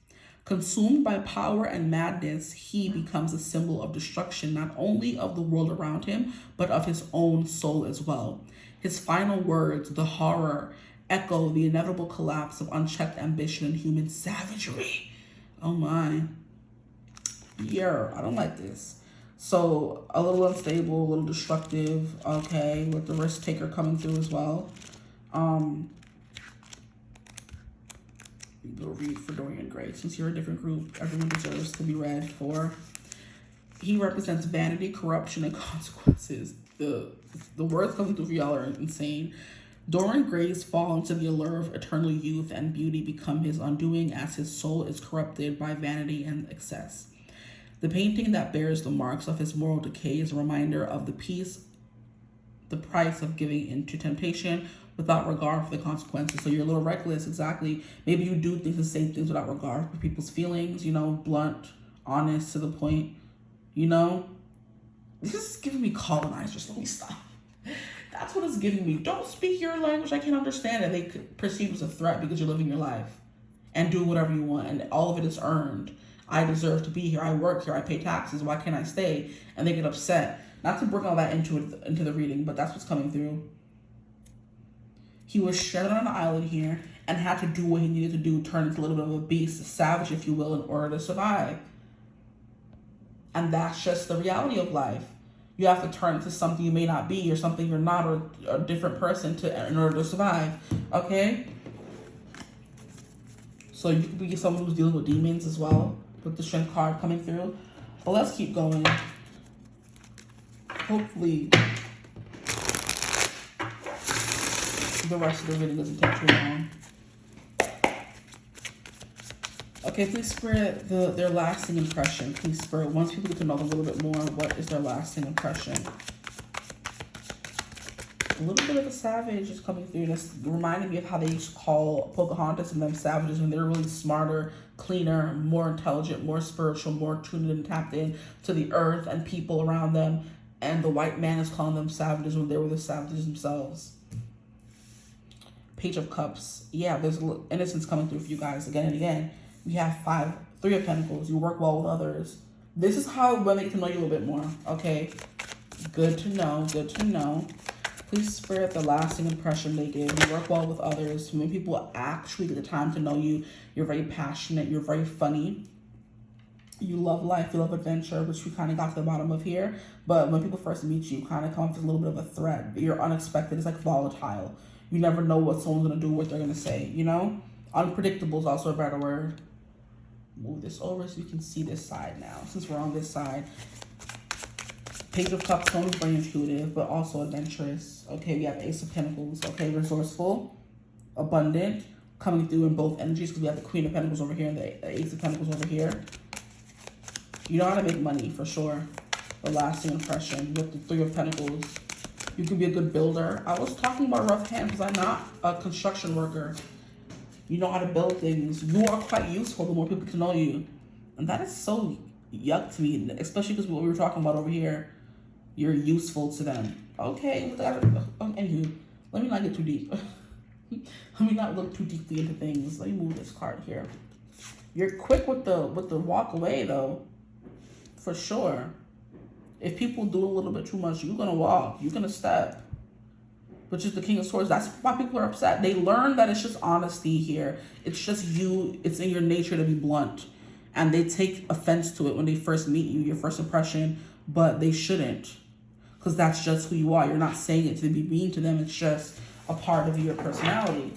Consumed by power and madness, he becomes a symbol of destruction, not only of the world around him, but of his own soul as well. His final words, the horror, echo the inevitable collapse of unchecked ambition and human savagery. Oh my. Yeah, I don't like this. So a little unstable, a little destructive, okay, with the risk taker coming through as well. We'll read for Dorian Gray. Since you're a different group, everyone deserves to be read for. He represents vanity, corruption, and consequences. The words coming through for y'all are insane. Dorian Gray's fall into the allure of eternal youth and beauty become his undoing as his soul is corrupted by vanity and excess. The painting that bears the marks of his moral decay is a reminder of the price of giving into temptation without regard for the consequences. So you're a little reckless, exactly. Maybe you do things and say things without regard for people's feelings, you know, blunt, honest, to the point, you know. This is giving me colonizers. Let me stop. That's what it's giving me. Don't speak your language. I can't understand it. They could perceive as a threat because you're living your life and do whatever you want. And all of it is earned. I deserve to be here. I work here. I pay taxes. Why can't I stay? And they get upset. Not to bring all that into the reading, but that's what's coming through. He was stranded on an island here and had to do what he needed to do, turn into a little bit of a beast, a savage, if you will, in order to survive. And that's just the reality of life. You have to turn into something you may not be, or something you're not, or a different person in order to survive. Okay? So you could be someone who's dealing with demons as well, with the strength card coming through. But let's keep going. Hopefully the rest of the reading doesn't take too long. Okay, please spread their lasting impression. Please spread. Once people get to know them a little bit more, what is their lasting impression? A little bit of a savage is coming through. That's reminding me of how they used to call Pocahontas and them savages when they were really smarter, cleaner, more intelligent, more spiritual, more tuned and tapped in to the earth and people around them. And the white man is calling them savages when they were the savages themselves. Page of Cups. Yeah, there's a little innocence coming through for you guys again and again. We have 3 of Pentacles. You work well with others. This is how women get to know you a little bit more. Okay. Good to know. Good to know. Please spread the lasting impression they give. You work well with others. When people actually get the time to know you, you're very passionate. You're very funny. You love life. You love adventure, which we kind of got to the bottom of here. But when people first meet you, kind of come off as a little bit of a threat. You're unexpected. It's like volatile. You never know what someone's going to do, what they're going to say, you know? Unpredictable is also a better word. Move this over so you can see this side now, since we're on this side. Page of Cups, someone's very intuitive, but also adventurous. Okay, we have Ace of Pentacles. Okay, resourceful, abundant, coming through in both energies, because we have the Queen of Pentacles over here and the Ace of Pentacles over here. You know how to make money, for sure. The lasting impression with the Three of Pentacles. You can be a good builder. I was talking about rough hands because I'm not a construction worker. You know how to build things. You are quite useful the more people can know you. And that is so yuck to me, especially because what we were talking about over here. You're useful to them. Okay, anywho, let me not get too deep. Let me not look too deeply into things. Let me move this card here. You're quick with the walk away though, for sure. If people do a little bit too much, you're gonna walk. You're gonna step. Which is the King of Swords. That's why people are upset. They learn that it's just honesty here. It's just you. It's in your nature to be blunt, and they take offense to it when they first meet you, your first impression. But they shouldn't, because that's just who you are. You're not saying it to be mean to them. It's just a part of your personality.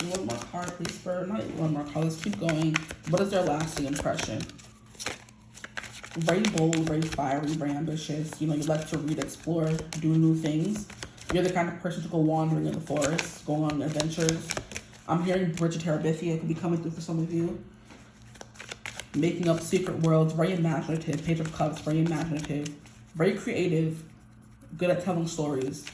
One more card, please, for not one more card. Let's keep going. What is their lasting impression? Very bold, very fiery, very ambitious. You know, you like to read, explore, do new things. You're the kind of person to go wandering in the forest, go on adventures. I'm hearing Bridget Terabithia could be coming through for some of you. Making up secret worlds, very imaginative. Page of Cups, very imaginative, very creative, good at telling stories.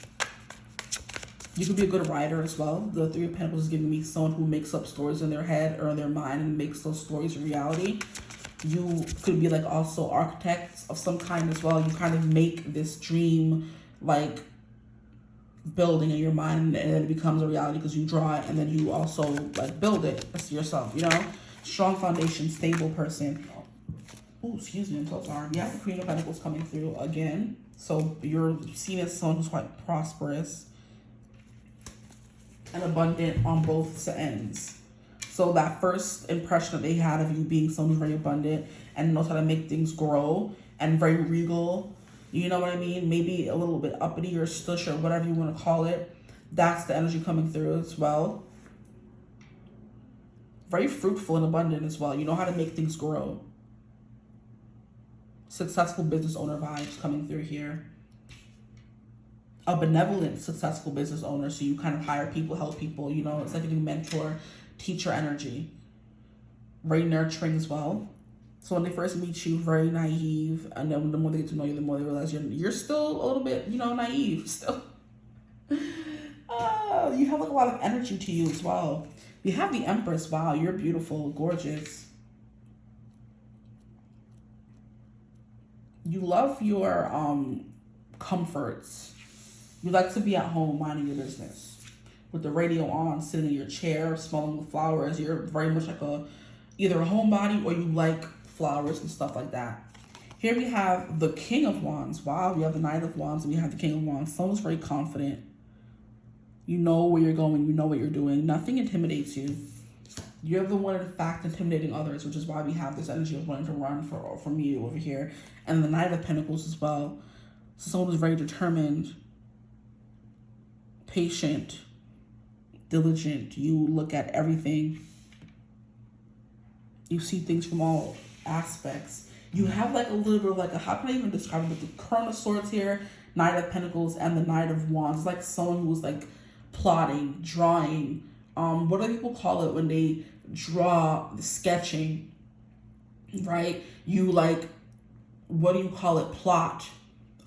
You could be a good writer as well. The Three of Pentacles is giving me someone who makes up stories in their head or in their mind and makes those stories a reality. You could be like also architects of some kind as well. You kind of make this dream like building in your mind, and then it becomes a reality because you draw it and then you also like build it yourself, you know? Strong foundation, stable person. Oh, excuse me, I'm so sorry. You have the Queen of Pentacles coming through again. So you're seen as someone who's quite prosperous and abundant on both ends. So that first impression that they had of you being someone who's very abundant and knows how to make things grow and very regal, you know what I mean? Maybe a little bit uppity or stush or whatever you want to call it. That's the energy coming through as well. Very fruitful and abundant as well. You know how to make things grow. Successful business owner vibes coming through here. A benevolent, successful business owner. So you kind of hire people, help people. You know, it's like a mentor, teacher energy. Very nurturing as well. So when they first meet you, very naive. And then the more they get to know you, the more they realize you're still a little bit, you know, naive still. You have like a lot of energy to you as well. You have the Empress. Wow, you're beautiful, gorgeous. You love your comforts. You like to be at home minding your business. With the radio on, sitting in your chair, smelling the flowers. You're very much like either a homebody or you like flowers and stuff like that. Here we have the King of Wands. Wow, we have the Knight of Wands and we have the King of Wands. Someone's very confident. You know where you're going. You know what you're doing. Nothing intimidates you. You're the one, in fact, intimidating others, which is why we have this energy of wanting to run from you over here. And the Knight of Pentacles as well. So someone who's very determined, patient, diligent. You look at everything. You see things from all aspects. You have like a little bit of like how can I even describe it? With the Crown of Swords here, Knight of Pentacles, and the Knight of Wands. It's like someone who's like plotting, drawing. What do people call it when they draw? The sketching, right? You like, what do you call it? Plot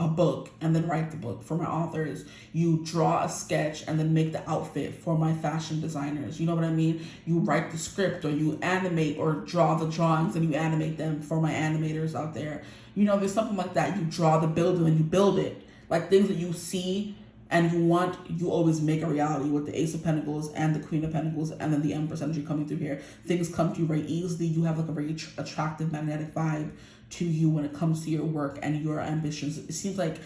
a book and then write the book. For my authors, you draw a sketch and then make the outfit for my fashion designers. You know what I mean? You write the script or you animate or draw the drawings and you animate them for my animators out there. You know, there's something like that. You draw the building and you build it. Like things that you see and you want, you always make a reality with the Ace of Pentacles and the Queen of Pentacles and then the Empress energy coming through here. Things come to you very easily. You have like a very attractive magnetic vibe to you when it comes to your work and your ambitions. It seems like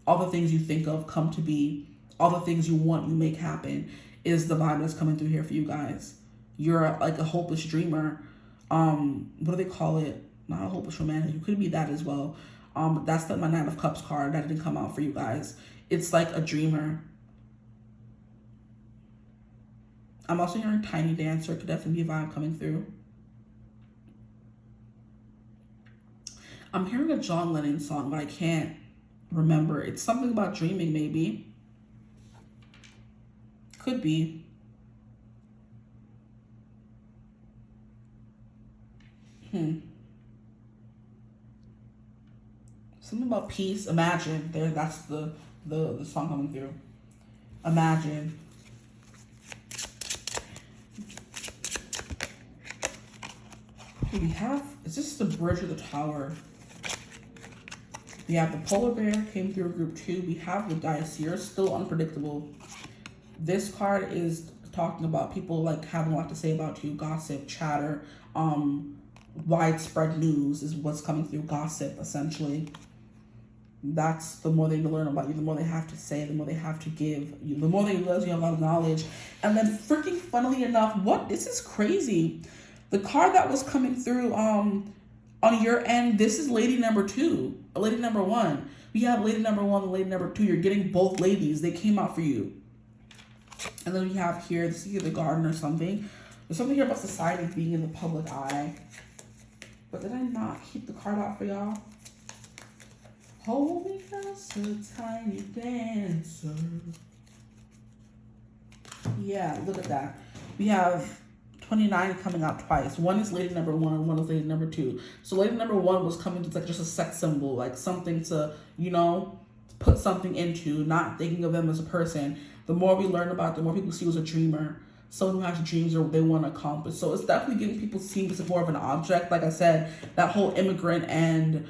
all the things you think of come to be. All the things you want, you make happen is the vibe that's coming through here for you guys. You're like a hopeless dreamer. What do they call it? Not a hopeless romantic. You could be that as well. That's my Nine of Cups card that didn't come out for you guys. It's like a dreamer. I'm also hearing tiny dancer. Could definitely be a vibe coming through. I'm hearing a John Lennon song, but I can't remember. It's something about dreaming, maybe. Could be. Something about peace. Imagine. There, that's the song coming through. Imagine. We have, is this the bridge or the tower? We have the polar bear came through group 2. We have the dice here, still unpredictable. This card is talking about people like having a lot to say about you, gossip, chatter, widespread news is what's coming through. Gossip, essentially. That's the more they learn about you, the more they have to say, the more they have to give you, the more they realize you have a lot of knowledge. And then freaking funnily enough, this is crazy. The card that was coming through on your end, this is lady number 2, lady number 1. We have lady number 1 and lady number 2. You're getting both ladies. They came out for you. And then we have here, this is either the garden or something. There's something here about society being in the public eye. But did I not keep the card out for y'all? Hold me close, a tiny dancer. Yeah, look at that. We have 29 coming out twice. One is lady number 1 and one is lady number 2. So lady number 1 was coming to like just a sex symbol, like something to, put something into, not thinking of them as a person. The more we learn about, the more people see you as a dreamer, someone who has dreams or they want to accomplish. So it's definitely giving people seen as more of an object. Like I said, that whole immigrant and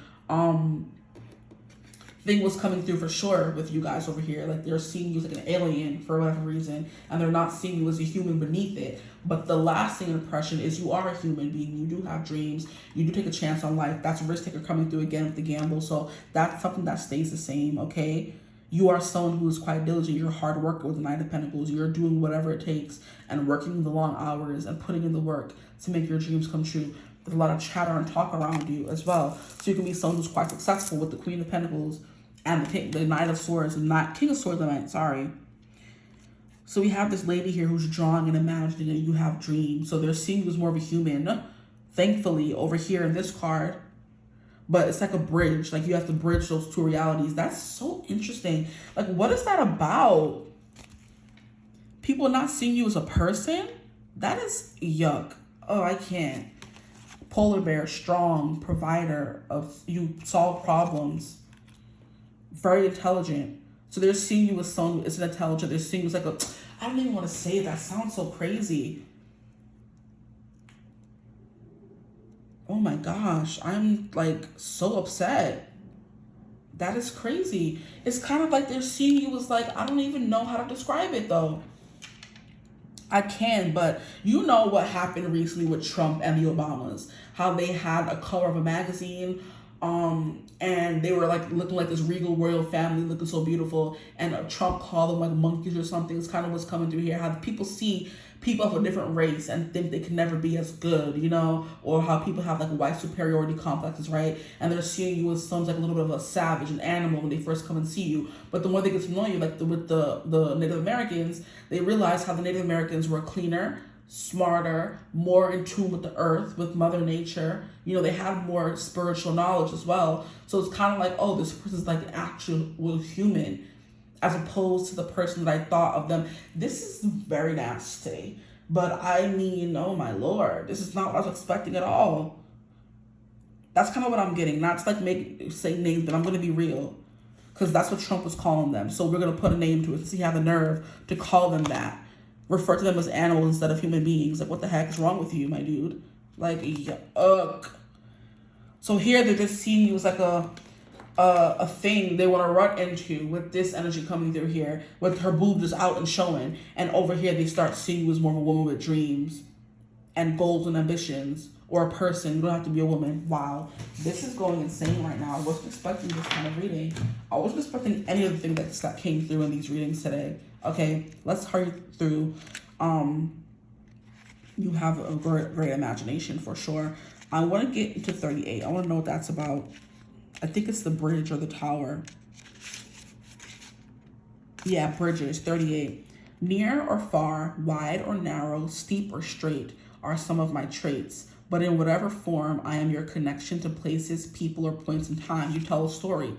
thing was coming through for sure with you guys over here. Like they're seeing you as like an alien for whatever reason, and they're not seeing you as a human beneath it. But the lasting impression is you are a human being. You do have dreams. You do take a chance on life. That's a risk taker coming through again with the gamble. So that's something that stays the same, okay? You are someone who is quite diligent. You're a hard worker with the Knight of Pentacles. You're doing whatever it takes and working the long hours and putting in the work to make your dreams come true. There's a lot of chatter and talk around you as well. So you can be someone who's quite successful with the Queen of Pentacles and the Knight of Swords, and not King of Swords, sorry. So we have this lady here who's drawing and imagining, and you have dreams. So they're seeing you as more of a human, thankfully, over here in this card. But it's like a bridge. Like you have to bridge those two realities. That's so interesting. Like, what is that about? People not seeing you as a person? That is yuck. Oh, I can't. Polar bear, strong, provider of, you solve problems. Very intelligent. So they're seeing you as someone who isn't intelligent. They're seeing you as like a, I don't even want to say it. That sounds so crazy. Oh my gosh, I'm like so upset. That is crazy. It's kind of like they're seeing you as like, I don't even know how to describe it though. I can, but you know what happened recently with Trump and the Obamas. How they had a cover of a magazine, and they were like looking like this regal royal family, looking so beautiful, and Trump called them like monkeys or something. It's kind of what's coming through here. How people see people of a different race and think they can never be as good, or how people have like white superiority complexes, right? And they're seeing you as someone like a little bit of a savage, an animal when they first come and see you. But the more they get to know you, like with the Native Americans, they realize how the Native Americans were cleaner, smarter, more in tune with the earth, with Mother Nature. They had more spiritual knowledge as well. So it's kind of like, oh, this person's like an actual human, as opposed to the person that I thought of them. This is very nasty. But I mean, oh my Lord, this is not what I was expecting at all. That's kind of what I'm getting. Not to like say names, but I'm going to be real. Because that's what Trump was calling them. So we're going to put a name to it. Since he had the nerve to call them that. Refer to them as animals instead of human beings. Like, what the heck is wrong with you, my dude? Like, yuck. So here they're just seeing you as like a thing they want to run into with this energy coming through here, with her boobs just out and showing. And over here they start seeing you as more of a woman with dreams and goals and ambitions, or a person. You don't have to be a woman. Wow, this is going insane right now. I wasn't expecting this kind of reading. I wasn't expecting any of the things that came through in these readings today. Okay, let's hurry through. You have a great imagination for sure. I want to get into 38. I want to know what that's about. I think it's the bridge or the tower. Yeah, bridges, 38. Near or far, wide or narrow, steep or straight are some of my traits. But in whatever form, I am your connection to places, people, or points in time. You tell a story.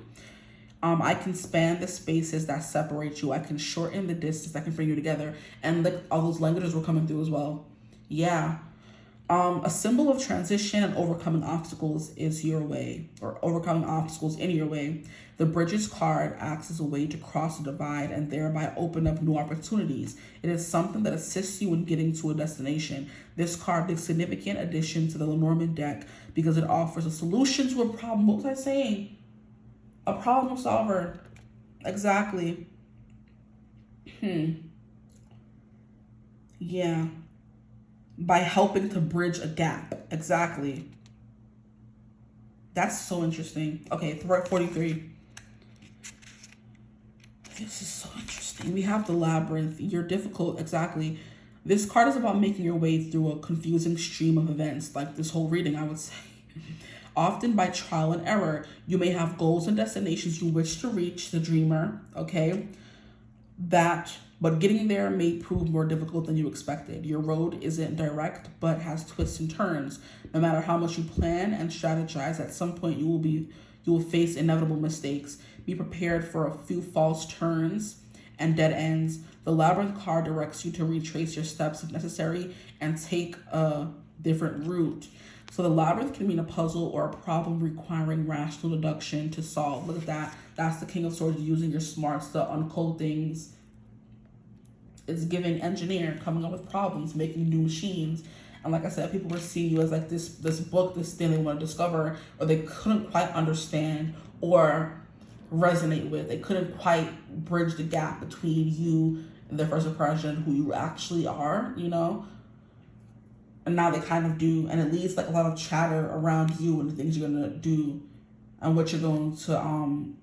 I can span the spaces that separate you. I can shorten the distance that can bring you together. And like all those languages were coming through as well. Yeah. A symbol of transition and overcoming obstacles is your way, or overcoming obstacles in your way. The Bridges card acts as a way to cross a divide and thereby open up new opportunities. It is something that assists you in getting to a destination. This card is a significant addition to the Lenormand deck because it offers a solution to a problem. What was I saying? A problem solver. Exactly. Yeah. By helping to bridge a gap. Exactly. That's so interesting. Okay, 43. This is so interesting. We have the Labyrinth. You're difficult. Exactly. This card is about making your way through a confusing stream of events, like this whole reading, I would say. Often by trial and error, you may have goals and destinations you wish to reach, the dreamer, okay? But getting there may prove more difficult than you expected. Your road isn't direct, but has twists and turns. No matter how much you plan and strategize, at some point you will face inevitable mistakes. Be prepared for a few false turns and dead ends. The Labyrinth card directs you to retrace your steps if necessary and take a different route. So the Labyrinth can mean a puzzle or a problem requiring rational deduction to solve. Look at that. That's the King of Swords, using your smarts to uncode things. It's giving engineer, coming up with problems, making new machines. And like I said, people were seeing you as like this book, this thing they want to discover, or they couldn't quite understand or resonate with. They couldn't quite bridge the gap between you and their first impression, who you actually are, you know? And now they kind of do. And it leaves like a lot of chatter around you and the things you're going to do and what you're going to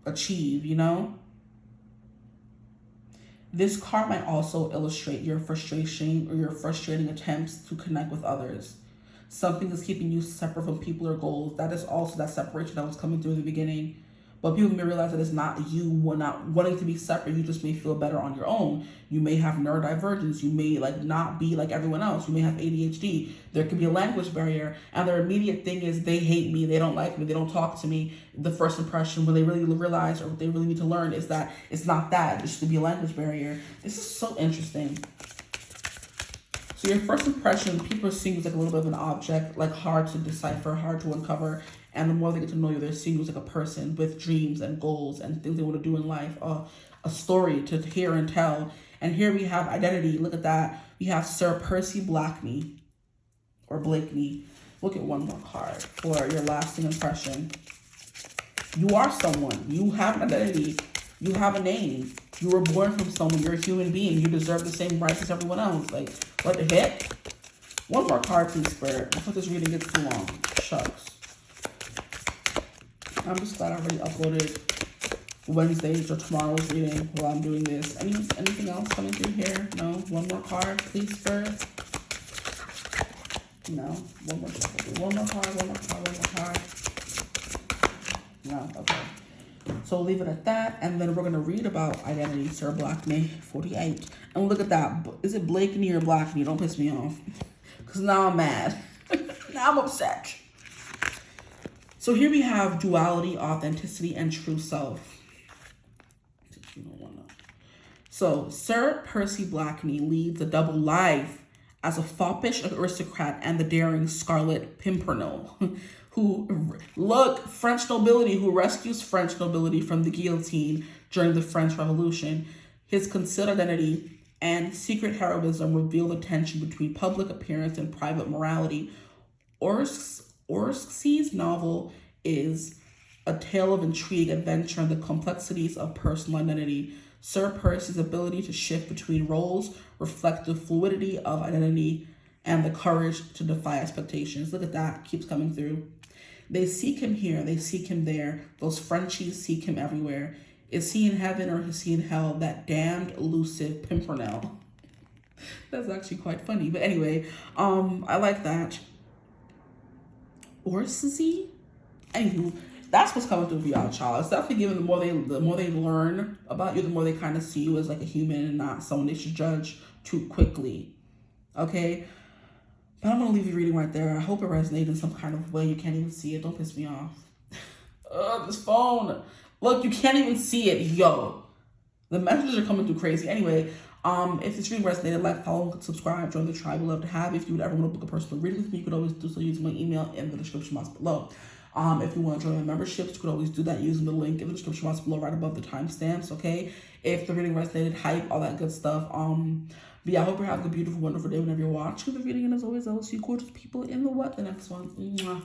achieve, you know? This card might also illustrate your frustration or your frustrating attempts to connect with others. Something is keeping you separate from people or goals. That is also that separation that was coming through in the beginning. But people may realize that it's not you not wanting to be separate. You just may feel better on your own. You may have neurodivergence. You may like not be like everyone else. You may have ADHD. There could be a language barrier. And their immediate thing is they hate me. They don't like me. They don't talk to me. The first impression, when they really realize or what they really need to learn, is that it's not that. It's to be a language barrier. This is so interesting. So your first impression, people are seeing you as like a little bit of an object, like hard to decipher, hard to uncover. And the more they get to know you, they're seeing you as like a person with dreams and goals and things they want to do in life, a story to hear and tell. And here we have identity. Look at that. We have Sir Percy Blakeney or Blakeney. Look at one more card for your lasting impression. You are someone. You have an identity. You have a name. You were born from someone. You're a human being. You deserve the same rights as everyone else. Like, what the heck? One more card, please, Spirit. Before this reading gets too long. Shucks. I'm just glad I already uploaded Wednesday's or tomorrow's reading while I'm doing this. Anything else coming through here? No? One more card, please, Spirit. No? One more card, one more card. No? Okay. So we'll leave it at that, and then we're going to read about identity, Sir Blakeney, 48. And look at that. Is it Blakeney or Blakeney? Don't piss me off. Because now I'm mad. Now I'm upset. So here we have duality, authenticity, and true self. So Sir Percy Blakeney leads a double life as a foppish aristocrat and the daring Scarlet Pimpernel, French nobility, who rescues French nobility from the guillotine during the French Revolution. His concealed identity and secret heroism reveal the tension between public appearance and private morality. 𝐓𝐡𝐮𝐬𝐥 novel is a tale of intrigue, adventure, and the complexities of personal identity. Sir Percy's ability to shift between roles reflect the fluidity of identity and the courage to defy expectations. Look at that, keeps coming through. They seek him here, they seek him there. Those Frenchies seek him everywhere. Is he in heaven or is he in hell? That damned elusive Pimpernel. That's actually quite funny. But anyway, I like that. 𝐓𝐴? Anywho, that's what's coming through for y'all, child. It's definitely given the more they learn about you, the more they kind of see you as like a human and not someone they should judge too quickly. Okay? But I'm going to leave you reading right there. I hope it resonated in some kind of way. You can't even see it. Don't piss me off. This phone. Look, you can't even see it. Yo. The messages are coming through crazy. Anyway, If this reading resonated, like, follow, subscribe, join the tribe. We'd love to have. If you would ever want to book a personal reading with me, you could always do so using my email in the description box below. If you want to join my memberships, you could always do that using the link in the description box below, right above the timestamps, okay? If the reading resonated, hype, all that good stuff. But yeah, I hope you're having a beautiful, wonderful day whenever you're watching the reading. And as always, I will see you gorgeous people in the next one. Mwah.